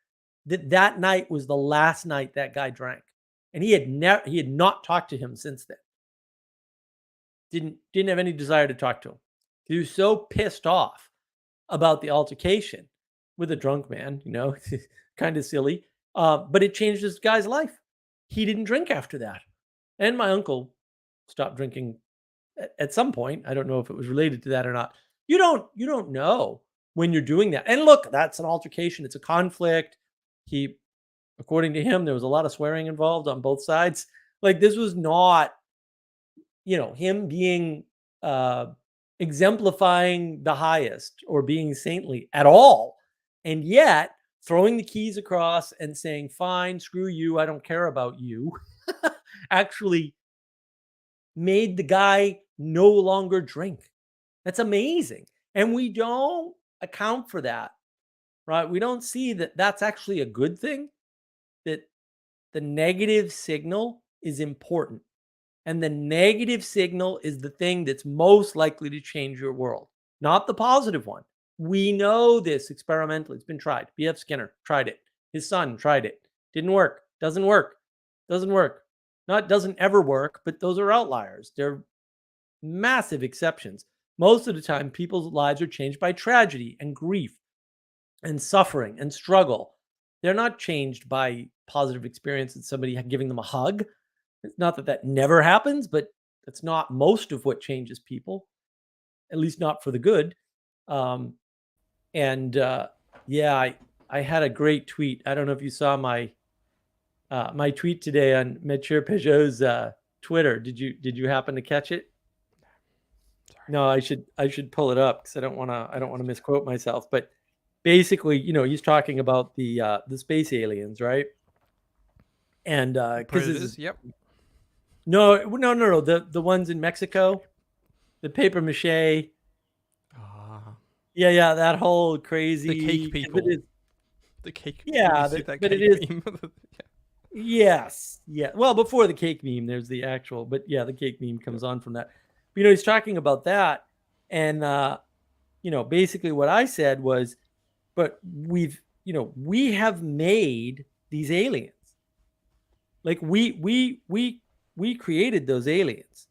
that night was the last night that guy drank. And he had not talked to him since then. Didn't have any desire to talk to him. He was so pissed off about the altercation with a drunk man, kind of silly. But it changed this guy's life. He didn't drink after that. And my uncle stopped drinking at some point. I don't know if it was related to that or not. You don't know when you're doing that. And look, that's an altercation. It's a conflict. According to him, there was a lot of swearing involved on both sides. Like this was not, him being exemplifying the highest or being saintly at all. And yet throwing the keys across and saying, fine, screw you, I don't care about you, actually made the guy no longer drink. That's amazing. And we don't account for that, right? We don't see that that's actually a good thing, that the negative signal is important. And the negative signal is the thing that's most likely to change your world, not the positive one. We know this experimentally. It's been tried. B.F. Skinner tried it. His son tried it. Didn't work. Doesn't work. Doesn't work. Not doesn't ever work, but those are outliers. They're massive exceptions. Most of the time, people's lives are changed by tragedy and grief and suffering and struggle. They're not changed by positive experiences, somebody giving them a hug. It's not that never happens, but that's not most of what changes people, at least not for the good. I had a great tweet. I don't know if you saw my tweet today on Mathieu Peugeot's Twitter. Did you happen to catch it? Sorry. No, I should pull it up because I don't want to misquote myself. But basically, he's talking about the space aliens, right? And because yep. No. The ones in Mexico, the paper mache. Yeah, that whole crazy. The cake people. The cake. Yeah, but it is. Yes. Yeah. Well, before the cake meme, there's the actual. But yeah, the cake meme comes on from that. But, he's talking about that, and basically what I said was, but we have made these aliens. Like we created those aliens.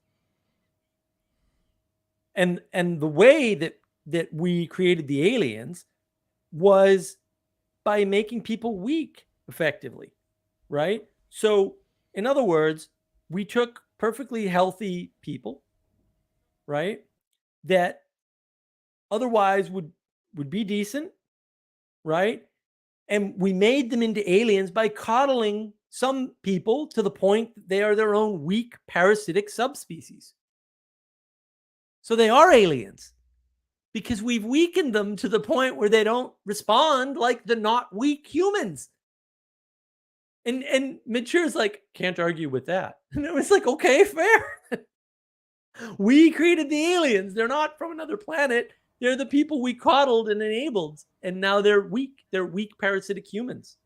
And the way that we created the aliens was by making people weak effectively, right? So in other words, we took perfectly healthy people, right, that otherwise would be decent, right? And we made them into aliens by coddling some people to the point that they are their own weak parasitic subspecies. So they are aliens because we've weakened them to the point where they don't respond like the not weak humans. And Mature's like, can't argue with that. And it was like, okay, fair. We created the aliens. They're not from another planet. They're the people we coddled and enabled. And now they're weak. They're weak parasitic humans.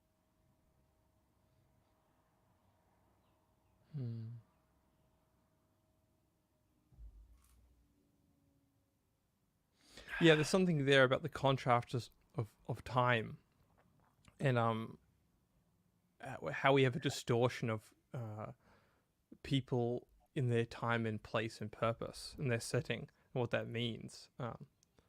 Yeah, there's something there about the contrast of time, and how we have a distortion of people in their time and place and purpose and their setting. what that means.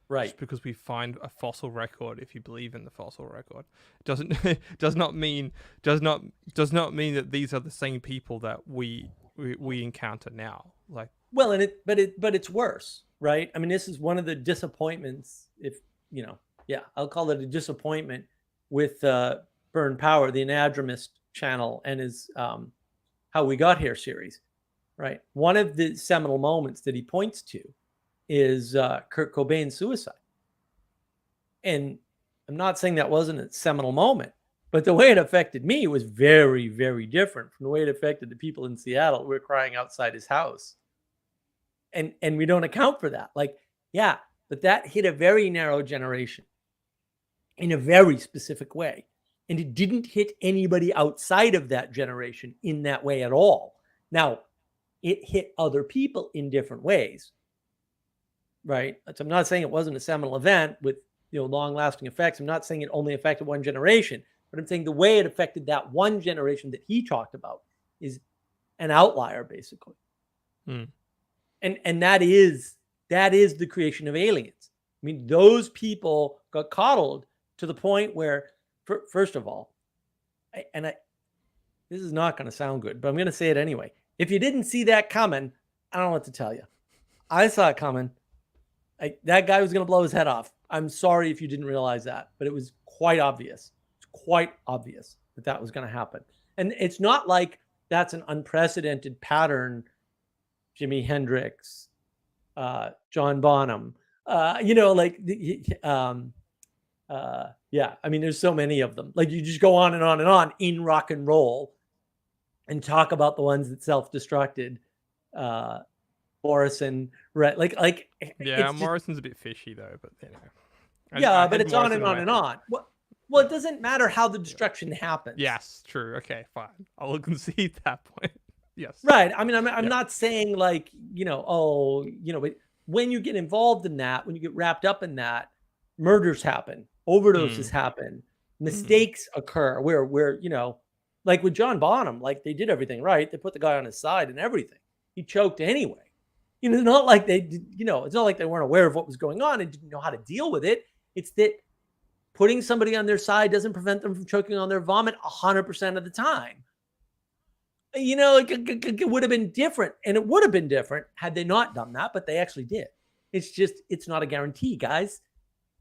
Right. Just because we find a fossil record, if you believe in the fossil record, doesn't does not mean that these are the same people that we encounter now. Like, well, but it's worse, right? I mean, this is one of the disappointments. If I'll call it a disappointment with Burn Power, the Anadromist channel, and his How We Got Here series, right? One of the seminal moments that he points to is Kurt Cobain's suicide. And I'm not saying that wasn't a seminal moment, but the way it affected me was very, very different from the way it affected the people in Seattle who were crying outside his house. And we don't account for that. Like, yeah, but that hit a very narrow generation in a very specific way. And it didn't hit anybody outside of that generation in that way at all. Now, it hit other people in different ways. Right. So I'm not saying it wasn't a seminal event with long-lasting effects. I'm not saying it only affected one generation, but I'm saying the way it affected that one generation that he talked about is an outlier, basically. And that is the creation of aliens. I mean, those people got coddled to the point where, first of all, this is not going to sound good, but I'm going to say it anyway. If you didn't see that coming, I don't know what to tell you. I saw it coming. That guy was going to blow his head off. I'm sorry if you didn't realize that, but it was quite obvious. It's quite obvious that was going to happen. And it's not like that's an unprecedented pattern. Jimi Hendrix, John Bonham, I mean, there's so many of them. Like, you just go on and on and on in rock and roll and talk about the ones that self-destructed. Morrison, right? Morrison's a bit fishy though, but but it's on and on and on. Well, it doesn't matter how the destruction happens. Yes, true. Okay, fine. I'll concede that point. Yes. Right. I mean, I'm not saying but when you get involved in that, when you get wrapped up in that, murders happen, overdoses happen, mistakes occur where like with John Bonham, like, they did everything right. They put the guy on his side and everything. He choked anyway. It's not like they did, it's not like they weren't aware of what was going on and didn't know how to deal with it. It's that putting somebody on their side doesn't prevent them from choking on their vomit 100% of the time. It would have been different, and it would have been different had they not done that, but they actually did. It's not a guarantee, guys.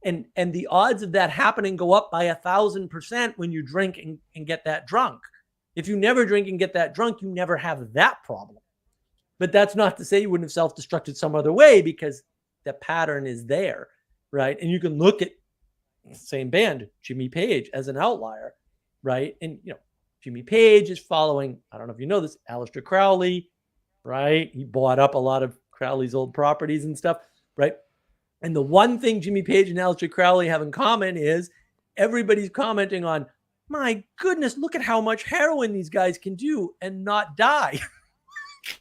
And the odds of that happening go up by 1,000% when you drink and get that drunk. If you never drink and get that drunk, you never have that problem. But that's not to say you wouldn't have self-destructed some other way, because the pattern is there, right? And you can look at the same band, Jimmy Page, as an outlier, right? And, Jimmy Page is following, I don't know if you know this, Aleister Crowley, right? He bought up a lot of Crowley's old properties and stuff, right? And the one thing Jimmy Page and Aleister Crowley have in common is everybody's commenting on, my goodness, look at how much heroin these guys can do and not die.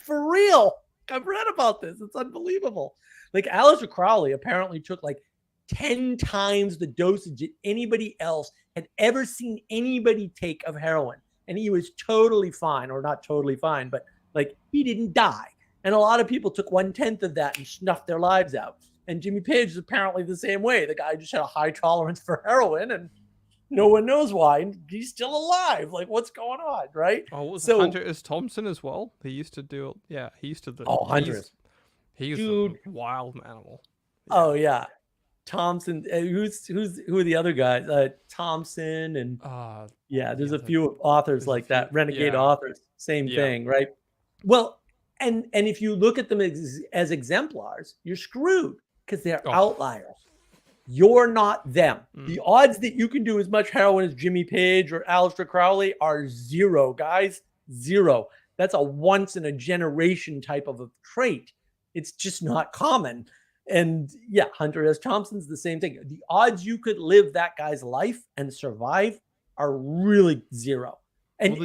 For real. I've read about this. It's unbelievable. Like, Aleister Crowley apparently took like 10 times the dosage that anybody else had ever seen anybody take of heroin. And he was totally fine, or not totally fine, but like, he didn't die. And a lot of people took 1/10 of that and snuffed their lives out. And Jimmy Page is apparently the same way. The guy just had a high tolerance for heroin, and no one knows why. And he's still alive. Like, what's going on, right? Oh, was Hunter S. Thompson as well? He used to do it. Yeah, he used to do. Oh, Hunter. He's a wild animal. Yeah. Oh yeah, Thompson. Who are the other guys? Thompson and there's a few authors like that, renegade authors. Same thing, right? Well, and if you look at them as exemplars, you're screwed because they're outliers. You're not them. The odds that you can do as much heroin as Jimmy Page or Aleister Crowley are zero, guys. Zero. That's a once in a generation type of a trait. It's just not common. And yeah, Hunter S. Thompson's the same thing. The odds you could live that guy's life and survive are really zero. And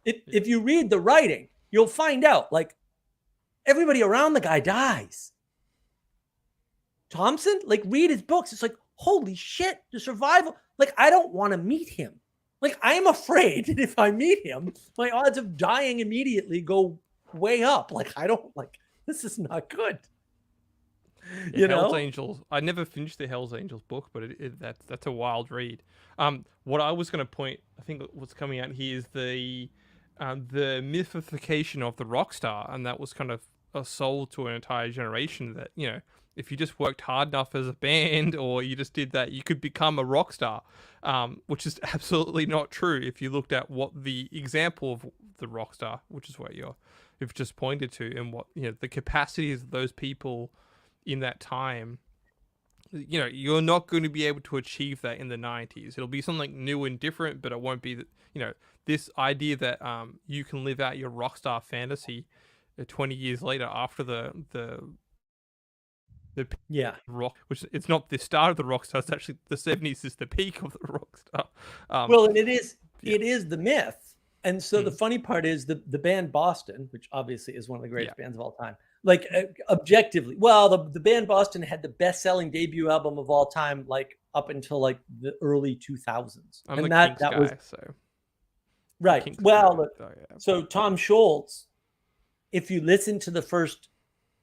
if you read the writing, you'll find out, like, everybody around the guy dies. Thompson, like, read his books. It's like, holy shit, the survival. Like, I don't want to meet him. Like, I am afraid that if I meet him, my odds of dying immediately go way up. Like, I don't, like, this is not good. You Hell's know? Angels. I never finished the Hell's Angels book, but that's a wild read. What I was going to point, I think what's coming out here is the mythification of the rock star, and that was kind of a soul to an entire generation that, you know, if you just worked hard enough as a band or you just did that, you could become a rock star, which is absolutely not true if you looked at what the example of the rock star, which is what you've just pointed to, and what, you know, the capacities of those people in that time. You know, you're not going to be able to achieve that in the 90s. It'll be something new and different, but it won't be, you know, this idea that you can live out your rock star fantasy 20 years later after the Yeah. rock, which it's not the start of the rock star, it's actually the 70s is the peak of the rock star. Well, and it is yeah. the myth. And so the funny part is the band Boston, which obviously is one of the greatest bands of all time, like objectively, well, the band Boston had the best-selling debut album of all time, like up until like the early 2000s. I'm and the that Kinks was guy, so right. Kinks Well, are good. Oh, yeah. so Tom Scholz, if you listen to the first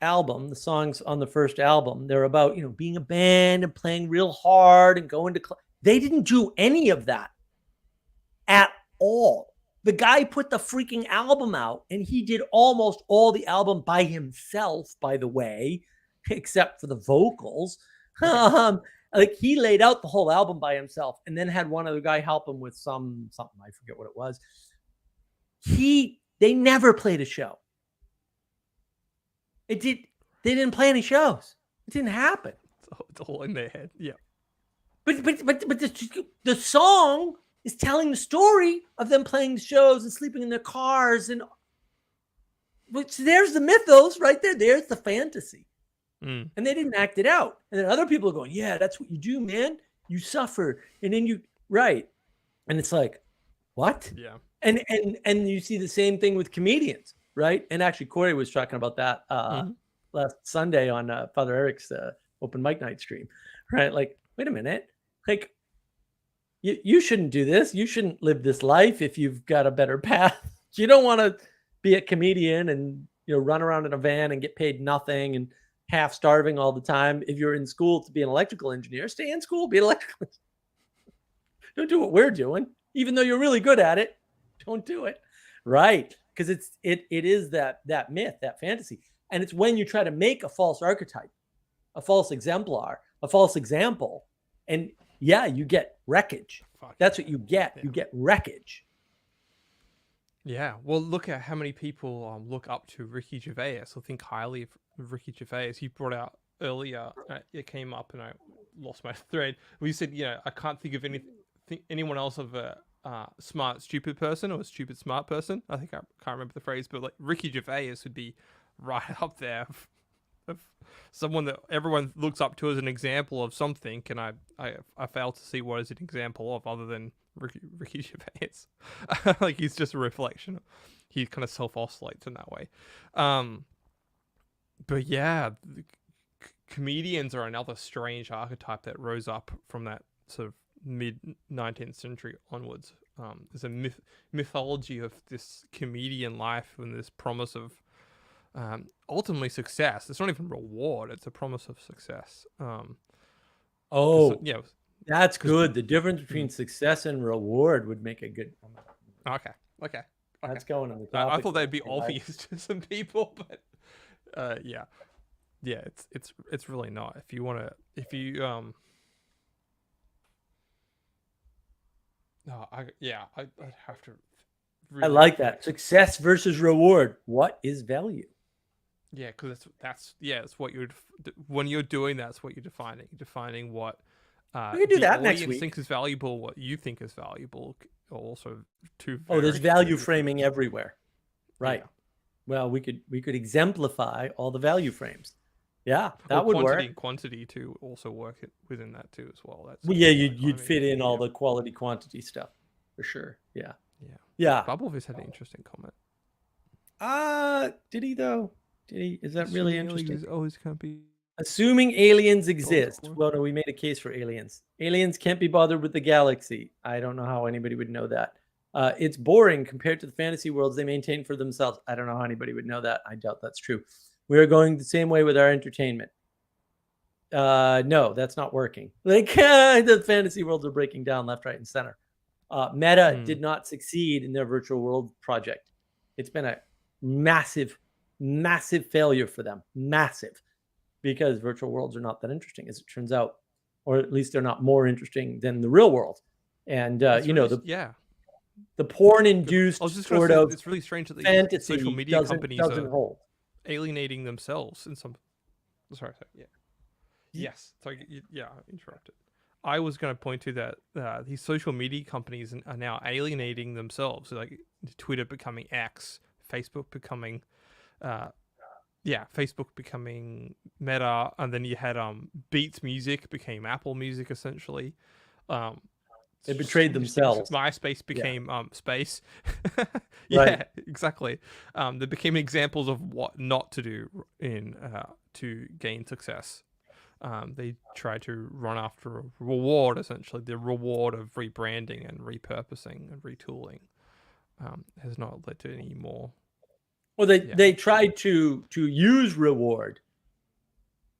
album, the songs on the first album, they're about, you know, being a band and playing real hard and going to they didn't do any of that at all. The guy put the freaking album out and he did almost all the album by himself, by the way, except for the vocals. Like he laid out the whole album by himself and then had one other guy help him with something, I forget what it was. They never played a show. They didn't play any shows. It didn't happen. It's all in their head. Yeah. But the song is telling the story of them playing the shows and sleeping in their cars, and which there's the mythos right there. There's the fantasy. And they didn't act it out. And then other people are going, yeah, that's what you do, man. You suffer. And then right. And it's like, what? Yeah. And you see the same thing with comedians, right? And actually Corey was talking about that last Sunday on Father Eric's open mic night stream, right? Like, wait a minute. Like, you shouldn't do this. You shouldn't live this life if you've got a better path. You don't want to be a comedian and, you know, run around in a van and get paid nothing and half starving all the time. If you're in school to be an electrical engineer, stay in school, be an electrical engineer. Don't do what we're doing, even though you're really good at it. Don't do it. Right. Because it is that myth, that fantasy. And it's when you try to make a false archetype, a false exemplar, a false example, and yeah, you get wreckage. That's what you get. Yeah. You get wreckage. Yeah. Well, look at how many people look up to Ricky Gervais or think highly of Ricky Gervais. You brought out earlier, it came up and I lost my thread. We said, you know, I can't think of anyone else of a smart, stupid person or a stupid, smart person. I think I can't remember the phrase, but like Ricky Gervais would be right up there of someone that everyone looks up to as an example of something, and I fail to see what is an example of other than Ricky Gervais. Like he's just a reflection. He kind of self-oscillates in that way. But yeah, comedians are another strange archetype that rose up from that sort of mid-19th century onwards. There's a mythology of this comedian life and this promise of ultimately success. It's not even reward, it's a promise of success. Yeah, that's good. The difference between success and reward would make a good okay. That's going on the topic. I thought that'd be obvious to some people, but yeah, it's really not. If you I'd have to really, I like that. Success versus reward. What is value? Yeah, because that's what you're, when you're doing that's what you're defining. You're defining what we can do that next week. Thinks is valuable, what you think is valuable, also two. There's value framing everywhere, right? Yeah. Well, we could exemplify all the value frames. Yeah, that would work. And quantity to also work within that too as well. That's you'd fit in all the quality quantity stuff for sure. Yeah. Bubblefish had an interesting comment. Did he though? Is that really interesting? Always can't be. Assuming aliens exist. Well, no, we made a case for aliens. Aliens can't be bothered with the galaxy. I don't know how anybody would know that. It's boring compared to the fantasy worlds they maintain for themselves. I don't know how anybody would know that. I doubt that's true. We are going the same way with our entertainment. No, that's not working. Like the fantasy worlds are breaking down left, right, and center. Meta did not succeed in their virtual world project. It's been a massive, massive failure for them. Massive. Because virtual worlds are not that interesting, as it turns out, or at least they're not more interesting than the real world. And the porn-induced sort of it's really strange that fantasy social media companies doesn't are hold. alienating themselves in some. Sorry, yeah. Yes. So yeah, interrupted. I was going to point to that these social media companies are now alienating themselves. So like Twitter becoming X, Facebook becoming, Facebook becoming Meta, and then you had Beats Music became Apple Music essentially. They betrayed themselves. MySpace became Space. Right. Exactly. They became examples of what not to do in to gain success. They try to run after a reward, essentially. The reward of rebranding and repurposing and retooling has not led to any more. Well, they tried to use reward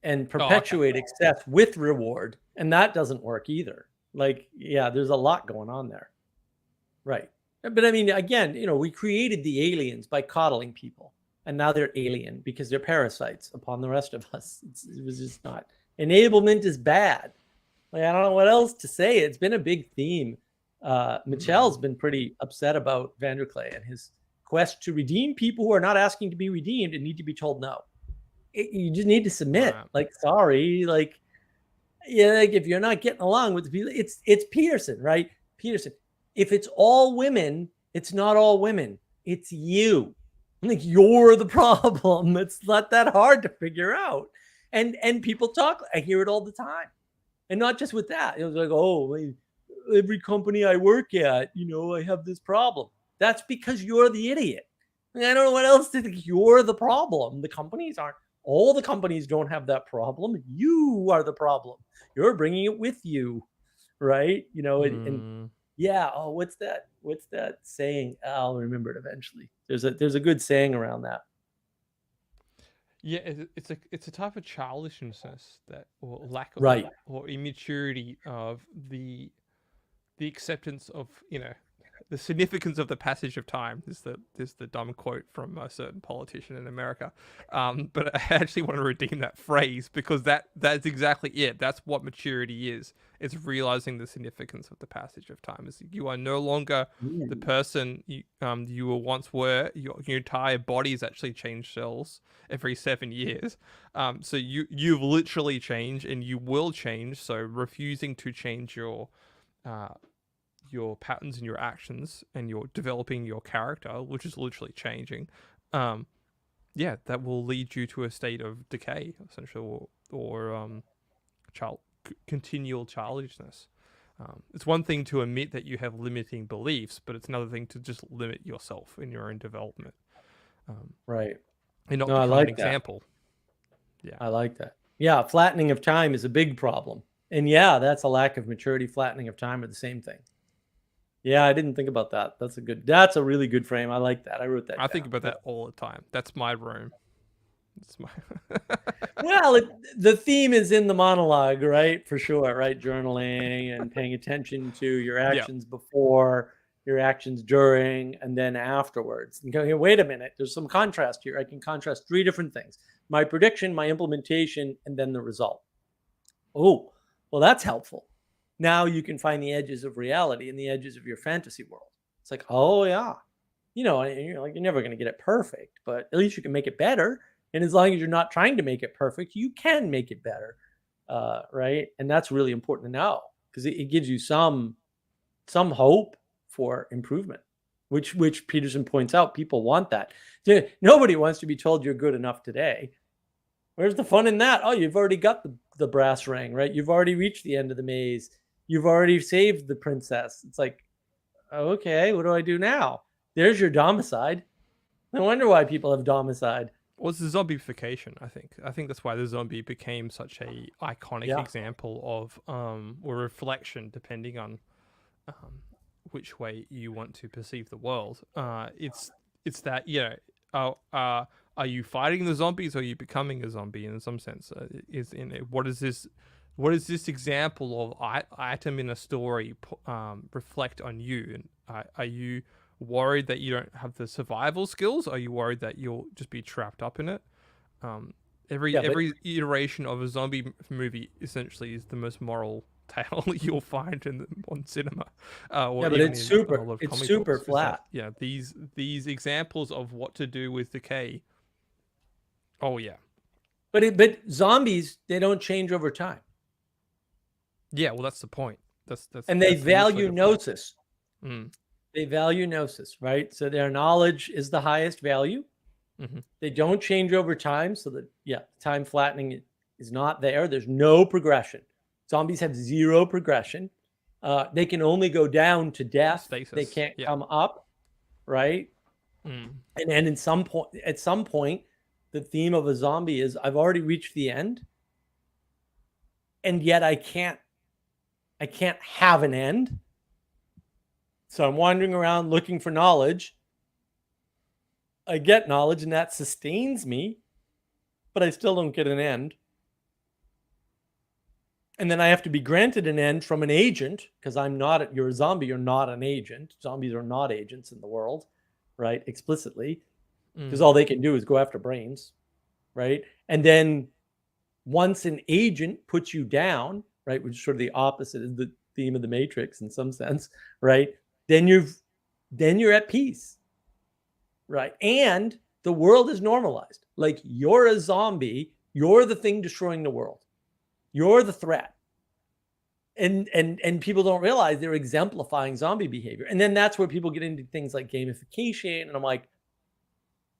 and perpetuate excess with reward, and that doesn't work either. Like, yeah, there's a lot going on there. Right. But I mean, again, we created the aliens by coddling people, and now they're alien because they're parasites upon the rest of us. It was just not. Enablement is bad. Like, I don't know what else to say. It's been a big theme. Michel's been pretty upset about Vanderklay and his quest to redeem people who are not asking to be redeemed and need to be told no. You just need to submit. Wow. Like, sorry, like, like if you're not getting along with the people, it's Peterson, right? Peterson. If it's all women, it's not all women. It's you. Like, you're the problem. It's not that hard to figure out. And people talk. I hear it all the time, and not just with that. It was like, oh, every company I work at, I have this problem. That's because you're the idiot. I don't know what else to think. You're the problem. The companies aren't. All the companies don't have that problem. You are the problem. You're bringing it with you, right? And yeah. Oh, what's that? What's that saying? I'll remember it eventually. There's a good saying around that. Yeah, it's a type of childishness or lack of or immaturity of the acceptance of the significance of the passage of time. Is the dumb quote from a certain politician in America, but I actually want to redeem that phrase because that's exactly it. That's what maturity is. It's realizing the significance of the passage of time. Is you are no longer the person you were once were. Your entire body's actually changed cells every 7 years. So you've literally changed and you will change. So refusing to change your patterns and your actions and you're developing your character, which is literally changing, that will lead you to a state of decay, essentially, or continual childishness. It's one thing to admit that you have limiting beliefs, but it's another thing to just limit yourself in your own development. Right. And not become an example. Yeah. I like that. Yeah, flattening of time is a big problem. And yeah, that's a lack of maturity. Flattening of time are the same thing. Yeah, I didn't think about that. That's a really good frame. I like that. I wrote that down. Think about that all the time. That's my room. It's my Well, the theme is in the monologue, right? For sure, right? Journaling and paying attention to your actions before, your actions during, and then afterwards. And go, wait a minute, there's some contrast here. I can contrast 3 different things: my prediction, my implementation, and then the result. Oh, well, that's helpful. Now you can find the edges of reality and the edges of your fantasy world. It's like, oh yeah, you're never going to get it perfect, but at least you can make it better. And as long as you're not trying to make it perfect, you can make it better, right? And that's really important to know because it gives you some hope for improvement, which Peterson points out. People want that. Nobody wants to be told you're good enough today. Where's the fun in that? Oh, you've already got the brass ring, right? You've already reached the end of the maze. You've already saved the princess. It's like, okay, what do I do now? There's your domicide. No wonder why people have domicide. Well, it's the zombification, I think. I think that's why the zombie became such a iconic example of or reflection, depending on which way you want to perceive the world. It's that Are you fighting the zombies, or are you becoming a zombie in some sense? Is in it, what is this? What is this example of item in a story reflect on you? And are you worried that you don't have the survival skills? Are you worried that you'll just be trapped up in it? Every iteration of a zombie movie essentially is the most moral tale you'll find on cinema. But it's super flat. These examples of what to do with decay. Oh yeah, but zombies, they don't change over time. Yeah, well, that's the point. And they value gnosis. They value gnosis, right? So their knowledge is the highest value. Mm-hmm. They don't change over time, so that time flattening is not there. There's no progression. Zombies have zero progression. They can only go down to death. Stasis. They can't come up, right? And then at some point, the theme of a zombie is I've already reached the end, and yet I can't have an end. So I'm wandering around looking for knowledge. I get knowledge, and that sustains me, but I still don't get an end. And then I have to be granted an end from an agent, because you're a zombie, you're not an agent. Zombies are not agents in the world, right? Explicitly, because all they can do is go after brains, right? And then once an agent puts you down, right, which is sort of the opposite is the theme of the Matrix in some sense, right? Then you're at peace, right? And the world is normalized. Like, you're a zombie, you're the thing destroying the world. You're the threat. And people don't realize they're exemplifying zombie behavior. And then that's where people get into things like gamification. And I'm like,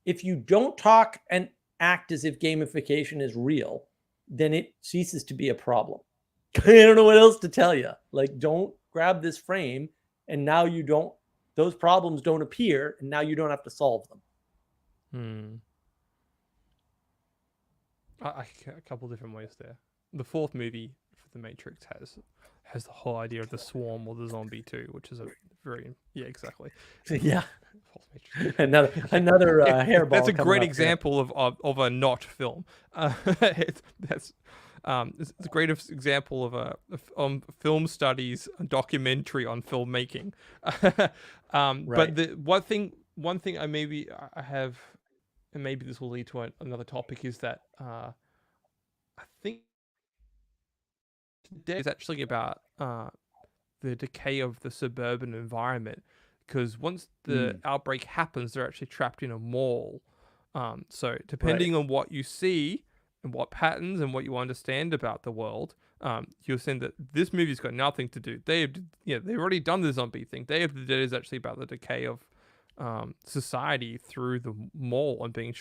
if you don't talk and act as if gamification is real, then it ceases to be a problem. I don't know what else to tell you. Like, don't grab this frame, and now those problems don't appear, and now you don't have to solve them. A couple different ways there. The fourth movie for the Matrix has the whole idea of the swarm or the zombie too, which is a very exactly. Yeah. another hairball. That's a great example of a not film. It's a great example of a film studies, a documentary on filmmaking. Right. But the one thing I have, and maybe this will lead to another topic, is that I think it's actually about the decay of the suburban environment, because once the outbreak happens, they're actually trapped in a mall. So depending on what you see and what patterns and what you understand about the world, you'll see that this movie's got nothing to do. They've already done the zombie thing. Day of the Dead is actually about the decay of society through the mall and being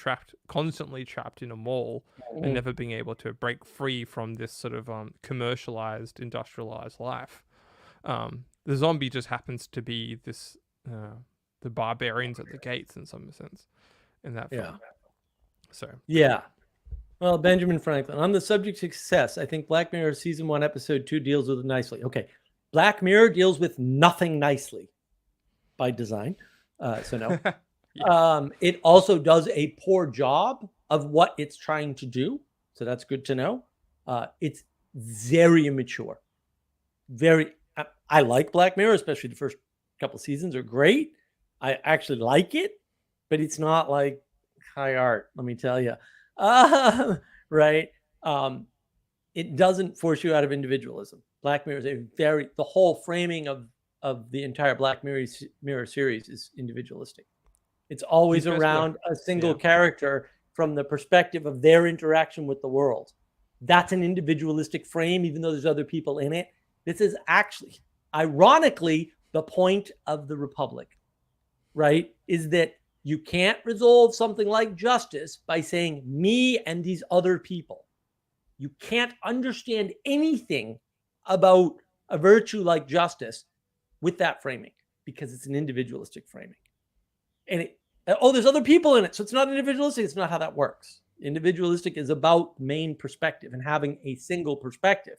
constantly trapped in a mall and never being able to break free from this sort of commercialized, industrialized life. The zombie just happens to be this the barbarians at the gates in some sense in that film. So well, Benjamin Franklin, on the subject of success, I think Black Mirror season 1 episode 2 deals with it nicely. Okay, Black Mirror deals with nothing nicely by design. So no. It also does a poor job of what it's trying to do. So that's good to know. It's very immature. I like Black Mirror, especially the first couple seasons are great. I actually like it, but it's not like high art, let me tell you. Right. It doesn't force you out of individualism. Black Mirror is the whole framing of the entire Black Mirror series is individualistic. It's always around a single character from the perspective of their interaction with the world. That's an individualistic frame, even though there's other people in it. This is actually, ironically, the point of the Republic, right? Is that you can't resolve something like justice by saying me and these other people. You can't understand anything about a virtue like justice with that framing, because it's an individualistic framing. And there's other people in it, so it's not individualistic. It's not how that works. Individualistic is about main perspective and having a single perspective.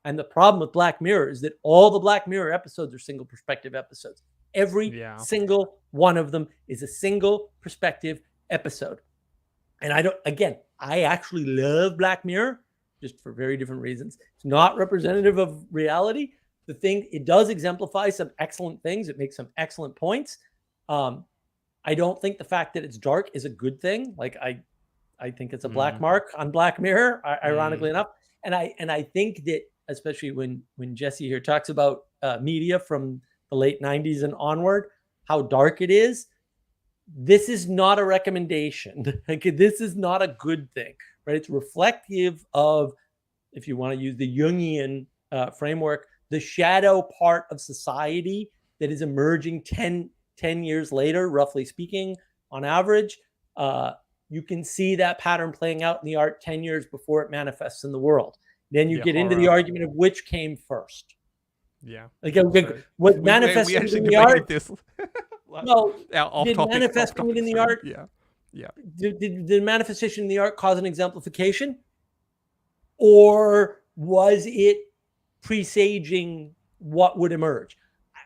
And the problem with Black Mirror is that all the Black Mirror episodes are single perspective episodes. Every single one of them is a single perspective episode. And I actually love Black Mirror, just for very different reasons. It's not representative of reality. It does exemplify some excellent things. It makes some excellent points. I don't think the fact that it's dark is a good thing. Like I think it's a black mark on Black Mirror, ironically enough. And I think that, especially when Jesse here talks about media from the late 90s and onward, how dark it is. This is not a recommendation. Like, this is not a good thing, right? It's reflective of, if you want to use the Jungian framework, the shadow part of society that is emerging 10 years later, roughly speaking, on average. You can see that pattern playing out in the art 10 years before it manifests in the world. Then you get into the argument of which came first. Yeah. Like, what manifested in the art? This. No, did manifesting it in the art? Yeah. Yeah. Did the manifestation in the art cause an exemplification? Or was it presaging what would emerge?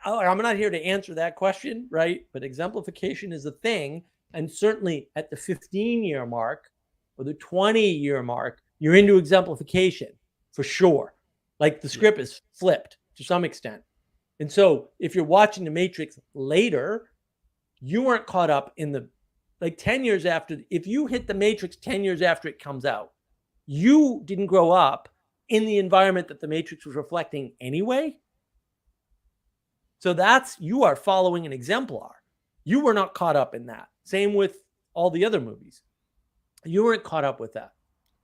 I'm not here to answer that question, right? But exemplification is a thing. And certainly at the 15-year mark or the 20-year mark, you're into exemplification for sure. Like, the script is flipped to some extent. And so if you're watching The Matrix later, you weren't caught up in the, like, 10 years after. If you hit The Matrix 10 years after it comes out, you didn't grow up in the environment that The Matrix was reflecting anyway. So you are following an exemplar. You were not caught up in that. Same with all the other movies. You weren't caught up with that.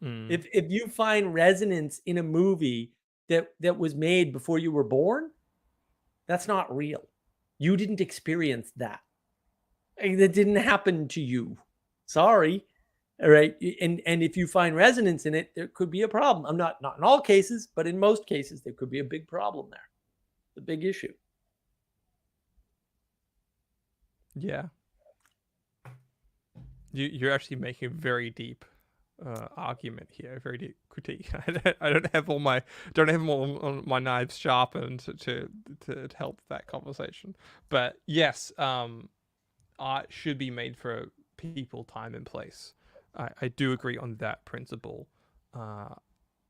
If you find resonance in a movie that was made before you were born, that's not real. You didn't experience that. That didn't happen to you. Sorry. All right. And if you find resonance in it, there could be a problem. I'm not in all cases, but in most cases, there could be a big problem there. The big issue. Yeah. You're actually making a very deep argument here, a very deep critique. I don't have all my knives sharpened to help that conversation. But yes, art should be made for people, time, and place. I do agree on that principle.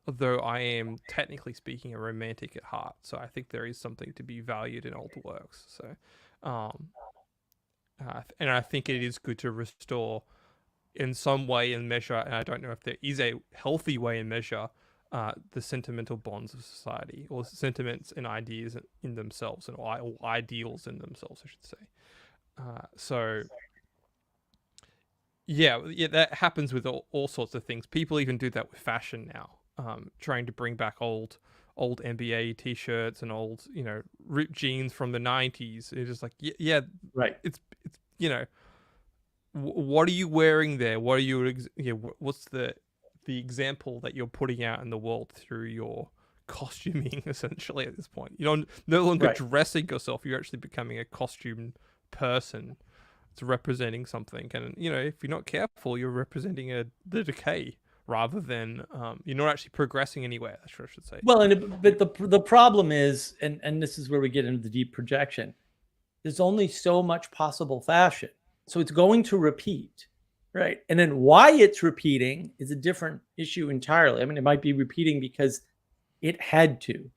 Although I am, technically speaking, a romantic at heart, so I think there is something to be valued in old works. So, and I think it is good to restore, in some way and measure, and I don't know if there is a healthy way and measure, the sentimental bonds of society, or sentiments and ideas in themselves, or ideals in themselves, I should say. So, yeah, that happens with all sorts of things. People even do that with fashion now, trying to bring back old NBA t-shirts and old, ripped jeans from the 90s. It's just like, yeah, right. It's what are you wearing there? What are you? What's the example that you're putting out in the world through your costuming? Essentially, at this point, you're no longer dressing yourself. You're actually becoming a costumed person. It's representing something, and if you're not careful, you're representing the decay rather than you're not actually progressing anywhere. That's what I should say. Well, but the problem is, and this is where we get into the deep projection. There's only so much possible fashion. So it's going to repeat, right? And then why it's repeating is a different issue entirely. I mean, it might be repeating because it had to.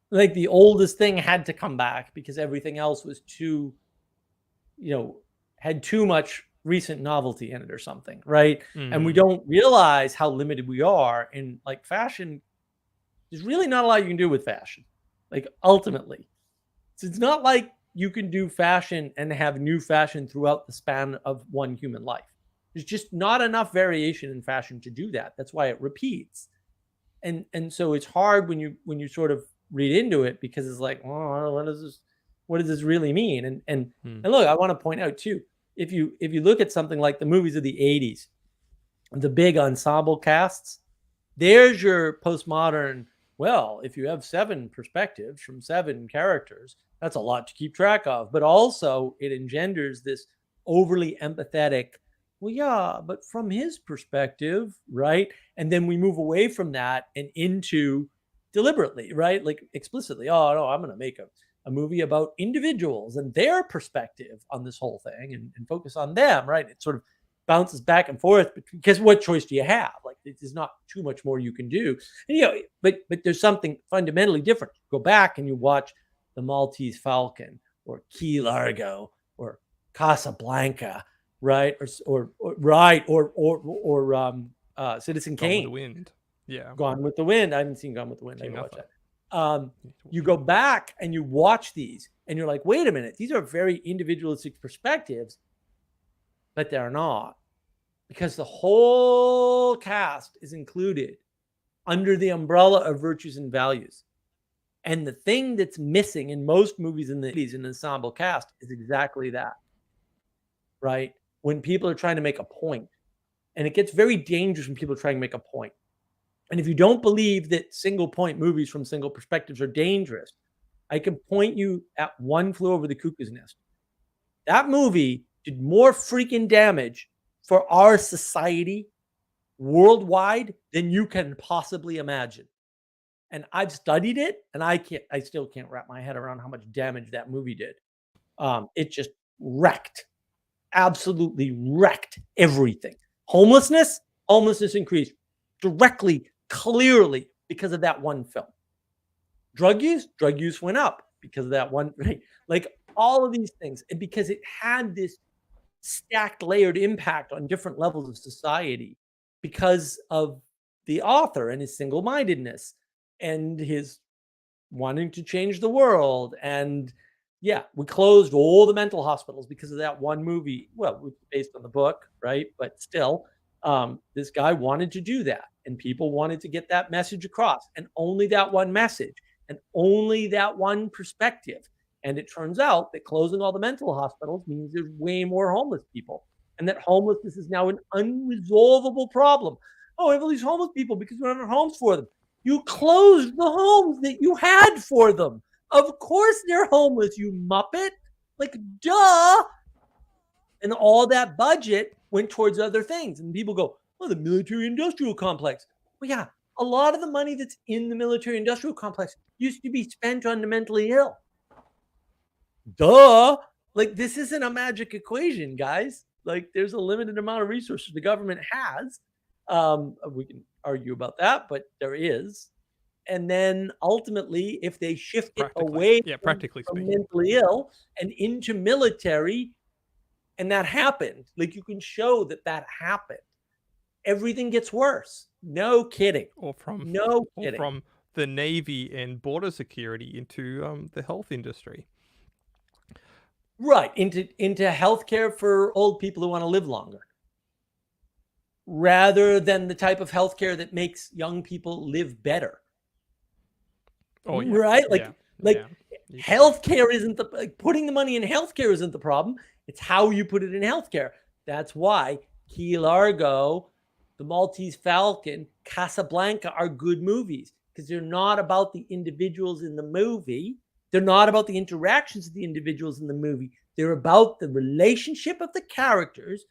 Like, the oldest thing had to come back because everything else was too, had too much recent novelty in it or something, right? And we don't realize how limited we are. And, like, fashion, there's really not a lot you can do with fashion, like, ultimately. So it's not like you can do fashion and have new fashion throughout the span of one human life. There's just not enough variation in fashion to do that. That's why it repeats. And so it's hard when you sort of read into it, because it's like, oh, what does this really mean? And look, I want to point out too, if you look at something like the movies of the 80s, the big ensemble casts, there's your postmodern, well, if you have 7 perspectives from 7 characters, that's a lot to keep track of. But also it engenders this overly empathetic, well, yeah, but from his perspective, right? And then we move away from that and into deliberately, right? Like, explicitly, oh, no, I'm going to make a movie about individuals and their perspective on this whole thing and focus on them, right? It sort of bounces back and forth because what choice do you have? Like, there's not too much more you can do. And, but there's something fundamentally different. Go back and you watch The Maltese Falcon or Key Largo or Casablanca, right? Or Citizen Gone with Kane. the Wind. Yeah. Gone with the Wind. I haven't seen Gone with the Wind. I gotta watch Nothing. that. You go back and you watch these and you're like, wait a minute, these are very individualistic perspectives, but they're not, because the whole cast is included under the umbrella of virtues and values. And the thing that's missing in most movies in the 80s, an ensemble cast, is exactly that, right? When people are trying to make a point, and it gets very dangerous when people are trying to make a point. And if you don't believe that single point movies from single perspectives are dangerous, I can point you at One Flew Over the Cuckoo's Nest. That movie did more freaking damage for our society worldwide than you can possibly imagine. And I've studied it, and I still can't wrap my head around how much damage that movie did. It just wrecked, absolutely wrecked everything. Homelessness increased directly, clearly, because of that one film. Drug use went up because of that one, right? Like all of these things, and because it had this stacked, layered impact on different levels of society because of the author and his single-mindedness and his wanting to change the world. And yeah, we closed all the mental hospitals because of that one movie. Well, it's based on the book, right? But still, this guy wanted to do that, and people wanted to get that message across, and only that one message, and only that one perspective. And it turns out that closing all the mental hospitals means there's way more homeless people, and that homelessness is now an unresolvable problem. Oh, we have all these homeless people because we don't have homes for them. You closed the homes that you had for them. Of course they're homeless, you muppet. Like, duh. And all that budget went towards other things. And people go, oh, the military-industrial complex. Well, yeah, a lot of the money that's in the military-industrial complex used to be spent on the mentally ill. Duh. Like, this isn't a magic equation, guys. Like, there's a limited amount of resources the government has. We can argue about that, but there is. And then ultimately, if they shift it away from mentally ill and into military, and that happened, like, you can show that happened, everything gets worse. No kidding. Or from the Navy and border security into the health industry. Right, into healthcare for old people who want to live longer, rather than the type of healthcare that makes young people live better. Oh, yeah. Right? Healthcare isn't putting the money in healthcare isn't the problem. It's how you put it in healthcare. That's why Key Largo, The Maltese Falcon, Casablanca are good movies, because they're not about the individuals in the movie. They're not about the interactions of the individuals in the movie. They're about the relationship of the characters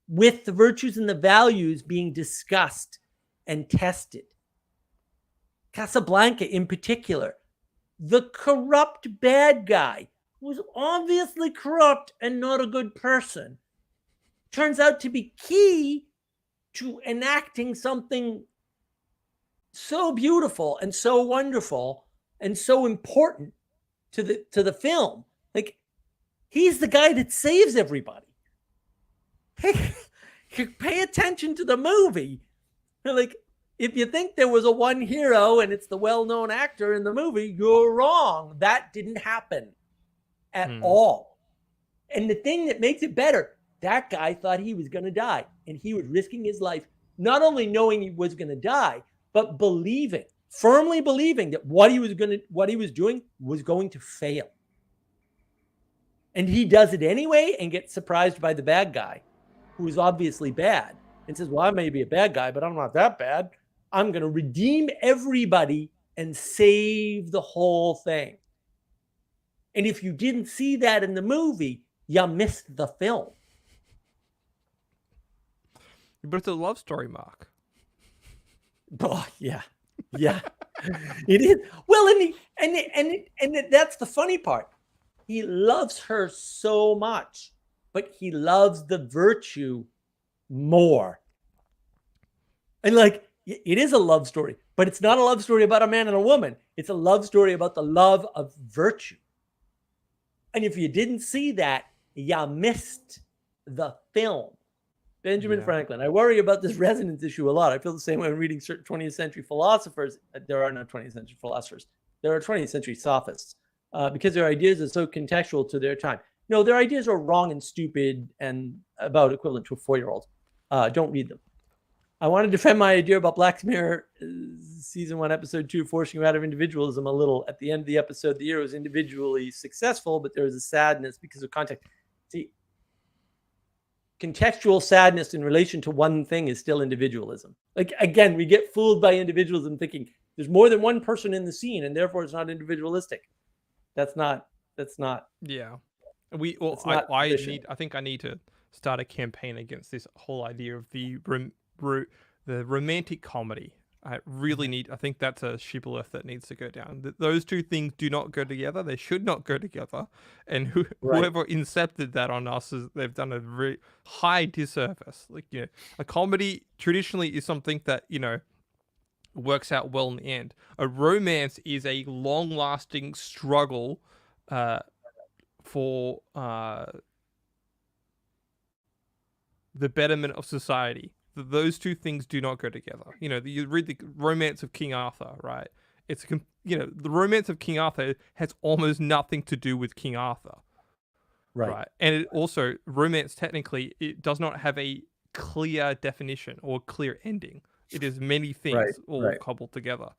with the virtues and the values being discussed and tested. Casablanca in particular, the corrupt bad guy, who was obviously corrupt and not a good person, turns out to be key to enacting something so beautiful and so wonderful and so important to the film. Like, he's the guy that saves everybody. Pay attention to the movie. Like, if you think there was a one hero and it's the well-known actor in the movie, you're wrong. That didn't happen at all. And the thing that makes it better, that guy thought he was going to die, and he was risking his life, not only knowing he was going to die, but firmly believing that what he was doing was going to fail. And he does it anyway and gets surprised by the bad guy, who is obviously bad, and says, well, I may be a bad guy, but I'm not that bad. I'm going to redeem everybody and save the whole thing. And if you didn't see that in the movie, you missed the film. But it's a love story, Mark. Oh, yeah. Yeah. It is. Well, and that's the funny part. He loves her so much but he loves the virtue more. And like, it is a love story, but it's not a love story about a man and a woman. It's a love story about the love of virtue. And if you didn't see that, you missed the film. Benjamin Franklin. I worry about this resonance issue a lot. I feel the same way when reading certain 20th century philosophers. There are no 20th century philosophers. There are 20th century sophists because their ideas are so contextual to their time. No, their ideas are wrong and stupid and about equivalent to a 4-year-old. Don't read them. I want to defend my idea about Black Mirror season 1, episode 2, forcing you out of individualism a little. At the end of the episode, the hero was individually successful, but there was a sadness because of context. See, contextual sadness in relation to one thing is still individualism. Like, again, we get fooled by individualism thinking there's more than one person in the scene and therefore it's not individualistic. That's not. Yeah. I think I need to start a campaign against this whole idea of the romantic comedy. I think that's a shibboleth that needs to go down. Those two things do not go together. They should not go together. And whoever incepted that on us, they've done a very high disservice. Like, a comedy traditionally is something that, works out well in the end. A romance is a long-lasting struggle for the betterment of society. Those two things do not go together. You read the romance of King Arthur, right? It's the romance of King Arthur has almost nothing to do with King Arthur, right? And it also, romance technically, it does not have a clear definition or clear ending. It is many things all cobbled together.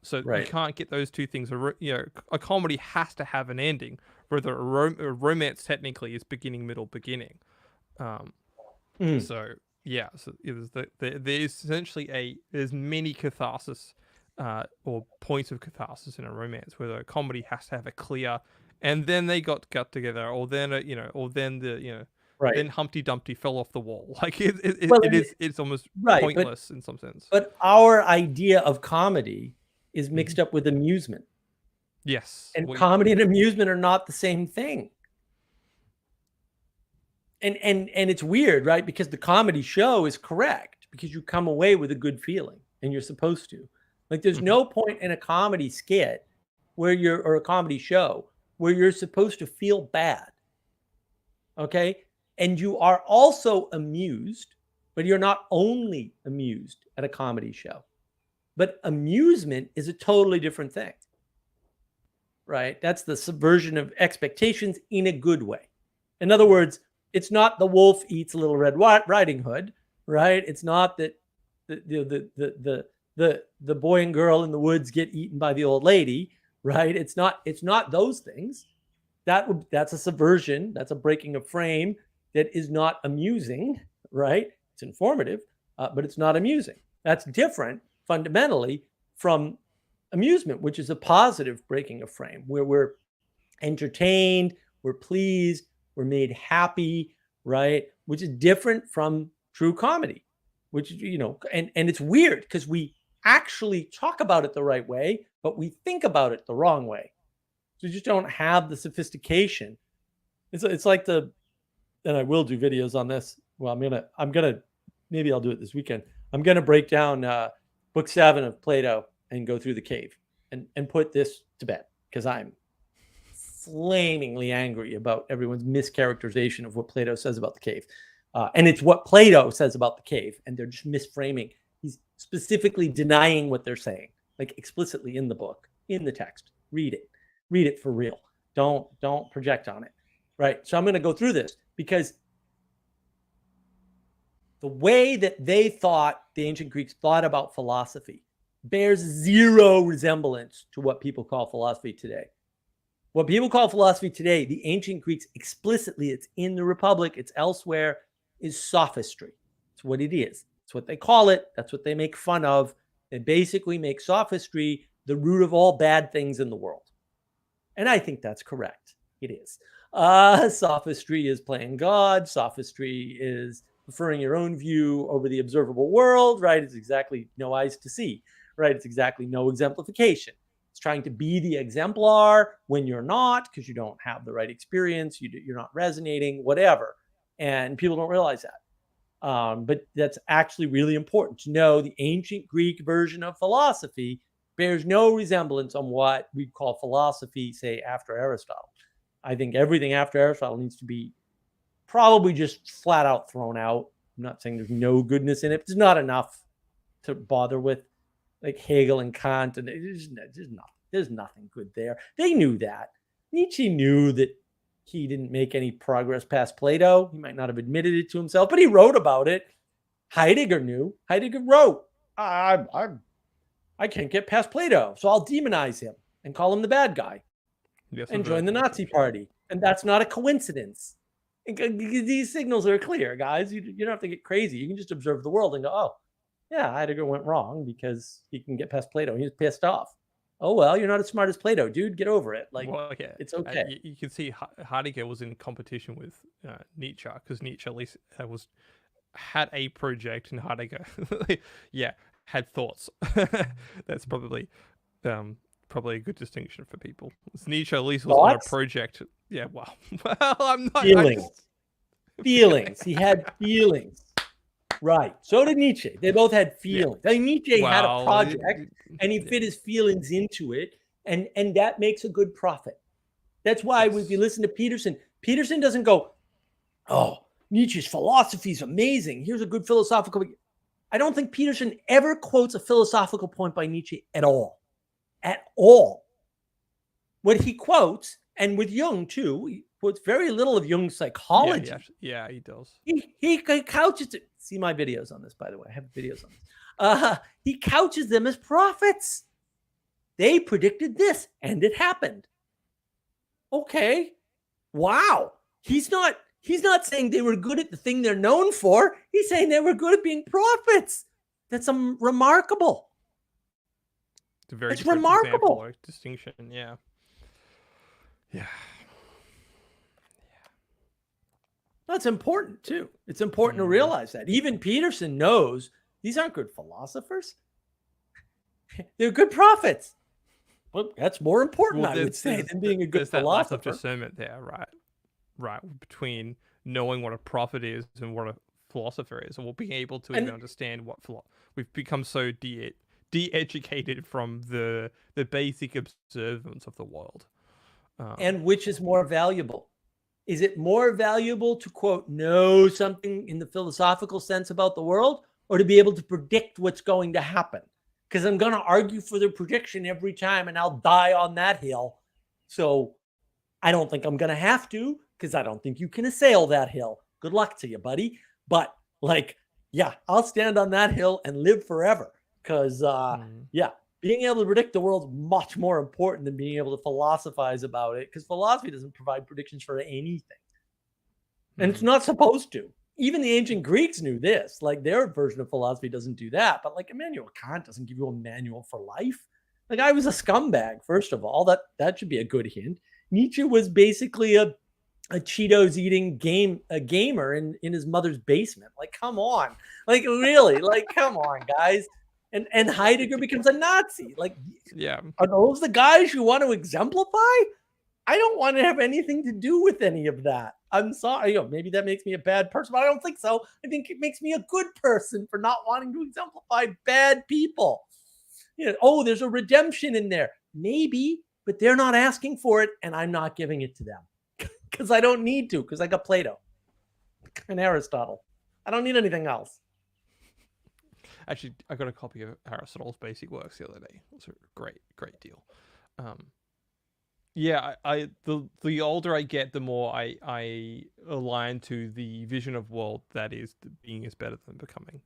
So you can't get those two things. A comedy has to have an ending, whether a romance technically is beginning, middle, beginning. So yeah, so there's essentially there's many catharsis or points of catharsis in a romance, where a comedy has to have a clear, and then they got together, or then then Humpty Dumpty fell off the wall. Like it's almost pointless in some sense. But our idea of comedy is mixed up with amusement. Yes, and comedy and amusement are not the same thing. And it's weird, right? Because the comedy show is correct because you come away with a good feeling, and you're supposed to. Like, there's no point in a comedy skit or a comedy show where you're supposed to feel bad. Okay? And you are also amused, but you're not only amused at a comedy show. But amusement is a totally different thing. Right? That's the subversion of expectations in a good way. In other words, it's not the wolf eats Little Red Riding Hood, right? It's not that the boy and girl in the woods get eaten by the old lady, right? It's not those things. That's a subversion. That's a breaking of frame that is not amusing, right? It's informative, but it's not amusing. That's different fundamentally from amusement, which is a positive breaking of frame, where we're entertained, we're pleased, we're made happy, right? Which is different from true comedy, which, and it's weird because we actually talk about it the right way, but we think about it the wrong way. So you just don't have the sophistication. It's like and I will do videos on this. Well, I'm gonna, maybe I'll do it this weekend. I'm gonna break down book 7 of Plato and go through the cave and put this to bed, because I'm flamingly angry about everyone's mischaracterization of what Plato says about the cave. And it's what Plato says about the cave, and they're just misframing. He's specifically denying what they're saying, like explicitly in the book, in the text. Read it for real. Don't project on it, right? So I'm going to go through this because the way that the ancient Greeks thought about philosophy bears zero resemblance to what people call philosophy today. What people call philosophy today, the ancient Greeks explicitly, it's in the Republic, it's elsewhere, is sophistry. It's what it is. It's what they call it. That's what they make fun of. They basically make sophistry the root of all bad things in the world. And I think that's correct. It is. Sophistry is playing God. Sophistry is preferring your own view over the observable world, right? It's exactly no eyes to see, right? It's exactly no exemplification. It's trying to be the exemplar when you're not, because you don't have the right experience, you're not resonating, whatever. And people don't realize that. But that's actually really important to know. The ancient Greek version of philosophy bears no resemblance on what we call philosophy, say, after Aristotle. I think everything after Aristotle needs to be probably just flat out thrown out. I'm not saying there's no goodness in it, but there's not enough to bother with, like Hegel and Kant, and there's nothing good there. They knew that. Nietzsche knew that he didn't make any progress past Plato. He might not have admitted it to himself, but he wrote about it. Heidegger knew. Heidegger wrote, I can't get past Plato, so I'll demonize him and call him the bad guy and join the Nazi party. And that's not a coincidence. These signals are clear, guys. You don't have to get crazy. You can just observe the world and go, oh, yeah, Heidegger went wrong because he can get past Plato. He was pissed off. Oh, well, you're not as smart as Plato, dude. Get over it. Like, well, yeah, it's okay. You can see Heidegger was in competition with Nietzsche, because Nietzsche at least had a project, and Heidegger, had thoughts. That's probably a good distinction for people. Nietzsche at least was on a project. Yeah, well, I'm not. Feelings. He had feelings. Right. So did Nietzsche. They both had feelings. Yeah. I mean, Nietzsche had a project, and he fit his feelings into it, and that makes a good prophet. That's why if you listen to Peterson doesn't go, oh, Nietzsche's philosophy is amazing. Here's a good philosophical. I don't think Peterson ever quotes a philosophical point by Nietzsche at all. At all. What he quotes, and with Jung too, he quotes very little of Jung's psychology. Yeah, he does. He couches it. See my videos on this, by the way. I have videos on this. He couches them as prophets. They predicted this, and it happened. Okay. Wow. He's not saying they were good at the thing they're known for. He's saying they were good at being prophets. That's remarkable. It's a very remarkable example, distinction. Yeah. That's important too. It's important to realize that. Even Peterson knows these aren't good philosophers. They're good prophets. Well, that's more important, I would say, than being a good philosopher. There's that lack of discernment there, right, between knowing what a prophet is and what a philosopher is, and we'll be able to even understand what we've become so de-educated from the basic observance of the world. And which is more valuable? Is it more valuable to, quote, know something in the philosophical sense about the world, or to be able to predict what's going to happen? Because I'm going to argue for the prediction every time, and I'll die on that hill. So I don't think I'm going to have to, because I don't think you can assail that hill. Good luck to you, buddy. But I'll stand on that hill and live forever. Because, being able to predict the world is much more important than being able to philosophize about it, because philosophy doesn't provide predictions for anything. And it's not supposed to. Even the ancient Greeks knew this. Like, their version of philosophy doesn't do that. But like Immanuel Kant doesn't give you a manual for life. Like, I was a scumbag, first of all. That should be a good hint. Nietzsche was basically a Cheetos eating gamer in his mother's basement. Like, come on. Like, really? Like, come on, guys. And Heidegger becomes a Nazi. Like, are those the guys you want to exemplify? I don't want to have anything to do with any of that. I'm sorry. Maybe that makes me a bad person, but I don't think so. I think it makes me a good person for not wanting to exemplify bad people. There's a redemption in there. Maybe, but they're not asking for it, and I'm not giving it to them because I don't need to, because I got Plato and Aristotle. I don't need anything else. Actually, I got a copy of Aristotle's Basic Works the other day. It was a great deal. The older I get, the more I align to the vision of world that is being is better than becoming.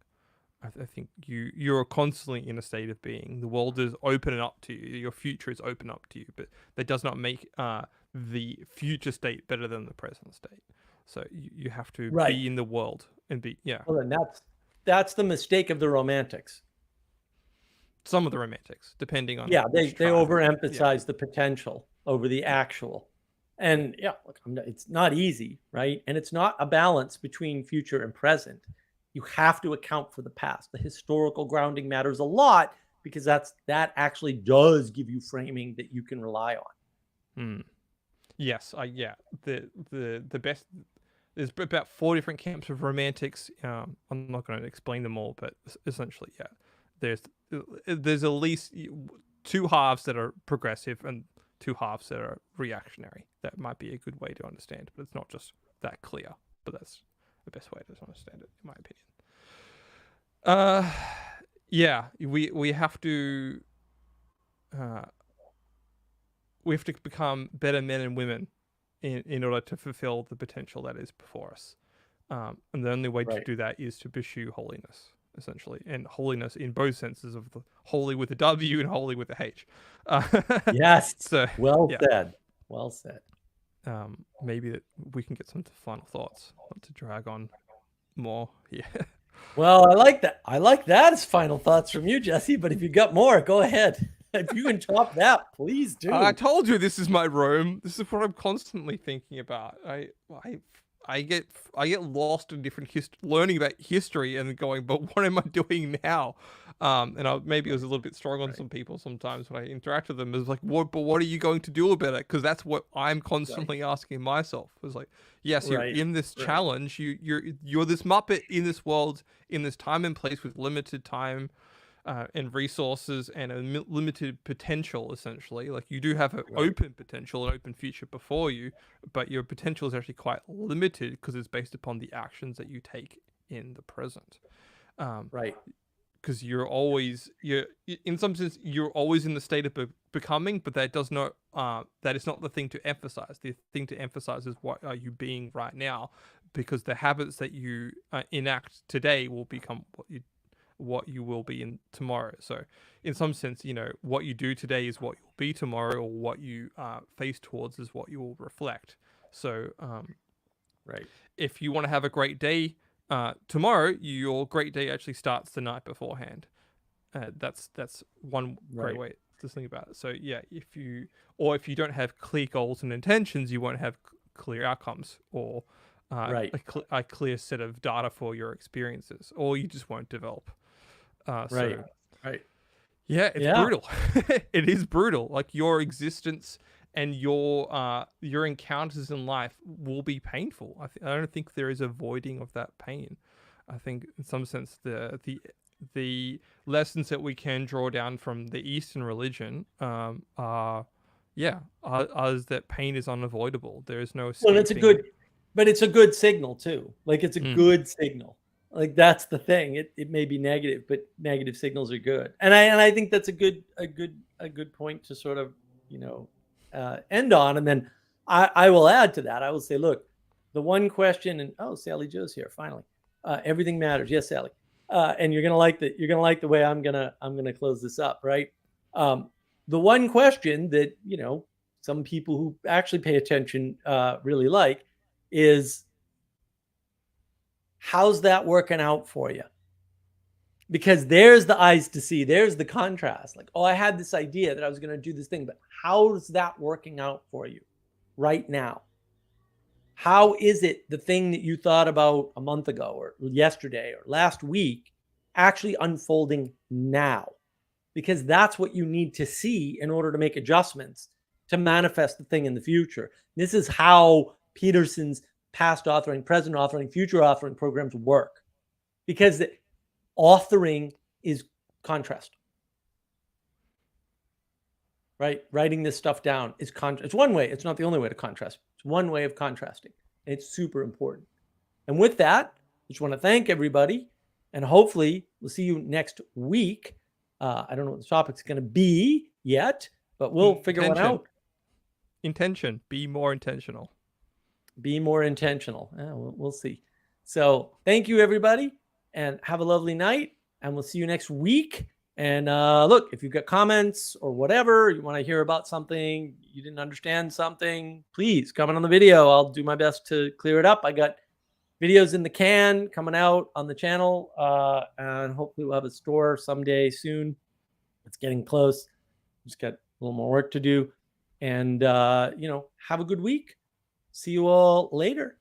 I think you're constantly in a state of being. The world is open up to you. Your future is open up to you, but that does not make the future state better than the present state. So you have to be in the world and be Well, then that's the mistake of the Romantics. Some of the Romantics, depending on they overemphasize the potential over the actual, and it's not easy, right? And it's not a balance between future and present. You have to account for the past. The historical grounding matters a lot, because that actually does give you framing that you can rely on. Yes, the best. There's about 4 different camps of romantics. I'm not going to explain them all, but essentially, yeah, there's at least 2 halves that are progressive and 2 halves that are reactionary. That might be a good way to understand, but it's not just that clear. But that's the best way to understand it, in my opinion. Yeah, we have to become better men and women in order to fulfill the potential that is before us. And the only way to do that is to pursue holiness, essentially, and holiness in both senses of the holy with a W and holy with a H. Yes. So well said. Well said. Maybe that we can get some final thoughts, not to drag on more. Yeah. Well, I like that. I like that as final thoughts from you, Jesse. But if you got more, go ahead. If you can top that, please do. I told you this is my Rome. This is what I'm constantly thinking about. I get lost in different learning about history and going, but what am I doing now? And maybe it was a little bit strong on some people sometimes when I interact with them. It's like, what are you going to do about it? Because that's what I'm constantly asking myself. It's like, yes, you're in this challenge. You're this Muppet in this world, in this time and place with limited time. And resources and a limited potential, essentially. Like you do have an open potential, an open future before you, but your potential is actually quite limited because it's based upon the actions that you take in the present. Because in some sense, you're always in the state of becoming, but that does not, that is not the thing to emphasize. The thing to emphasize is what are you being right now, because the habits that you enact today will become what you will be in tomorrow. So in some sense, what you do today is what you'll be tomorrow, or what you face towards is what you will reflect. So if you want to have a great day tomorrow, your great day actually starts the night beforehand. That's one great way to think about it. So yeah, if you don't have clear goals and intentions, you won't have clear outcomes, or a clear set of data for your experiences, or you just won't develop. Yeah, it's brutal. It is brutal. Like your existence and your encounters in life will be painful. I don't think there is avoiding of that pain. I think in some sense the lessons that we can draw down from the Eastern religion are that pain is unavoidable. There is no escaping. Well, it's a good signal too. Like it's a good signal. Like that's the thing. It may be negative, but negative signals are good. And I think that's a good point to sort of, end on. And then I will add to that. I will say, look, the one question, and Sally Joe's here finally. Everything matters. Yes, Sally. And you're gonna like the way I'm gonna close this up, right? The one question that some people who actually pay attention really like is, how's that working out for you? Because there's the eyes to see. There's the contrast. Like, I had this idea that I was going to do this thing, but how's that working out for you right now? How is it the thing that you thought about a month ago or yesterday or last week actually unfolding now? Because that's what you need to see in order to make adjustments to manifest the thing in the future. This is how Peterson's past authoring, present authoring, future authoring programs work, because authoring is contrast, right? Writing this stuff down is contrast. It's one way. It's not the only way to contrast. It's one way of contrasting. And it's super important. And with that, I just want to thank everybody, and hopefully we'll see you next week. I don't know what the topic's going to be yet, but we'll figure one out. Intention. Be more intentional. Be more intentional. We'll see. So thank you, everybody, and have a lovely night. And we'll see you next week. And look, if you've got comments or whatever, you want to hear about something, you didn't understand something, please comment on the video. I'll do my best to clear it up. I got videos in the can coming out on the channel, and hopefully we'll have a store someday soon. It's getting close. Just got a little more work to do. And, have a good week. See you all later.